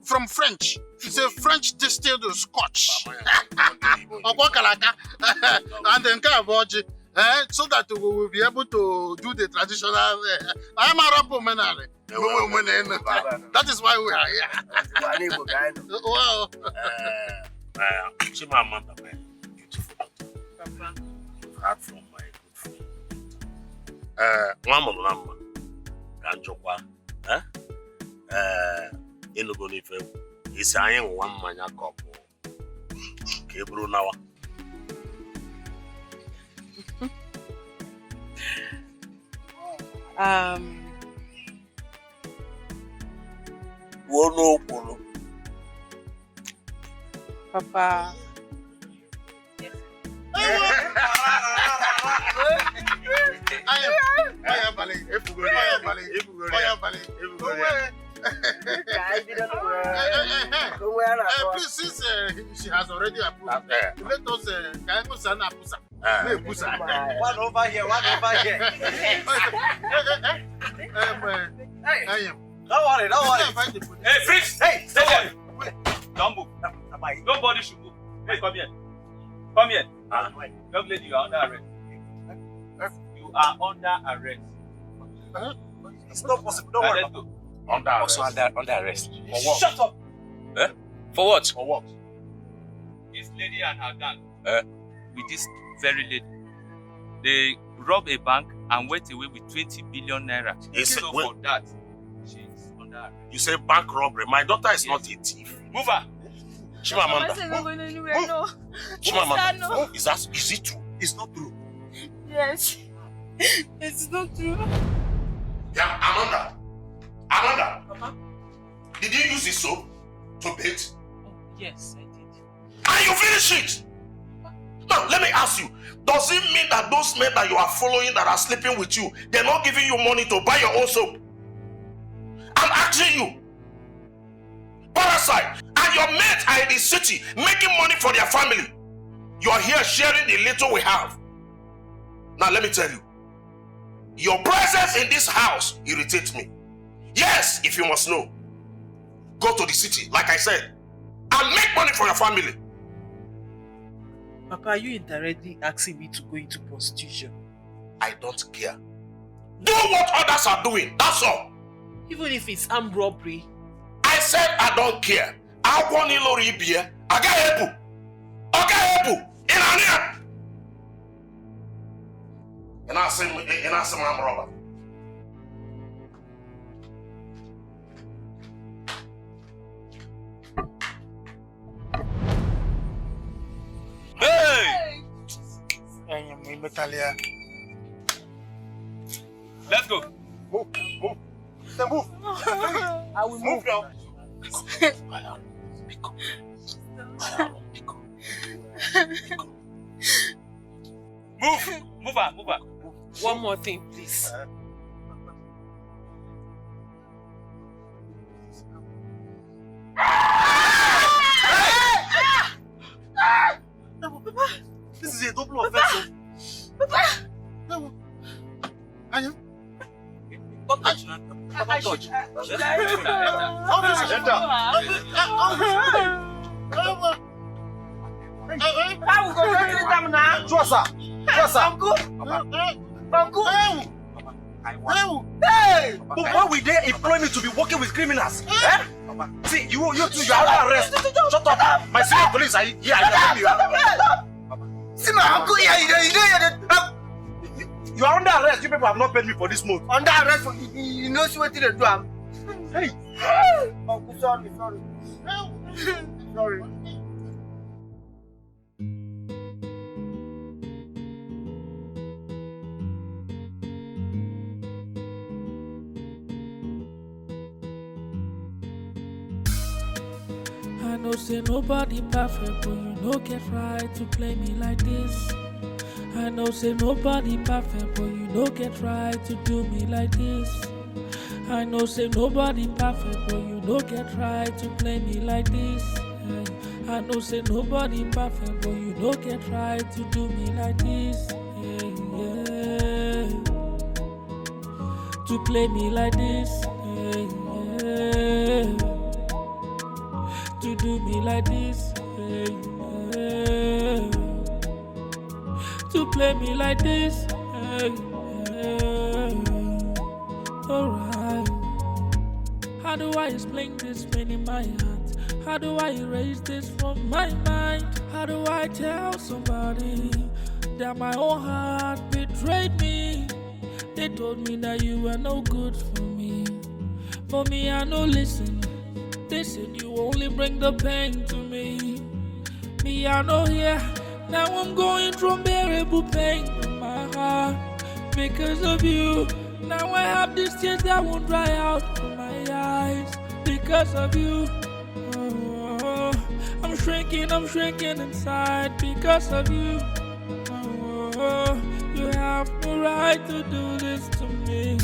from French. It's a French distilled scotch. And then so that we will be able to do the traditional. I'm a rapper, man. That is why we are here. Wow. Chimamanda, my beautiful daughter. You've heard from my good friend. Mama, Kanjokwa. Inugonife. He's saying 1 mania couple. Kebru Nawa. Wono. Papa. Please, since she has already approved, let us One over here. Don't worry. Hey, Fritz! Hey, stay there! Wait. Don't move. Nobody should move. Hey, come here. Young lady, you are under arrest. You are under arrest. It's not possible. Don't worry. Under arrest. Also under arrest. For what? Shut up! For what? For what? This lady and her gang, with this very lady, they robbed a bank and went away with 20 billion naira. So for that, she's under arrest. You say bank robbery. My daughter is not a thief. Move her. Chimamanda. Chimamanda. Is it true? It's not true. Yes. It's not true. Yeah, Amanda. Papa? Did you use this soap to bathe? Yes, I did. And you finish it? Now, let me ask you. Does it mean that those men that you are following that are sleeping with you, they're not giving you money to buy your own soap? I'm asking you. Parasite. And your mates are in the city making money for their family. You are here sharing the little we have. Now, let me tell you. Your presence in this house irritates me. Yes, if you must know. Go to the city, like I said, and make money for your family. Papa, are you indirectly asking me to go into prostitution? I don't care. Do what others are doing, that's all. Even if it's armed robbery? I said I don't care. I want to know Ibia. I got help. In Ania. And I say I'm robber. Hey! Let's go. Move. I will move now. Move her. One more thing, please. This is a double offense. Don't touch. Hey! But why would they employ me to be working with criminals? Eh? See, you two, you are under arrest. Shut up. My senior police are here. See my uncle here. You are under arrest. You people have not paid me for this month. Under arrest for you know see what they do. Hey. Uncle, sorry. Sorry. I know say nobody perfect, but you no get right to play me like this. I know say nobody perfect, but you no get right to do me like this. I know say nobody perfect, but you no get right to play me like this. I know say nobody perfect, but you no get right to do me like this. To play me like this. To do me like this, to play me like this, alright. How do I explain this pain in my heart? How do I erase this from my mind? How do I tell somebody that my own heart betrayed me? They told me that you were no good for me. For me, I no listen. They said you only bring the pain to me. Me, I know here. Now I'm going through unbearable pain in my heart because of you. Now I have these tears that won't dry out from my eyes because of you. Oh, I'm shrinking inside because of you. Oh, you have no right to do this to me.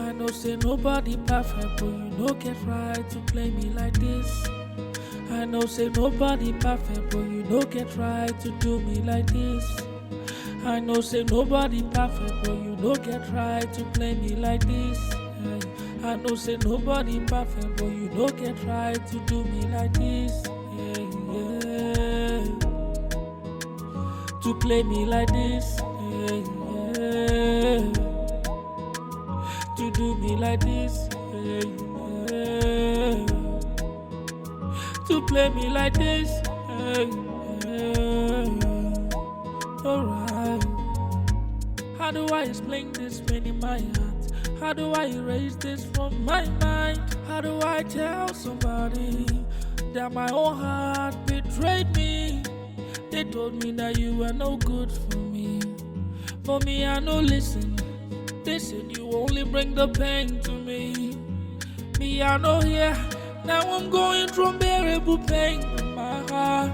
I know say nobody perfect, but you no get right to play me like this. I know say nobody perfect, but you no get right to do me like this. I know say nobody perfect, but you no get right to play me like this. I know say nobody perfect, but you no get right to do me like this. To play me like this. To do me like this, to play me like this, alright. How do I explain this pain in my heart? How do I erase this from my mind? How do I tell somebody that my own heart betrayed me? They told me that you were no good for me. For me, I no listen. They said you only bring the pain to me. Me, I know here. Now I'm going through unbearable pain in my heart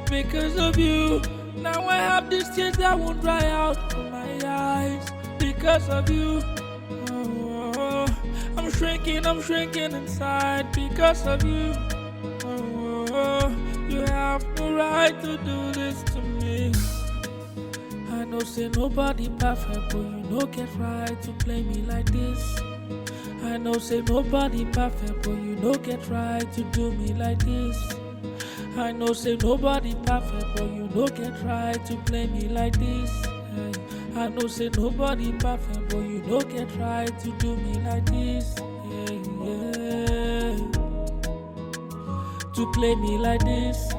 because of you. Now I have these tears that won't dry out from my eyes because of you. Oh, I'm shrinking inside because of you. Oh, you have no right to do this to me. I know say nobody perfect, but you no get right to play me like this. I know say nobody perfect, but you no get right to do me like this. I know say nobody perfect, but you no get right to play me like this. I know say nobody perfect, but you no get right to do me like this. To play me like this.